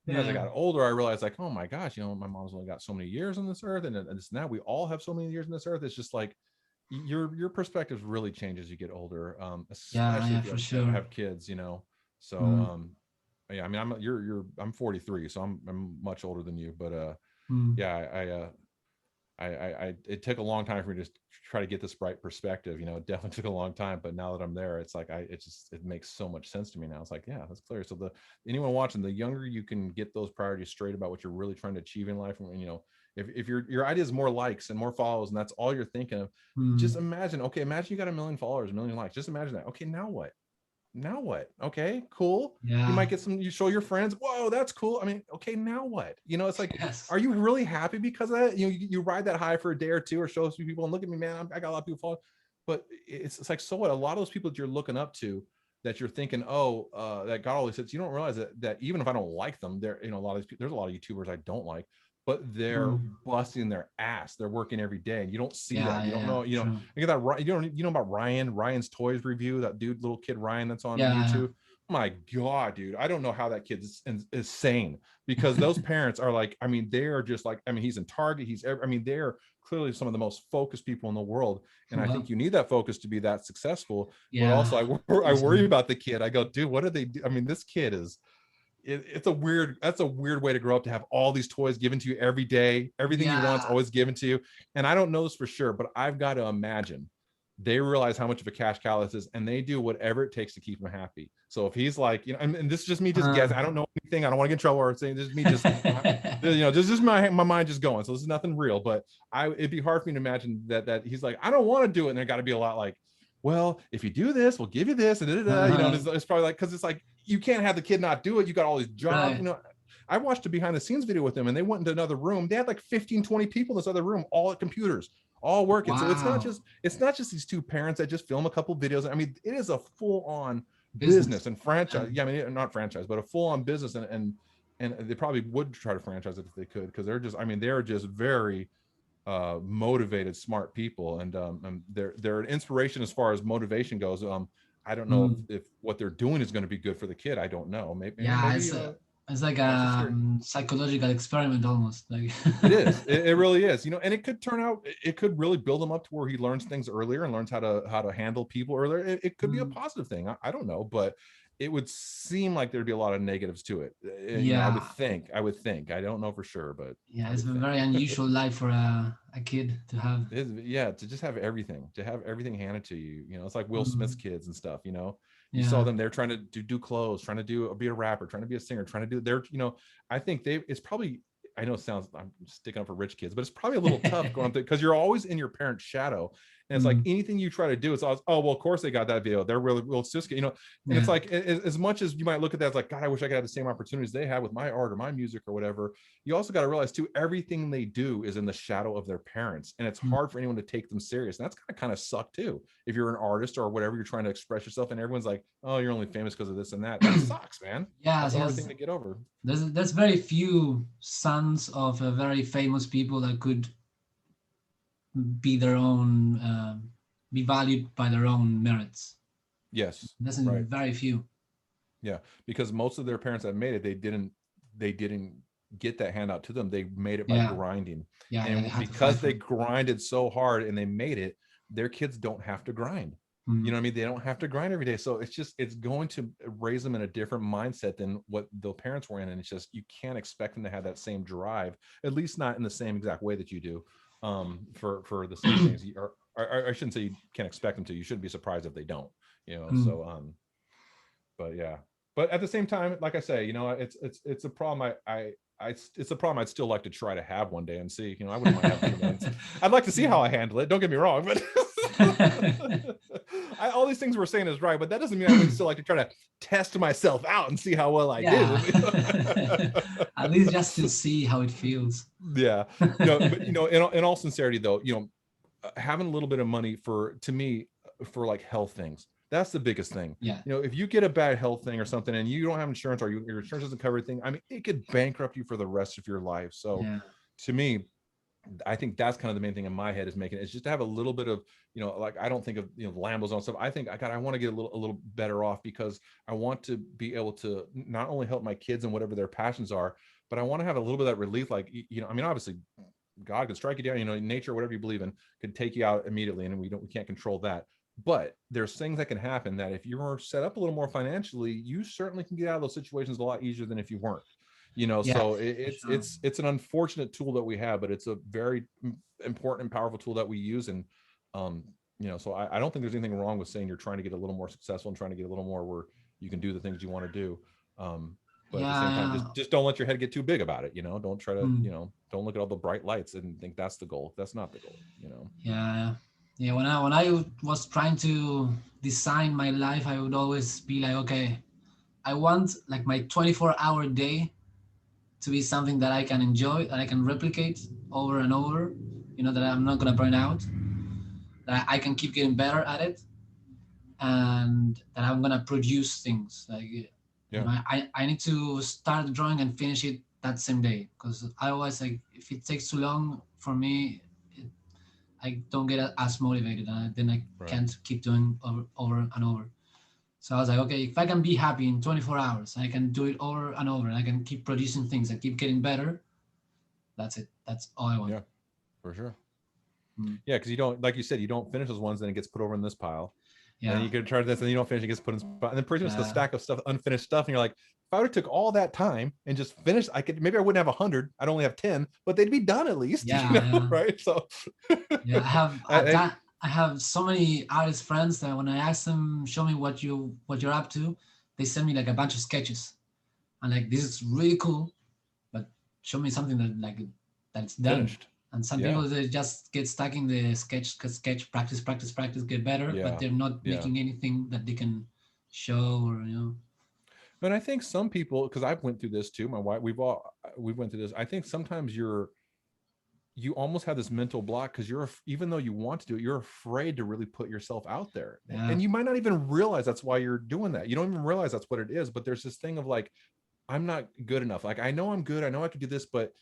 then as I yeah, got older, I realized like, oh my gosh, you know, my mom's only got so many years on this earth, and this and that. We all have so many years on this earth. It's just like your perspective really changes as you get older, yeah, especially yeah, if you for sure. have kids, you know. So Mm, yeah, I mean, I'm 43, so I'm much older than you, but mm, yeah, it took a long time for me to try to get this right perspective, you know. It definitely took a long time, but now that I'm there, it's like it makes so much sense to me now. It's like, yeah, that's clear. So the anyone watching, the younger you can get those priorities straight about what you're really trying to achieve in life, and you know, if your idea is more likes and more follows and that's all you're thinking of, just mm, imagine, okay, imagine you got 1 million followers, 1 million likes, just imagine that. Okay, now what? Now what? Okay, cool. You yeah, might get some, you show your friends, whoa, that's cool. I mean, okay, now what? You know, it's like, yes, are you really happy because of that? You know, you ride that high for a day or two or show a few people and look at me, man, I got a lot of people following. But it's like, so what? A lot of those people that you're looking up to, that you're thinking, oh, that got all these hits, you don't realize that even if I don't like them, there, you know, a lot of these people, there's a lot of YouTubers I don't like, but they're mm, busting their ass. They're working every day, and you don't see yeah, that. You yeah, don't yeah, know. You know, true. you get that. You know about Ryan's Toys review. That dude, little kid Ryan, that's on Yeah, YouTube. my God, dude, I don't know how that kid's is sane, because those parents are like, I mean, they are just like, I mean, he's in Target, I mean, they're clearly some of the most focused people in the world. And I Well, think you need that focus to be that successful. But also yeah, I worry exactly. about the kid. I go, dude, what do they do? I mean, this kid is, that's a weird way to grow up, to have all these toys given to you every day. Everything you want is Yeah. always given to you. And I don't know this for sure, but I've got to imagine they realize how much of a cash cow this is, and they do whatever it takes to keep him happy. So if he's like, and this is just me just Uh, guessing, I don't know anything, I don't want to get in trouble or saying, this is me just, this is my mind just going. So this is nothing real, but it'd be hard for me to imagine that he's like, I don't want to do it. And there got to be a lot like, well, if you do this, we'll give you this, and it's probably like, because it's like, you can't have the kid not do it. You got all these jobs, right. I watched a behind the scenes video with them, and they went into another room. They had like 15, 20 people in this other room, all at computers, all working. So Wow. it's not just these two parents that just film a couple videos. I mean, it is a full on Business. business and franchise. Yeah, I mean, not franchise, but a full on business, and they probably would try to franchise it if they could, because they're just very motivated, smart people, and they're an inspiration as far as motivation goes. I don't know Mm. if what they're doing is going to be good for the kid. I don't know. Yeah, Maybe it's like watch this a here. psychological experiment almost. Like It is. It really is. And it could turn out. It could really build him up to where he learns things earlier and learns how to handle people earlier. It could be a Mm. positive thing. I don't know, but it would seem like there'd be a lot of negatives to it. I would Yeah, think. I would think. I don't know for sure, but yeah, I it's would a think. very unusual life for a kid to have. Yeah, to just have everything, handed to you. It's like Will Smith's Mm. kids and stuff. You saw Yeah. them, they're trying to do clothes, trying to be a rapper, trying to be a singer, trying to do their, I think it's probably, I know it sounds, I'm sticking up for rich kids, but it's probably a little tough going through, because you're always in your parents' shadow. And it's like Mm. anything you try to do, it's always, oh, well, of course they got that video. They're really, well, it's just, and it's Yeah. like, as much as you might look at that as like, God, I wish I could have the same opportunities they have with my art or my music or whatever. You also got to realize too, everything they do is in the shadow of their parents, and it's Mm. hard for anyone to take them serious. And that's kind of suck too, if you're an artist or whatever, you're trying to express yourself, and everyone's like, oh, you're only famous because of this and that. That sucks, man. That's Yes, a hard thing yes. to get over. There's very few sons of very famous people that could be their own, be valued by their own merits. Yes, There's right. very few. Yeah, because most of their parents that made it, they didn't get that handout to them. They made it by Yeah, grinding, yeah, yeah. They and had to fight because for they it. grinded so hard and they made it, their kids don't have to grind. You Mm. know what I mean? They don't have to grind every day. So it's going to raise them in a different mindset than what the parents were in. And it's just, you can't expect them to have that same drive, at least not in the same exact way that you do, for the same things. Or I shouldn't say you can't expect them to. You shouldn't be surprised if they don't. Mm. But yeah. But at the same time, like I say, it's a problem. It's a problem I'd still like to try to have one day and see. I wouldn't mind having friends. I'd like to see how I handle it. Don't get me wrong, but all these things we're saying is right, but that doesn't mean I wouldn't still like to try to test myself out and see how well I do. Yeah. At least just to see how it feels. Yeah, but in all sincerity, though, having a little bit of money to me, for like health things, that's the biggest thing. Yeah. If you get a bad health thing or something and you don't have insurance, or your insurance doesn't cover everything, I mean, it could bankrupt you for the rest of your life. So Yeah. to me, I think that's kind of the main thing in my head, is making it, is just to have a little bit of, like, I don't think of, Lambos and stuff. I think I want to get a little better off, because I want to be able to not only help my kids and whatever their passions are, but I want to have a little bit of that relief. Like, I mean, obviously God could strike you down, nature, whatever you believe in, could take you out immediately, and we can't control that. But there's things that can happen that, if you're set up a little more financially, you certainly can get out of those situations a lot easier than if you weren't. Yeah. So For it's sure. it's it's an unfortunate tool that we have, but it's a very important and powerful tool that we use. And um so I don't think there's anything wrong with saying you're trying to get a little more successful and trying to get a little more where you can do the things you want to do. But at the same time, Yeah. just don't let your head get too big about it. Don't try to, Mm. don't look at all the bright lights and think that's the goal. That's not the goal. Yeah. Yeah. When I was trying to design my life, I would always be like, okay, I want like my 24-hour day to be something that I can enjoy, that I can replicate over and over, that I'm not gonna burn out, that I can keep getting better at it, and that I'm gonna produce things. Like, Yeah. I need to start drawing and finish it that same day, because otherwise, like, if it takes too long for me, I don't get as motivated, and then I Right. can't keep doing over and over. So I was like, okay, if I can be happy in 24 hours, I can do it over and over, and I can keep producing things and keep getting better. That's it. That's all I want. Yeah, for sure. Mm. Yeah, because you don't, like you said, you don't finish those ones, then it gets put over in this pile. And then Yeah. you can try this, and you don't finish, it gets put in this pile. And then pretty much the Yeah. stack of stuff, unfinished stuff, and you're like, if I would have took all that time and just finished, I could, maybe I wouldn't have 100. I'd only have 10, but they'd be done at least, Yeah. Yeah. right? So Yeah. I have I, that. I have so many artist friends that when I ask them, show me what you're up to, they send me like a bunch of sketches. I'm like, this is really cool, but show me something that's done. finished. And some Yeah. people, they just get stuck in the sketch, practice, get better, but Yeah. they're not Yeah. making anything that they can show or And I think some people, because I've went through this too, my wife, we went through this. I think sometimes you almost have this mental block because even though you want to do it, you're afraid to really put yourself out there. Yeah. And you might not even realize that's why you're doing that. You don't even realize that's what it is. But there's this thing of like, I'm not good enough. Like, I know I'm good. I know I could do this, but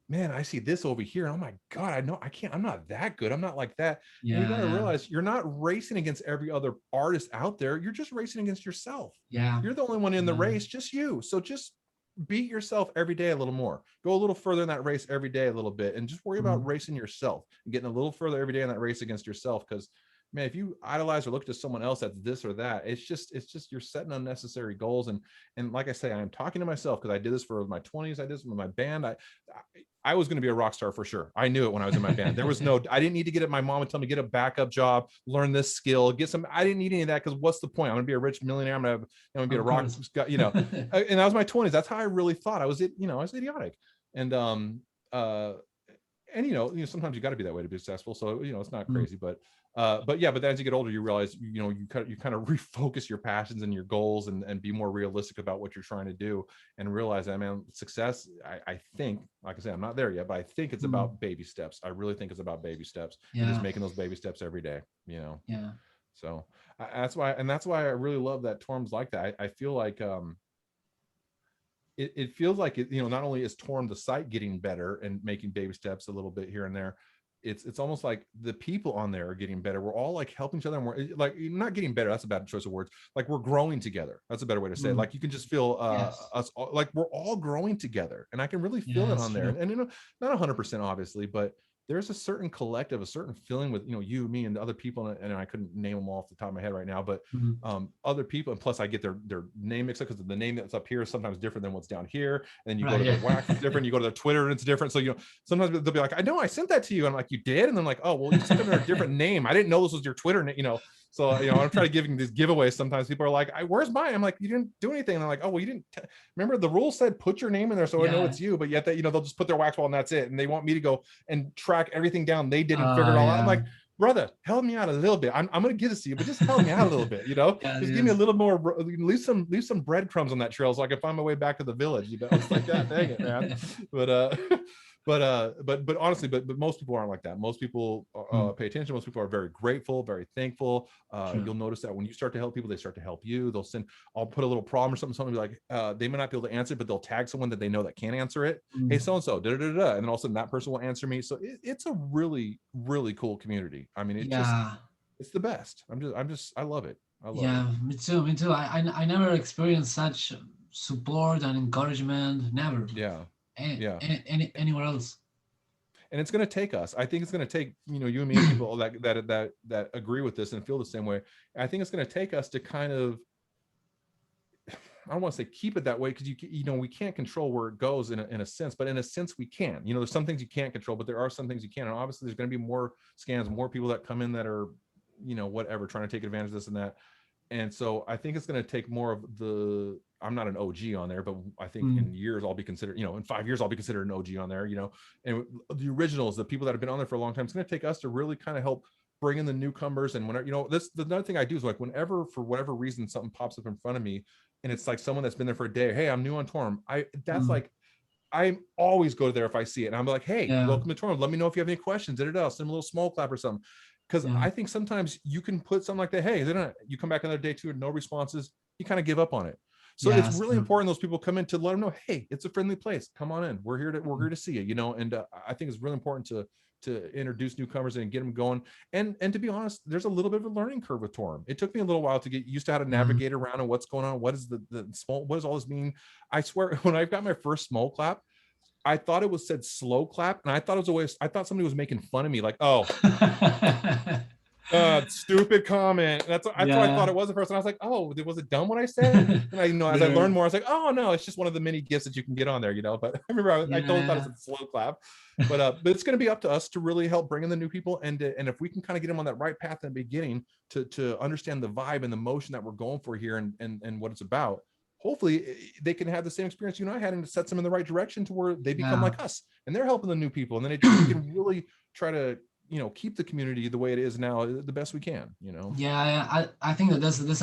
man, I see this over here. And oh my God, I know I can't, I'm not that good. I'm not like that. And you got to Yeah. realize you're not racing against every other artist out there. You're just racing against yourself. Yeah. You're the only one in the Yeah. race, just you. So just beat yourself every day a little more. Go a little further in that race every day a little bit, and just worry about racing yourself and getting a little further every day in that race against yourself. Because man, if you idolize or look to someone else that's this or that, it's just you're setting unnecessary goals. And like I say, I'm talking to myself because I did this for my 20s. I did this with my band. I was going to be a rock star for sure. I knew it when I was in my band. There was no, I didn't need to get it. My mom would tell me, get a backup job, learn this skill, get some, I didn't need any of that. Cause what's the point? I'm going to be a rich millionaire. I'm going to be a rock, and that was my 20s. That's how I really thought. I was idiotic. And, sometimes you got to be that way to be successful. So, it's not crazy, but then as you get older, you realize, you kind of refocus your passions and your goals and be more realistic about what you're trying to do, and realize that, man, success, I think, like I say, I'm not there yet, but I think it's about baby steps. I really think it's about baby steps, and just making those baby steps every day, Yeah. So that's why I really love that Torm's like that. I feel like, it feels like it, not only is Torm the site getting better and making baby steps a little bit here and there, it's almost like the people on there are getting better. We're all like helping each other, and we're like not getting better. That's a bad choice of words. Like we're growing together. That's a better way to say it. Like you can just feel us all, like we're all growing together, and I can really feel it on there. And not 100% obviously, but there's a certain collective, a certain feeling with, you, me, and the other people. And I couldn't name them all off the top of my head right now, but other people. And plus I get their name mixed up because the name that's up here is sometimes different than what's down here. And then you go to the wax, it's different. You go to their Twitter and it's different. So, sometimes they'll be like, I know I sent that to you. And I'm like, you did? And then like, oh, well, you sent it under a different name. I didn't know this was your Twitter name, So, I'm trying to give these giveaways. Sometimes people are like, where's mine? I'm like, you didn't do anything. And they're like, oh, well, you didn't remember the rule said, put your name in there. So I know it's you, but yet that, they'll just put their wax wall and that's it. And they want me to go and track everything down. They didn't figure it all out. I'm like, brother, help me out a little bit. I'm going to give this to you, but just help me out a little bit, just give me a little more, leave some breadcrumbs on that trail so I can find my way back to the village. It's like, God dang it, man. But honestly, but most people aren't like that. Most people pay attention. Most people are very grateful, very thankful. You'll notice that when you start to help people, they start to help you. I'll put a little problem or something be like, they may not be able to answer it, but they'll tag someone that they know that can answer it. Hey, so-and-so, and then all of a sudden that person will answer me. So it's a really, really cool community. I mean, it's the best. I love it. I love it. Me too. I never experienced such support and encouragement. Never. Anywhere else. And it's going to take us. I think it's going to take, you and me and people that agree with this and feel the same way. I think it's going to take us to kind of, I don't want to say keep it that way, because we can't control where it goes in a sense, but in a sense we can. There's some things you can't control, but there are some things you can. And obviously there's going to be more scams, more people that come in that are, whatever, trying to take advantage of this and that. And so I think it's going to take more of I'm not an OG on there, but I think in years I'll be considered, in 5 years I'll be considered an OG on there, and the originals, the people that have been on there for a long time. It's going to take us to really kind of help bring in the newcomers. And whenever, another thing I do is like, whenever, for whatever reason, something pops up in front of me and it's like someone that's been there for a day. Hey, I'm new on Torm. Like, I always go there if I see it. And I'm like, hey, welcome to Torm. Let me know if you have any questions. Send them a little small clap or something. Because I think sometimes you can put something like that. Hey, you come back another day too, no responses. You kind of give up on it. So it's really important those people come in to let them know, hey, it's a friendly place. Come on in. We're here to see you. And I think it's really important to introduce newcomers and get them going. And to be honest, there's a little bit of a learning curve with Torm. It took me a little while to get used to how to navigate around and what's going on. What is the small, what does all this mean? I swear, when I got my first small clap, I thought it was said slow clap, and I thought it was always, I thought somebody was making fun of me, like, oh, stupid comment. That's what I thought it was at first, and I was like, oh, was it dumb what I said? And I, as I learned more, I was like, oh no, it's just one of the many gifts that you can get on there, But I remember I totally thought it was a slow clap, but it's going to be up to us to really help bring in the new people, and if we can kind of get them on that right path in the beginning to understand the vibe and the motion that we're going for here and what it's about. Hopefully they can have the same experience you and I had, and it sets them in the right direction to where they become like us, and they're helping the new people, and then we can really try to keep the community the way it is now the best we can. I think that there's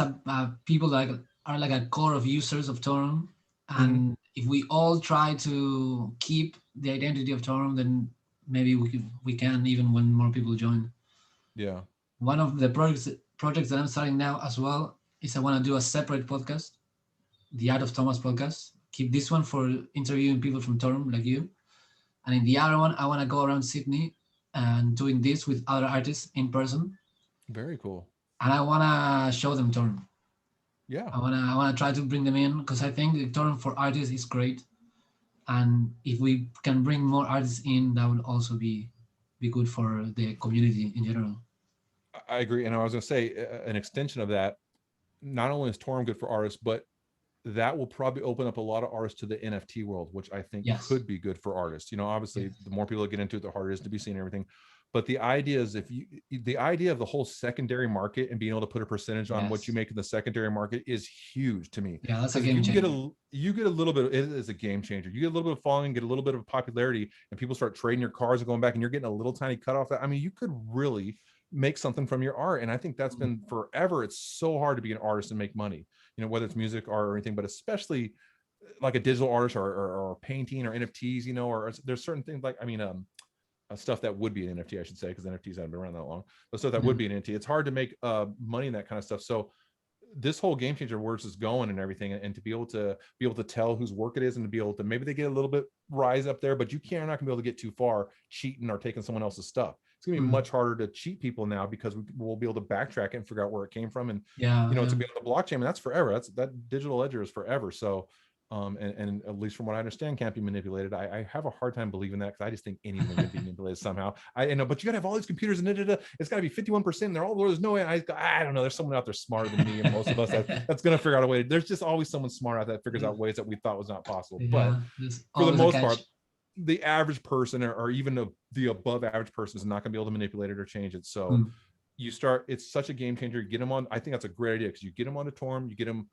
people that are like a core of users of Torum, and if we all try to keep the identity of Torum, then maybe we can even when more people join. One of the projects that I'm starting now as well is I want to do a separate podcast, the Art of Tomas Podcast. Keep this one for interviewing people from Torum like you, and in the other one I want to go around Sydney and doing this with other artists in person. Very cool. And I want to show them Torum. I want to try to bring them in, because I think the Torum for artists is great, and if we can bring more artists in, that would also be good for the community in general. I agree, and I was going to say an extension of that. Not only is Torum good for artists, but that will probably open up a lot of artists to the NFT world, which I think could be good for artists. Obviously the more people that get into it, the harder it is to be seen and everything. But the idea is the idea of the whole secondary market and being able to put a percentage on what you make in the secondary market is huge to me. Yeah, that's a game changer. You get a little bit, it is a game changer. You get a little bit of following, get a little bit of popularity, and people start trading your cars and going back, and you're getting a little tiny cut off that. I mean, you could really make something from your art. And I think that's been forever. It's so hard to be an artist and make money, whether it's music or anything, but especially like a digital artist or painting or NFTs, or there's certain things like, stuff that would be an NFT, I should say, because NFTs haven't been around that long, but stuff that would be an NFT. It's hard to make money in that kind of stuff. So this whole game changer where it's going and everything, and to be able to tell whose work it is, and to be able to, maybe they get a little bit rise up there, but you're not gonna be able to get too far cheating or taking someone else's stuff. It's gonna be much harder to cheat people now, because we'll be able to backtrack it and figure out where it came from. And it's gonna be on the blockchain, and that's forever. That digital ledger is forever. So and at least from what I understand, can't be manipulated. I have a hard time believing that, because I just think anything can be manipulated somehow. I know, but you gotta have all these computers, and it's gotta be 51%. They're all, there's no way. I don't know. There's someone out there smarter than me, and most of us that's gonna figure out a way. There's just always someone smart out there that figures out ways that we thought was not possible. But for the most part, the average person or even the above average person is not gonna be able to manipulate it or change it. So it's such a game changer. Get them on. I think that's a great idea, because you get them onto Torum, you get them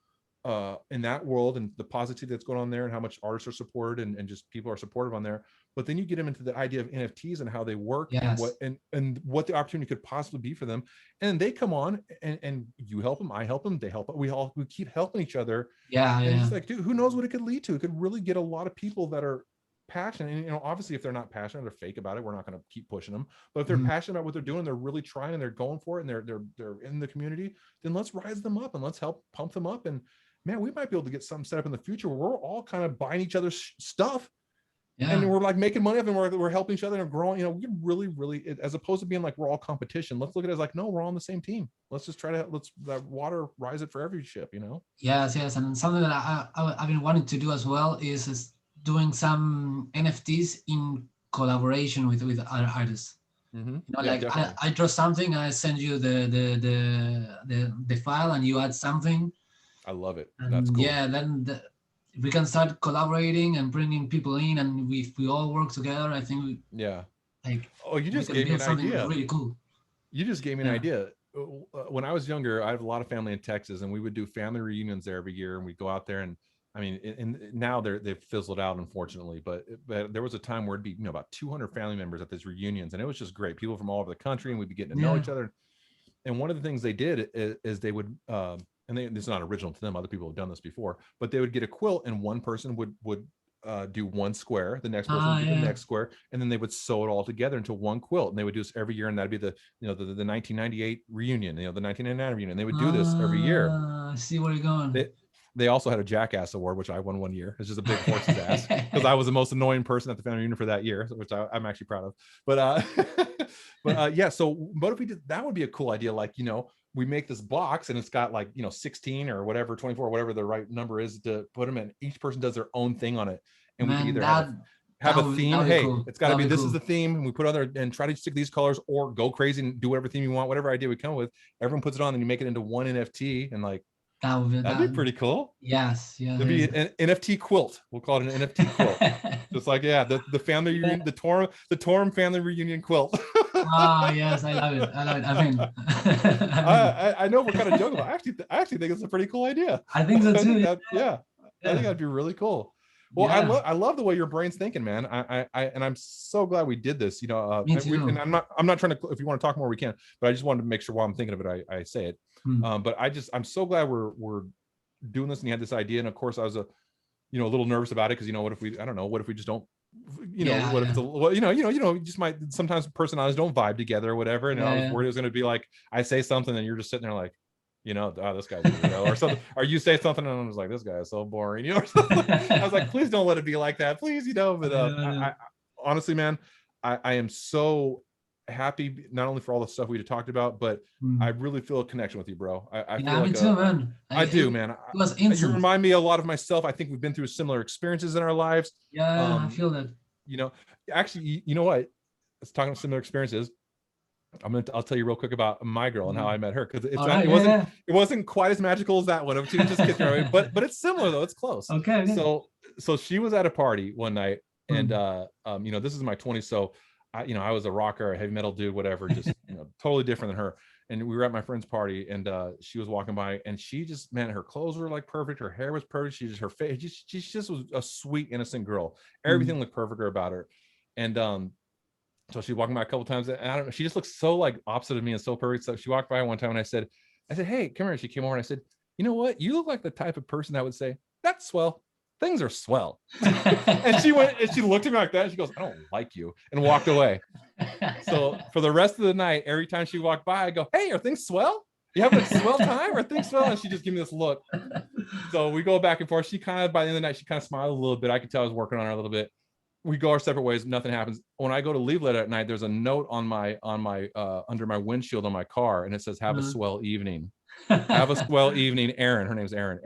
in that world, and the positivity that's going on there, and how much artists are supported, and just people are supportive on there. But then you get them into the idea of NFTs and how they work, and what the opportunity could possibly be for them. And they come on, and you help them, I help them, they help. We keep helping each other. It's like, dude, who knows what it could lead to? It could really get a lot of people that are passionate. And obviously, if they're not passionate, they're fake about it, we're not going to keep pushing them. But if they're passionate about what they're doing, they're really trying, and they're going for it, and they're in the community, then let's rise them up, and let's help pump them up. And man, we might be able to get something set up in the future where we're all kind of buying each other's stuff, and we're like making money up, and we're helping each other and growing. We really, as opposed to being like we're all competition, let's look at it as like, no, we're all on the same team. Let's just try to that water rise it for every ship. Yes, and something that I've been wanting to do as well is doing some NFTs in collaboration with other artists. I draw something, I send you the file, and you add something. I love it. And that's cool. Then we can start collaborating and bringing people in, and if we all work together, I think you just gave me an idea. Really cool. You just gave me an idea. When I was younger, I have a lot of family in Texas, and we would do family reunions there every year, and we'd go out there, and and now they've fizzled out, unfortunately, but there was a time where it'd be about 200 family members at these reunions, and it was just great. People from all over the country, and we'd be getting to know each other. And one of the things they did is they would this is not original to them, other people have done this before, but they would get a quilt, and one person would do one square, the next person would do the next square, and then they would sew it all together into one quilt. And they would do this every year, and that'd be the 1998 reunion, the 1999 reunion. They would do this every year. I see where you're going. they also had a Jackass Award, which I won one year. It's just a big horse's ass because I was the most annoying person at the family reunion for that year, which I'm actually proud of. But yeah, so what if we did, that would be a cool idea. Like, you know, we make this box and it's got like, you know, 16 or whatever, 24, whatever the right number is to put them in. Each person does their own thing on it. And we can either have a theme. Hey, cool. It's got to be, this is the theme. And we put other and try to stick these colors or go crazy and do whatever theme you want, whatever idea we come with. Everyone puts it on and you make it into one NFT and like, that'd be pretty cool. Yes. Yeah. It'd be an NFT quilt. We'll call it an NFT quilt. Just like, yeah, the family reunion, the Torm family reunion quilt. Oh yes, I love it. I mean, I know we're kind of joking, but I actually think it's a pretty cool idea. I think so too. I think that'd be really cool. Well, yeah. I love the way your brain's thinking, man. And I'm so glad we did this. You know, Me too. And I'm not trying to. If you want to talk more, we can. But I just wanted to make sure while I'm thinking of it, I say it. But I'm so glad we're doing this, and you had this idea. And of course, I was a little nervous about it because what if we just don't. What if it's you just might sometimes personalities don't vibe together or whatever. And I was worried it was going to be like I say something and you're just sitting there like. This guy's or something, or you say something and I'm just like, this guy is so boring, or something. I was like, please don't let it be like that, please, but I honestly, man, I am so happy not only for all the stuff we talked about, but I really feel a connection with you, bro. I feel like too, man. I do, man. You remind me a lot of myself. I think we've been through similar experiences in our lives. I feel that. Actually, you know what? Let's talk about similar experiences. I'll tell you real quick about my girl and how I met her because it wasn't quite as magical as that one. But it's similar though. It's close. Okay. So she was at a party one night, and this is my 20s. So I was a rocker, a heavy metal dude, whatever, just totally different than her. And we were at my friend's party, and she was walking by, and she just, man, her clothes were like perfect, her hair was perfect, her face, she just was a sweet, innocent girl. Everything looked perfect about her, and so she walked by a couple times, and I don't know, she just looks so like opposite of me and so perfect. So she walked by one time, and I said, hey, come here. She came over, and I said, you know what? You look like the type of person that would say, that's swell. Things are swell. And she went, and she looked at me like that. And she goes, I don't like you, and walked away. So for the rest of the night, every time she walked by, I go, hey, are things swell? You having a swell time? Or things swell? And she just gave me this look. So we go back and forth. She kind of, by the end of the night, she kind of smiled a little bit. I could tell I was working on her a little bit. We go our separate ways. Nothing happens. When I go to leave later at night, there's a note on my under my windshield on my car, and it says, "Have a swell evening. Have a swell evening, Erin." Her name's Erin.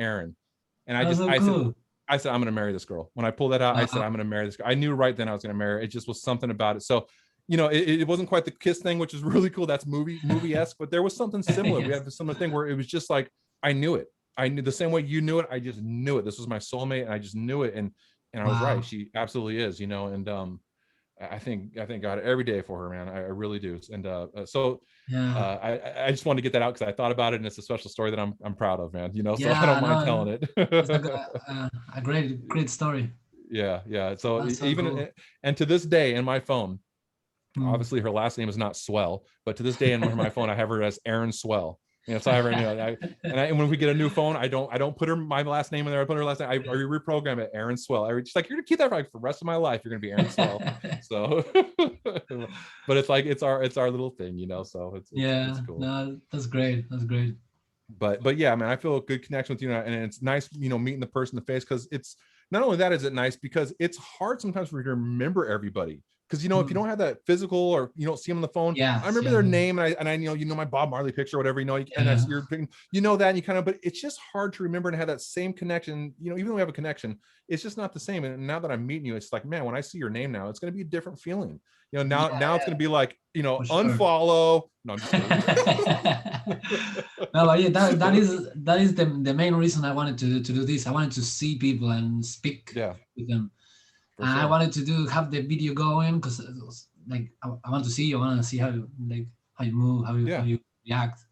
And I said, I'm going to marry this girl. When I pulled that out, I said, I'm going to marry this girl. I knew right then I was going to marry her. It just was something about it. So, it wasn't quite the kiss thing, which is really cool. That's movie-esque, but there was something similar. Yes. We had a similar thing where it was just like I knew it. I knew the same way you knew it. I just knew it. This was my soulmate, and I just knew it. And I was right. She absolutely is, and I thank God every day for her, man. I really do. And I just wanted to get that out because I thought about it, and it's a special story that I'm proud of, man. So I don't mind telling it. It's like a great story. Yeah. So even cool. And to this day in my phone, obviously her last name is not Swell, but to this day in my phone I have her as Erin Swell. So and when we get a new phone, I don't put my last name in there. I put her last name. I reprogram it, Erin Swell. Just like, you're gonna keep that for the rest of my life. You're gonna be Erin Swell. So, but it's like it's our little thing, So it's cool. No, that's great. But yeah, man, I feel a good connection with you, and it's nice, meeting the person in the face, because it's not only that is it nice because it's hard sometimes for you to remember everybody. Because if you don't have that physical, or you don't see them on the phone, I remember their name, and I my Bob Marley picture or whatever, and that's you're picking, that, and you kind of, but it's just hard to remember and have that same connection. Even though we have a connection, it's just not the same. And now that I'm meeting you, it's like, man, when I see your name now, it's going to be a different feeling. Now it's going to be like, unfollow. No, I'm just kidding. No, but yeah, that is the main reason I wanted to do this. I wanted to see people and speak with them. And I wanted to have the video going because like I want to see you. I want to see how you move, how you react.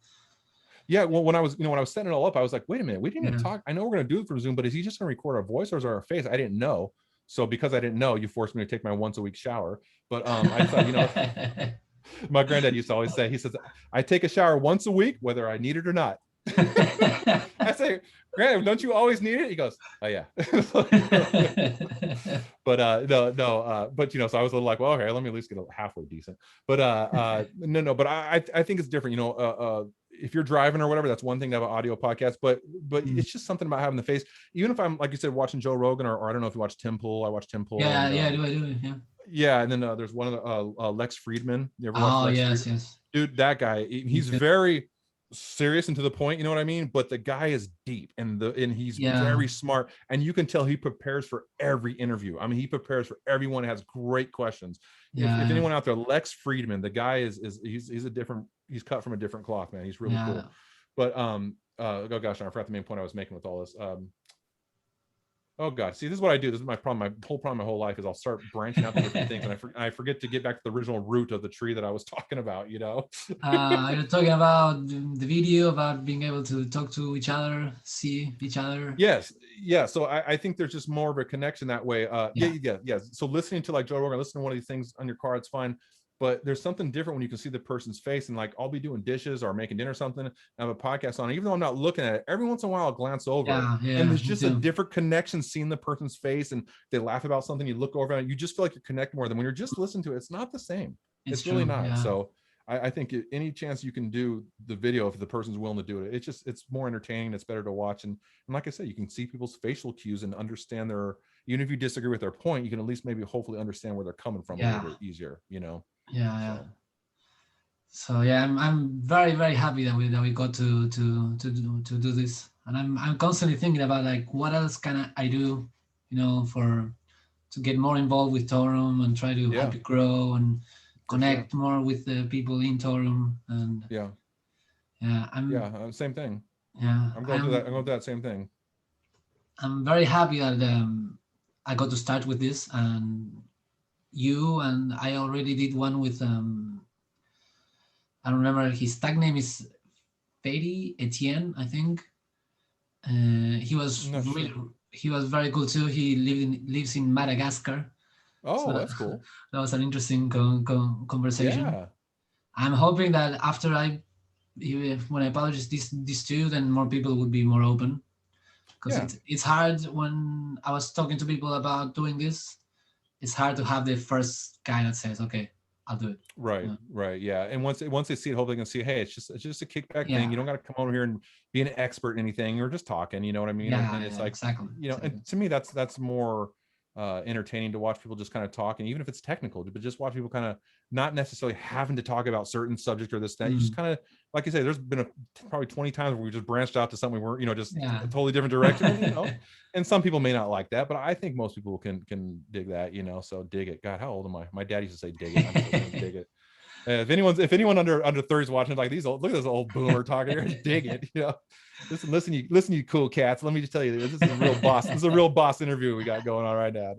Yeah, well, when I was setting it all up, I was like, wait a minute, we didn't even talk. I know we're going to do it for Zoom, but is he just going to record our voice or is our face? I didn't know. So because I didn't know, you forced me to take my once a week shower. But I thought, my granddad used to always say, he says, I take a shower once a week, whether I need it or not. I say, Granddad, don't you always need it? He goes, oh yeah. But but so I was a little like, well, okay, let me at least get a halfway decent. But no, but I think it's different. if you're driving or whatever, that's one thing to have an audio podcast, but Mm. it's just something about having the face. Even if I'm, like you said, watching Joe Rogan, or I don't know if you watch Tim Pool. I watch Tim Pool. Yeah, And yeah, I do, yeah. yeah, and then there's one of the Lex Friedman. You ever watch Oh, Lex yes, Friedman? yes. Dude, that guy, Me he's too. very serious and to the point, you know what I mean? But the guy is deep, and he's Yeah, very smart, and you can tell he prepares for every interview. I mean, he prepares for everyone, has great questions. If yeah, anyone out there, Lex Friedman, the guy he's a different, he's cut from a different cloth, man. He's really yeah. cool. But oh gosh, I forgot the main point I was making with all this. Oh God! See, this is what I do. This is my problem. My whole problem, my whole life is I'll start branching out to different things, and I forget to get back to the original root of the tree that I was talking about. You know. You're talking about the video about being able to talk to each other, see each other. Yes, yeah. So I think there's just more of a connection that way. Yeah. So listening to like Joe Rogan, listening to one of these things on your car, it's fine. But there's something different when you can see the person's face, and like I'll be doing dishes or making dinner or something, and I have a podcast on. Even though I'm not looking at it, every once in a while I'll glance over it, Yeah, and yeah, there's me just a too. different connection seeing the person's face, and they laugh about something. You look over and you just feel like you connect more than when you're just listening to it. It's not the same. It's It's really true. not. Yeah, So I think any chance you can do the video, if the person's willing to do it, it's more entertaining. It's better to watch, and like I said, you can see people's facial cues and understand their. Even if you disagree with their point, you can at least maybe hopefully understand where they're coming from a yeah, little bit easier. You know. yeah, yeah. So. So yeah, I'm very very happy that we got to do this, and I'm constantly thinking about like what else can I do, for to get more involved with Torum and try to Yeah, help it grow and for sure. connect more with the people in Torum. And Yeah, yeah, yeah, same thing. yeah, I'm going through that. I'm I'm going through that same thing. I'm very happy that I got to start with this, and I already did one with I don't remember his tag name is Fady Etienne, I think. He was Not really sure. he was very cool too. He lives in Madagascar, so Oh, that, that's cool. that was an interesting conversation. Yeah, I'm hoping that after when I publish these two, then more people would be more open, because yeah. it's hard when I was talking to people about doing this. It's hard to have the first guy that says, "Okay, I'll do it." Right, Yeah, right, yeah. And once they see it, hopefully they can see, hey, it's just a kickback thing. yeah, You don't got to come over here and be an expert in anything. You're just talking. You know what I mean? And yeah, it's yeah, like, exactly, and exactly. to me, that's more entertaining to watch people just kind of talk, and even if it's technical, but just watch people kind of not necessarily having to talk about certain subject or this that. You just Mm, kind of, like you say, there's been probably 20 times where we just branched out to something where just yeah. a totally different direction, and and some people may not like that, but I think most people can dig that. So dig it. God, how old am I? My dad used to say dig it. I'm still saying dig it. If anyone under 30 is watching, like, look at this old boomer talking here, dig it. Listen, you cool cats. Let me just tell you, this is a real boss. This is a real boss interview we got going on right now.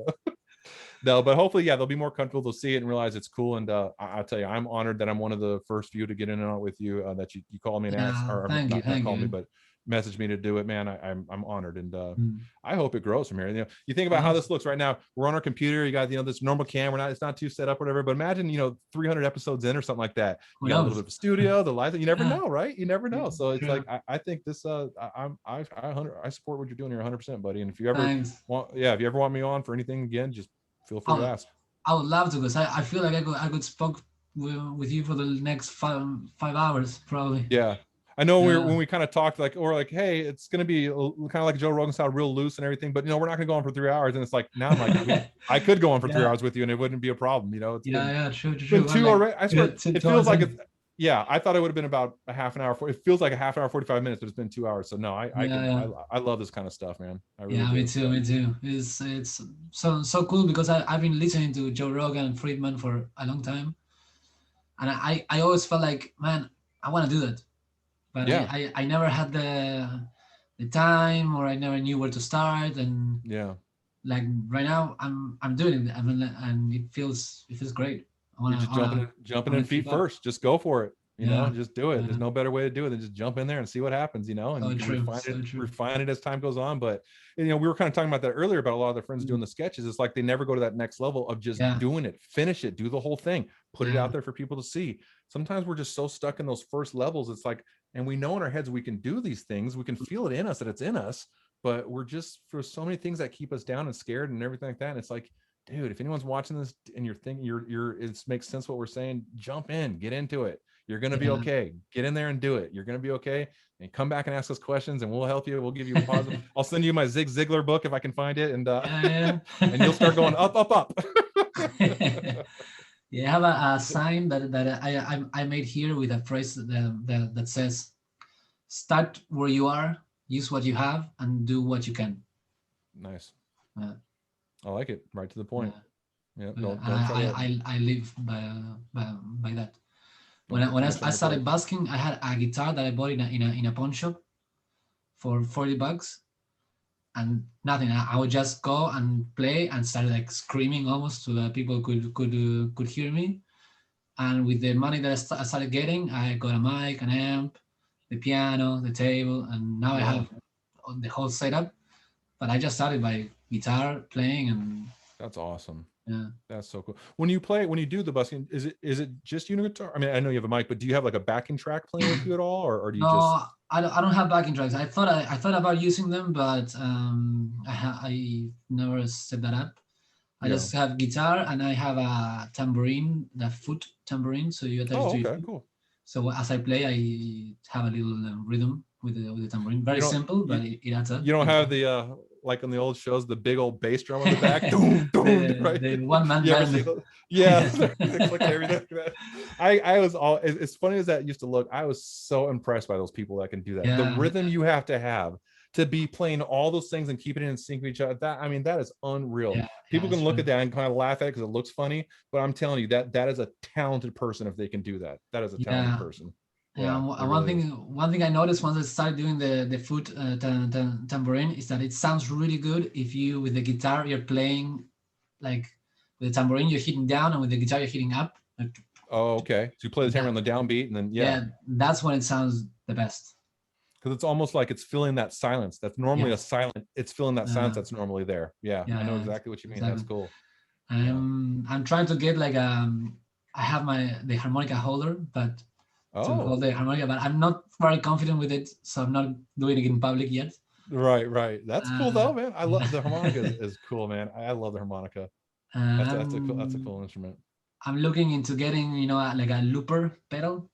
No, but hopefully, yeah, they'll be more comfortable. They'll see it and realize it's cool. And I'll tell you, I'm honored that I'm one of the first few to get in on it with you. That you called me and asked, Yeah, or thank you, not thank called me, you. but messaged me to do it, man. I'm honored, and Mm. I hope it grows from here. You think I about how hope this looks right now. We're on our computer. You got this normal camera. It's not too set up, whatever. But imagine 300 episodes in or something like that. who You got a little bit knows? of a studio, the lights. You never Yeah, know, right? You never know. So it's true. like I think this. I support what you're doing here 100%, buddy. And if you ever Thanks. if you ever want me on for anything again, just feel I free to would, ask. I would love to, because I feel like I could spoke with you for the next 5 hours probably. Yeah. I know Yeah, when we kind of talked, like, or like, hey, it's going to be kind of like Joe Rogan style, real loose and everything, but we're not going to go on for 3 hours. And it's like, now I'm like, I could go on for three yeah, hours with you and it wouldn't be a problem. It's yeah, been, yeah. True, true, been true. And two like already. I swear it feels towards like end. it's, yeah, I thought it would have been about a half an hour. It feels like a half an hour, 45 minutes, but it's been 2 hours. So no, Yeah, yeah. I love this kind of stuff, man. I really Yeah, me do. too, So me too. It's so cool, because I've been listening to Joe Rogan and Friedman for a long time, and I always felt like, man, I want to do that, but yeah, I never had the time, or I never knew where to start. And yeah. like right now I'm doing it. I mean, and it feels great. I You're wanna just I wanna jumping I in wanna keep feet up. first. Just go for it, Yeah, and just do it. yeah. There's no better way to do it than just jump in there and see what happens, and So you can true, so true. refine it as time goes on. But we were kind of talking about that earlier about a lot of the friends doing Mm. the sketches. It's like they never go to that next level of just Yeah, doing it, finish it, do the whole thing, put it yeah, out there for people to see. Sometimes we're just so stuck in those first levels. It's like, and we know in our heads we can do these things, we can feel it in us that it's in us, but we're just, for so many things that keep us down and scared and everything like that. And it's like, dude, if anyone's watching this and you're thinking it makes sense what we're saying, jump in, get into it. You're going to be okay. Get in there and do it. You're going to be okay. And come back and ask us questions, and we'll help you. We'll give you a positive. I'll send you my Zig Ziglar book if I can find it, and and you'll start going up, up, up. Yeah, I have a sign that I made here with a phrase that says, "Start where you are, use what you have, and do what you can." Nice. Yeah. I like it. Right to the point. Yeah. Don't I live by that. When I started busking, I had a guitar that I bought in a pawn shop for $40, and nothing. I would just go and play and started like screaming almost so that people could hear me. And with the money that I started getting, I got a mic, an amp, the piano, the table, and now I have the whole setup. But I just started by guitar playing, and that's awesome. Yeah, that's so cool. When you do the busking, is it just you guitar? I mean, I know you have a mic, but do you have like a backing track playing with you at all, or do you just? I don't have backing tracks. I thought about using them, but I never set that up. I just have guitar, and I have a tambourine, the foot tambourine. So you attach it to your foot. Cool. So as I play, I have a little rhythm with the tambourine. Very simple, but it adds up. You don't have the like on the old shows, the big old bass drum on the back. Doom, doom, right? The one man band. Yeah. I was as funny as that used to look, I was so impressed by those people that can do that. Yeah. The rhythm you have to be playing all those things and keeping it in sync with each other. That is unreal. Yeah, people can look at that and kind of laugh at it because it looks funny, but I'm telling you that is a talented person if they can do that. That is a talented person. Yeah, one thing I noticed once I started doing the foot tambourine is that it sounds really good if you, with the guitar, you're playing like with the tambourine you're hitting down, and with the guitar you're hitting up. Oh, okay. So you play the tambourine on the downbeat, and then yeah, that's when it sounds the best. Because it's almost like it's filling that silence. That's normally a silent. It's filling that silence that's normally there. Yeah, I know exactly what you mean. Exactly. That's cool. I'm trying to get like I have the harmonica holder, but to hold the harmonica, but I'm not very confident with it, so I'm not doing it in public yet. Right. That's cool though, man. I love the harmonica. is cool, man. I love the harmonica. That's a cool instrument. I'm looking into getting like a looper pedal.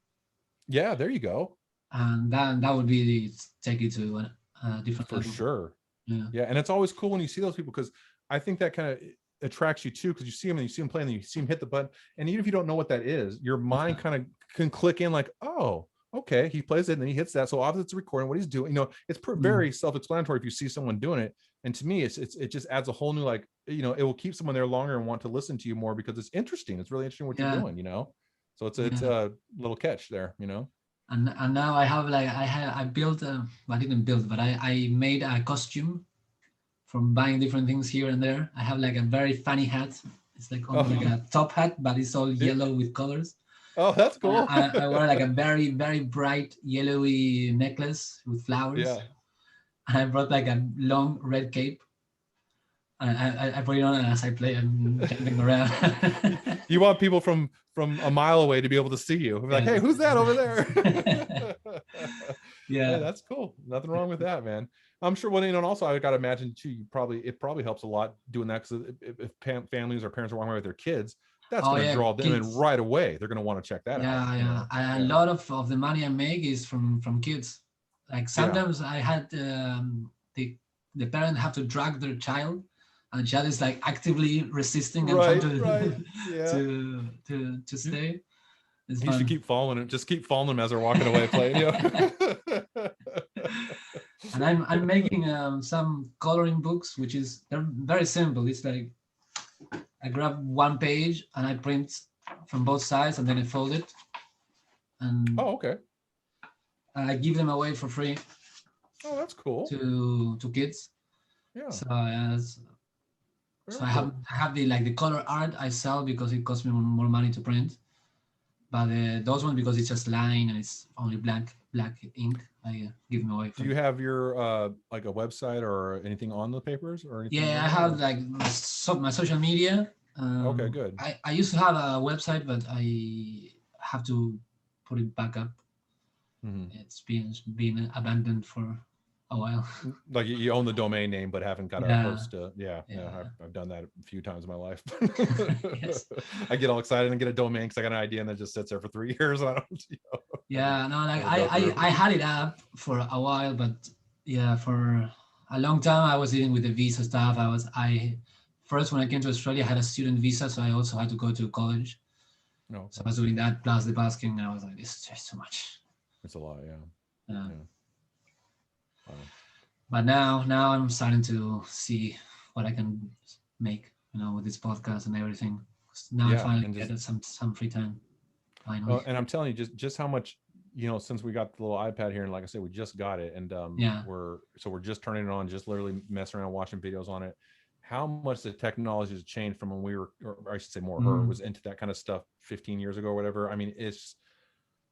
Yeah, there you go. And that would be take it to a different for level. Sure. Yeah, and it's always cool when you see those people, because I think that kind of attracts you too, because you see them and you see them playing and you see them hit the button, and even if you don't know what that is, your mind kind of can click in like, oh, okay, he plays it and then he hits that, so obviously it's recording what he's doing. It's very self-explanatory if you see someone doing it. And to me, it just adds a whole new, like, it will keep someone there longer and want to listen to you more because it's interesting. It's really interesting what you're doing. So it's a little catch there. And now I have I built I didn't build, but I made a costume from buying different things here and there. I have like a very funny hat. It's like like a top hat, but it's all yellow with colors. Oh, that's cool. I wear like a very, very bright yellowy necklace with flowers. Yeah. And I brought like a long red cape. I put it on as I play and jumping around. You want people from a mile away to be able to see you. Like, hey, who's that over there? Yeah, that's cool. Nothing wrong with that, man. I'm sure. Well, and also I got to imagine too. It probably helps a lot doing that, because if families or parents are walking away with their kids, that's going to draw them in right away. They're going to want to check that out. Yeah. A lot of the money I make is from kids. Like sometimes I had the parent have to drag their child, and the child is like actively resisting and trying to stay. It's you should keep following it. Just keep following them as they're walking away playing. And I'm making some coloring books, which they're very simple. It's like I grab one page and I print from both sides, and then I fold it. And I give them away for free. Oh, that's cool. To kids. Yeah. So I have the color art I sell because it costs me more money to print. But those ones, because it's just line and it's only black ink, I give them away. Do you have your like a website or anything on the papers or anything? Yeah, I have like my social media. Okay, good. I used to have a website, but I have to put it back up. Mm-hmm. It's been abandoned for Oh well. Like you own the domain name, but haven't got a Yeah. host. Yeah, Yeah. I've done that a few times in my life. Yes. I get all excited and get a domain because I got an idea and it just sits there for 3 years. And I don't, Yeah. No, I like don't go through. I had it up for a while, but yeah, for a long time I was dealing with the visa stuff. I first when I came to Australia, I had a student visa, so I also had to go to college. No, So I was doing that plus the basking, and I was like, this is just too much. it's a lot. Yeah, Yeah. yeah. Wow. But now I'm starting to see what I can make, with this podcast and everything. Now I Yeah, finally and just get some free time. Finally. and I'm telling you, just how much, since we got the little iPad here, and like I said, we just got it, and Yeah. we're just turning it on, just literally messing around, watching videos on it. How much the technology has changed from when we were, or I should say more, her Mm. was into that kind of stuff 15 years ago or whatever. I mean, it's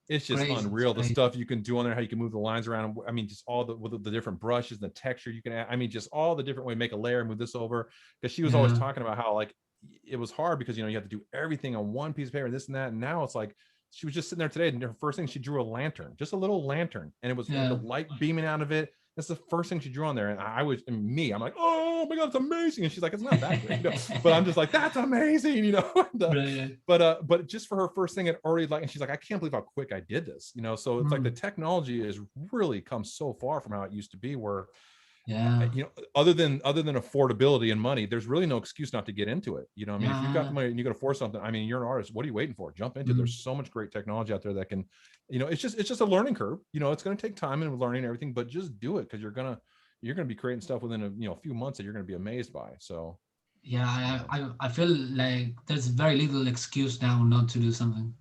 just Crazy. It's unreal, the crazy. stuff you can do on there, how you can move the lines around. I mean, just all the different brushes, the texture you can add. I mean, just all the different way, make a layer, move this over, because she was always Yeah. talking about how like it was hard because you have to do everything on one piece of paper and this and that, and now it's like she was just sitting there today and her first thing she drew a lantern, just a little lantern, and it was had the Yeah. light beaming out of it. That's the first thing she drew on there, and I'm like, oh my god, it's amazing, and she's like, it's not that great, but I'm just like, that's amazing, and, Brilliant. but just for her first thing, it already like, and she's like, I can't believe how quick I did this, so it's like the Mm. technology has really come so far from how it used to be, where Yeah. other than affordability and money, there's really no excuse not to get into it. I mean, if you've got Yeah. the money and you can afford something, I mean, you're an artist, what are you waiting for? Jump into it. Mm. There's so much great technology out there that can, it's just a learning curve. It's going to take time and learning and everything, but just do it, because you're gonna be creating stuff within a few months that you're going to be amazed by. So Yeah. you I, know I I feel like there's very little excuse now not to do something.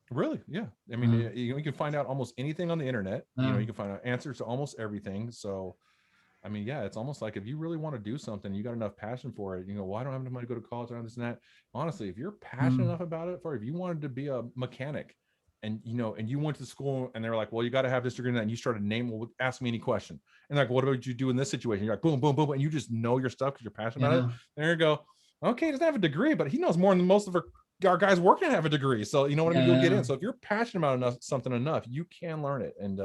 really, yeah, I mean, Uh, you can find out almost anything on the internet. You no. can find out answers to almost everything. So I mean, yeah, it's almost like if you really want to do something, you got enough passion for it. Well, I don't have enough money to go to college, I don't have this and that. Honestly, if you're passionate Mm. enough about it, if you wanted to be a mechanic, and you went to school and they're like, well, you got to have this degree and that, and you started naming, well, ask me any question. And like, what about you do in this situation? You're like, boom, boom, boom, and you just know your stuff because you're passionate about it. Yeah. There you go. Okay, he doesn't have a degree, but he knows more than most of our guys working have a degree. So you know what I mean? You'll get Yeah. in. So if you're passionate about something enough, you can learn it. And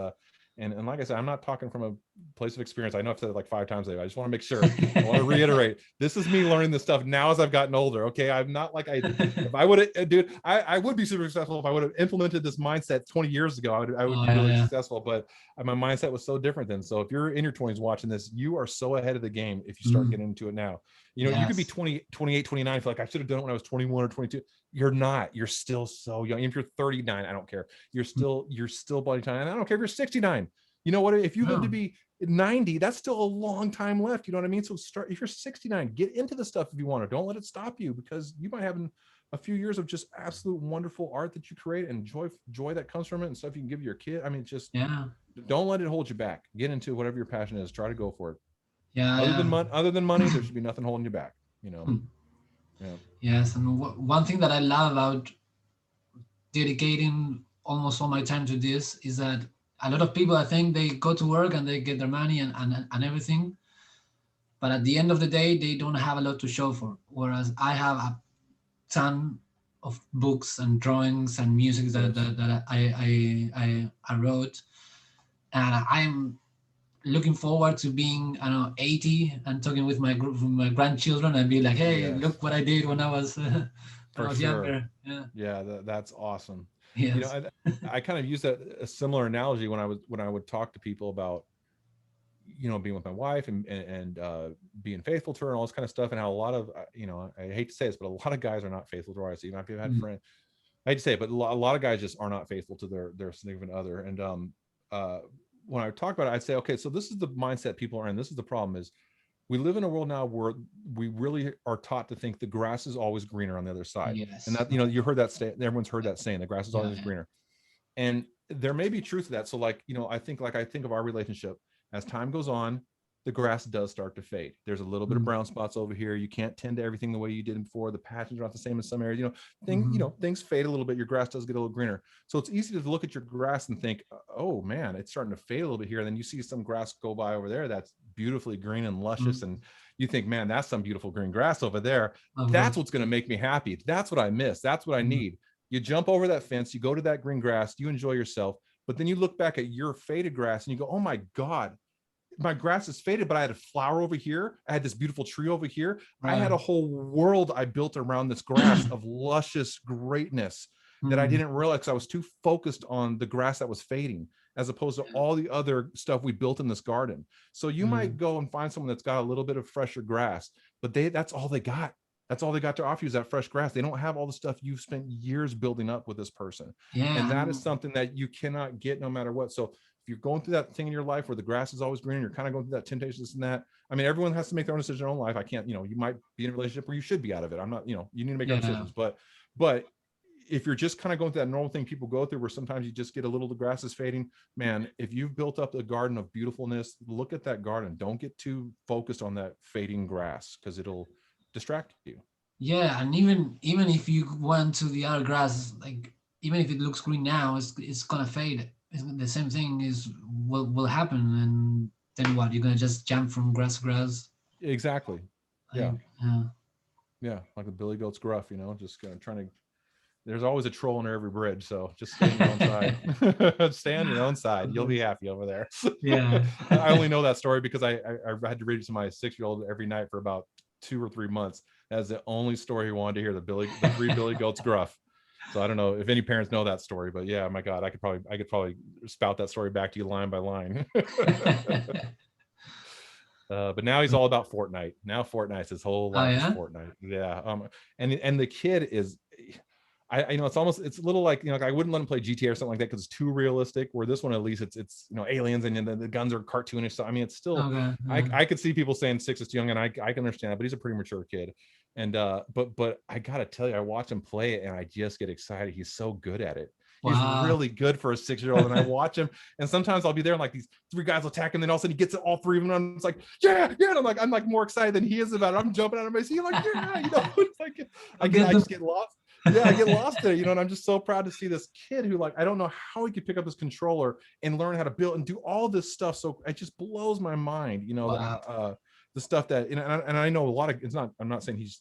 like I said, I'm not talking from a place of experience. I know I've said it like 5 times today. I just want to make sure. I want to reiterate. This is me learning this stuff now as I've gotten older. Okay, I'm not like if I would have, dude, I would be super successful if I would have implemented this mindset 20 years ago. I would Oh, be yeah. really Yeah. successful. But my mindset was so different then. So if you're in your 20s watching this, you are so ahead of the game if you start Mm. getting into it now. You could be Yes. 20, 28, 29. Feel like I should have done it when I was 21 or 22. You're not. You're still so young. If you're 39, I don't care. You're still bloody time. And I don't care if you're 69. You know what? If you live to No. be 90, that's still a long time left. You know what I mean? So start, if you're 69, get into the stuff if you want to. Don't let it stop you, because you might have a few years of just absolute wonderful art that you create and joy that comes from it and stuff you can give your kid. I mean, just Yeah. don't let it hold you back. Get into whatever your passion is. Try to go for it. Yeah. Other than Yeah. money, there should be nothing holding you back. Hmm. Yeah. Yes. And one thing that I love about dedicating almost all my time to this is that a lot of people, I think, they go to work and they get their money and everything, but at the end of the day they don't have a lot to show for, whereas I have a ton of books and drawings and music that, Yes. that I wrote, and I'm looking forward to being, I don't know, 80 and talking with my grandchildren and be like, hey, Yes. look what I did when I was when I For was sure. younger. Yeah. Yeah, that's awesome. Yes. I kind of use that a similar analogy when I would talk to people about being with my wife and being faithful to her and all this kind of stuff, and how a lot of I hate to say this, but a lot of guys are not faithful to her. Even I've had Mm. friends, I hate to say it, but a lot of guys just are not faithful to their significant other. And uh when I talk about it, I'd say, okay, so this is the mindset people are in. This is the problem: is we live in a world now where we really are taught to think the grass is always greener on the other side. And Yes. that, you heard that everyone's heard that saying, the grass is Yeah. always Yeah. greener. And there may be truth to that. So like, I think of our relationship, as time goes on, the grass does start to fade. There's a little bit of Mm. brown spots over here. You can't tend to everything the way you did before. The patches are not the same in some areas. Mhm. Things fade a little bit. Your grass does get a little greener. So it's easy to look at your grass and think, oh man, it's starting to fade a little bit here. And then you see some grass go by over there that's beautifully green and luscious. Mm. And you think, man, that's some beautiful green grass over there. Of That's course. what's going to make me happy. That's what I miss. That's what I Mm. need. You jump over that fence, you go to that green grass, you enjoy yourself, but then you look back at your faded grass and you go, oh my God, my grass is faded, but I had a flower over here. I had this beautiful tree over here. I Right. had a whole world I built around this grass of luscious greatness that I didn't realize. I was too focused on the grass that was fading, as opposed to all the other stuff we built in this garden. So you might go and find someone that's got a little bit of fresher grass, but that's all they got. That's all they got to offer you is that fresh grass. They don't have all the stuff you've spent years building up with this person. Yeah. And that is something that you cannot get no matter what. So if you're going through that thing in your life where the grass is always green, and you're kind of going through that temptation, this and that. I mean, everyone has to make their own decision in their own life. I can't, you might be in a relationship where you should be out of it. I'm not, you need to make your own decisions. But if you're just kind of going through that normal thing people go through, where sometimes you just get a little, the grass is fading, man, if you've built up a garden of beautifulness, look at that garden. Don't get too focused on that fading grass, because it'll distract you. Yeah, and even if you went to the other grass, like even if it looks green now, it's gonna fade. The same thing will happen, and then what? You're gonna just jump from grass to grass. Exactly. Like, Yeah, like the Billy Goat's gruff, just kind of trying to. There's always a troll under every bridge, so just stay on your own side. Stay on your own side. You'll be happy over there. Yeah. I only know that story because I had to read it to my 6-year-old every night for about 2 or 3 months. That's the only story he wanted to hear. The 3 Billy Goats gruff. So I don't know if any parents know that story, but yeah, my God, I could probably spout that story back to you line by line. But now he's all about Fortnite. Now Fortnite's his whole life is Fortnite. Yeah. And the kid is, it's a little like, I wouldn't let him play GTA or something like that because it's too realistic. Where this one, at least it's aliens and the guns are cartoonish. So I mean, it's still, I could see people saying 6 is too young, and I can understand that, but he's a pretty mature kid. And but I gotta tell you, I watch him play it and I just get excited. He's so good at it. He's really good for a 6-year-old. And I watch him, and sometimes I'll be there and like these 3 guys will attack him, and then all of a sudden he gets it, all 3 of them, and I'm just like, yeah. And I'm like more excited than he is about it. I'm jumping out of my seat, like, it's like I just get lost. Yeah, I get lost there, and I'm just so proud to see this kid who, like, I don't know how he could pick up his controller and learn how to build and do all this stuff. So it just blows my mind, the stuff that, and I know a lot of, I'm not saying he's,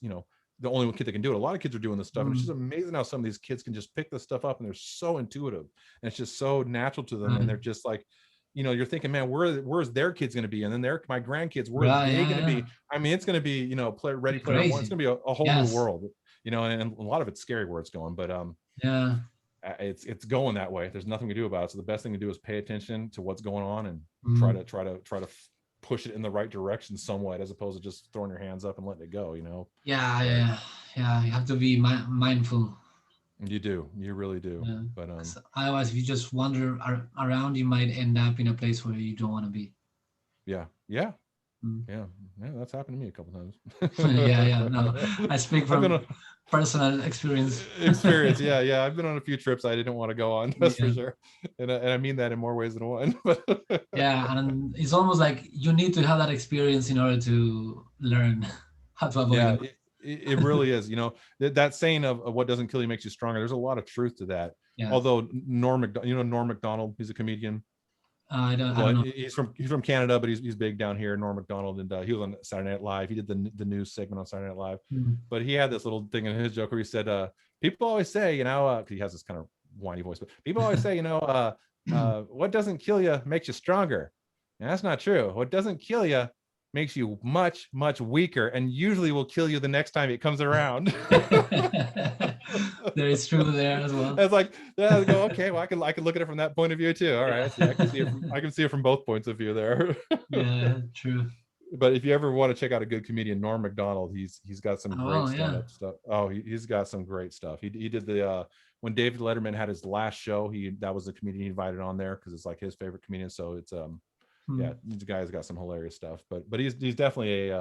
the only kid that can do it. A lot of kids are doing this stuff. And it's just amazing how some of these kids can just pick this stuff up, and they're so intuitive, and it's just so natural to them. And they're just like, you're thinking, man, where's their kids going to be? And then my grandkids, where are they going to be? I mean, it's going to be, Ready Player One. It's going to be a whole new world, and a lot of it's scary where it's going, but it's going that way. There's nothing to do about it. So the best thing to do is pay attention to what's going on and try to push it in the right direction somewhat, as opposed to just throwing your hands up and letting it go. Yeah. You have to be mindful. You really do. Yeah. But otherwise, if you just wander around, you might end up in a place where you don't want to be. Yeah, that's happened to me a couple times. No, I speak from personal experience. Yeah, I've been on a few trips I didn't want to go on, that's for sure, and I mean that in more ways than one. Yeah, and it's almost like you need to have that experience in order to learn how to avoid it. It really is. That saying of what doesn't kill you makes you stronger, there's a lot of truth to that. Although Norm Macdonald, he's a comedian. I don't know. He's from Canada, but he's big down here, Norm Macdonald, and he was on Saturday Night Live. He did the news segment on Saturday Night Live. But he had this little thing in his joke where he said, people always say, because he has this kind of whiny voice, but people always say, what doesn't kill you makes you stronger. And that's not true. What doesn't kill you makes you much, much weaker, and usually will kill you the next time it comes around. There is truth there as well. It's like, I go, okay, well, I can look at it from that point of view too. All right, I can see it from both points of view there. Yeah, true. But if you ever want to check out a good comedian, Norm Macdonald, he's got some great stand-up stuff. Oh, he's got some great stuff. He did the when David Letterman had his last show, that was the comedian he invited on there because it's like his favorite comedian. So it's the guy's got some hilarious stuff. But he's definitely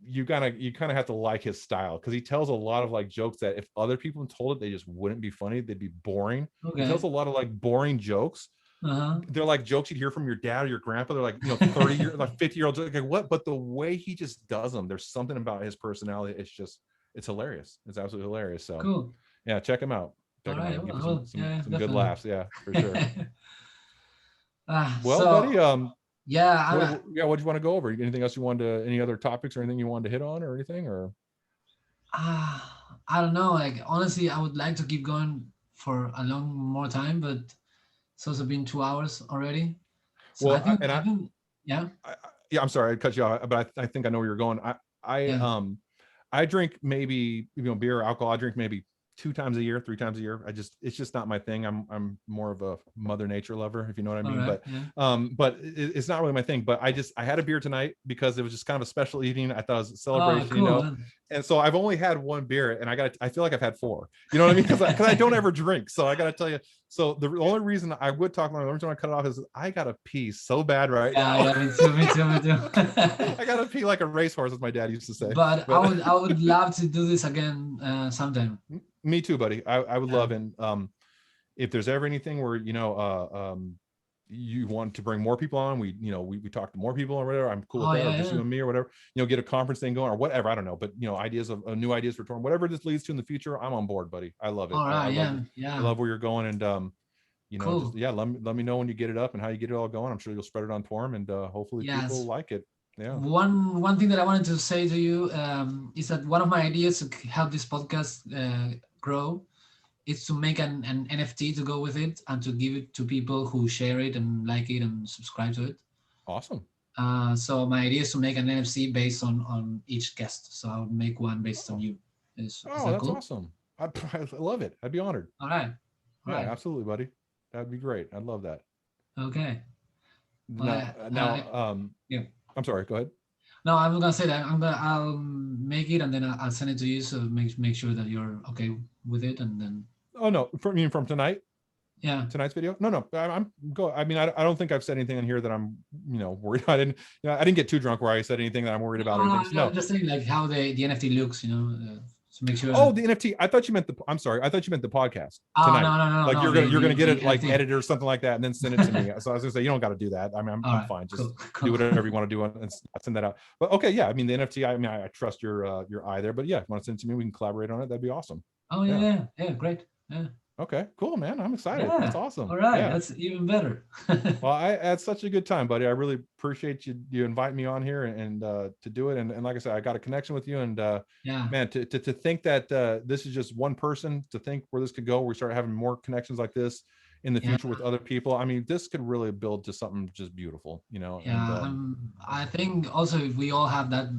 you kind of have to like his style, because he tells a lot of like jokes that if other people told it, they just wouldn't be funny. They'd be boring. He tells a lot of like boring jokes. They're like jokes you'd hear from your dad or your grandpa. They're like 30 year like 50-year-old joke. Like what? But the way he just does them, there's something about his personality. It's hilarious. It's absolutely hilarious. So cool. Yeah, check him out. All right. Some good laughs. Yeah, for sure. Well, buddy, what do you want to go over? Anything else you wanted to, any other topics or anything you wanted to hit on or anything, or? I don't know. Like, honestly, I would like to keep going for a long more time, but it's also been 2 hours already. So Well, I think, yeah, yeah, I'm sorry I cut you off, but I think I know where you're going. I yeah. I drink maybe, beer or alcohol. I drink maybe 2 times a year, 3 times a year. It's just not my thing. I'm more of a mother nature lover, if you know what I All mean. right. Yeah. But it's not really my thing. But I had a beer tonight because it was just kind of a special evening. I thought it was a Oh, celebration, cool, man. And so I've only had one beer, and I feel like I've had four. You know what I mean? Because I don't ever drink. So I got to tell you. So the only reason I would talk about, the only reason I cut it off is I got to pee so bad right Yeah, now. yeah, me too, me too, me too. I got to pee like a racehorse, as my dad used to say. But But I would love to do this again sometime. me too, buddy. I would Yeah. love, and if there's ever anything where you want to bring more people on, we talk to more people or whatever, I'm cool Oh, with that, or yeah, just yeah. you and me or whatever, get a conference thing going or whatever, I don't know, but ideas of new ideas for touring, whatever this leads to in the future, I'm on board, buddy. I love it. All I right. love Yeah, I yeah. love where you're going, and just Cool. let me know when you get it up and how you get it all going. I'm sure you'll spread it on forum, and hopefully people Yes. like it. Yeah. One thing that I wanted to say to you is that one of my ideas to help this podcast grow is to make an NFT to go with it and to give it to people who share it and like it and subscribe to it. Awesome. So my idea is to make an NFC based on each guest. So I would make one based on Oh, you. Is oh, that that's cool? awesome. I love it. I'd be honored. All right. All Yeah, right. absolutely, buddy. That'd be great. I'd love that. Okay. Well, Now, yeah. I'm sorry. Go ahead. No, I'm gonna say that I'll make it and then I'll send it to you. So make sure that you're okay with it, and then Oh no, from tonight, yeah. tonight's video. No, I'm go. I mean, I don't think I've said anything in here that I'm, worried. I didn't get too drunk where I said anything that I'm worried about or anything. So, I'm just saying like how the NFT looks, to make sure Oh, that. the NFT. I thought you meant I'm sorry. I thought you meant the podcast Oh, tonight. no, Like no. you're gonna get The it like NFT. edited or something like that, and then send it to me. So I was gonna say you don't got to do that. I mean, All I'm right. fine. Just Cool. do Cool. whatever you want to do and send that out. But okay, yeah. I mean, the NFT. I mean, I trust your eye there. But yeah, if you want to send it to me, we can collaborate on it. That'd be awesome. Oh yeah. Great. Yeah. Okay, cool, man. I'm excited. That's Yeah. awesome. All right. Yeah. That's even better. Well, I had such a good time, buddy. I really appreciate you invite me on here and to do it. And like I said, I got a connection with you, and Yeah. man, to think that this is just one person, to think where this could go, we start having more connections like this in the Yeah. future with other people. I mean, this could really build to something just beautiful, Yeah. and I think also if we all have that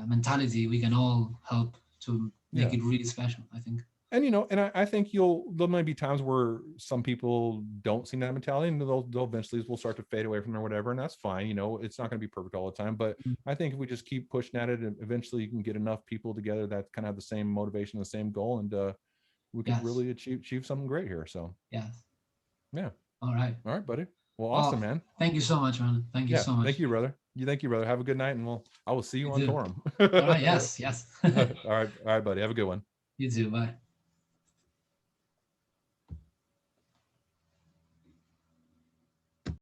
mentality, we can all help to make yeah. it really special, I think. And and I think there might be times where some people don't see that mentality, and they'll eventually will start to fade away from it or whatever, and that's fine. It's not going to be perfect all the time, but Mm. I think if we just keep pushing at it, and eventually you can get enough people together that kind of have the same motivation, the same goal, and we could Yes. really achieve something great here. So Yes. yeah. All right. All right, buddy. Well, Well, awesome, man. thank you so much, man. Thank you Yeah, so much. thank you, brother. Thank you, brother. Have a good night, and I will see you You on too. Torum. All right. Yes. All right, buddy. Have a good one. You too. Bye.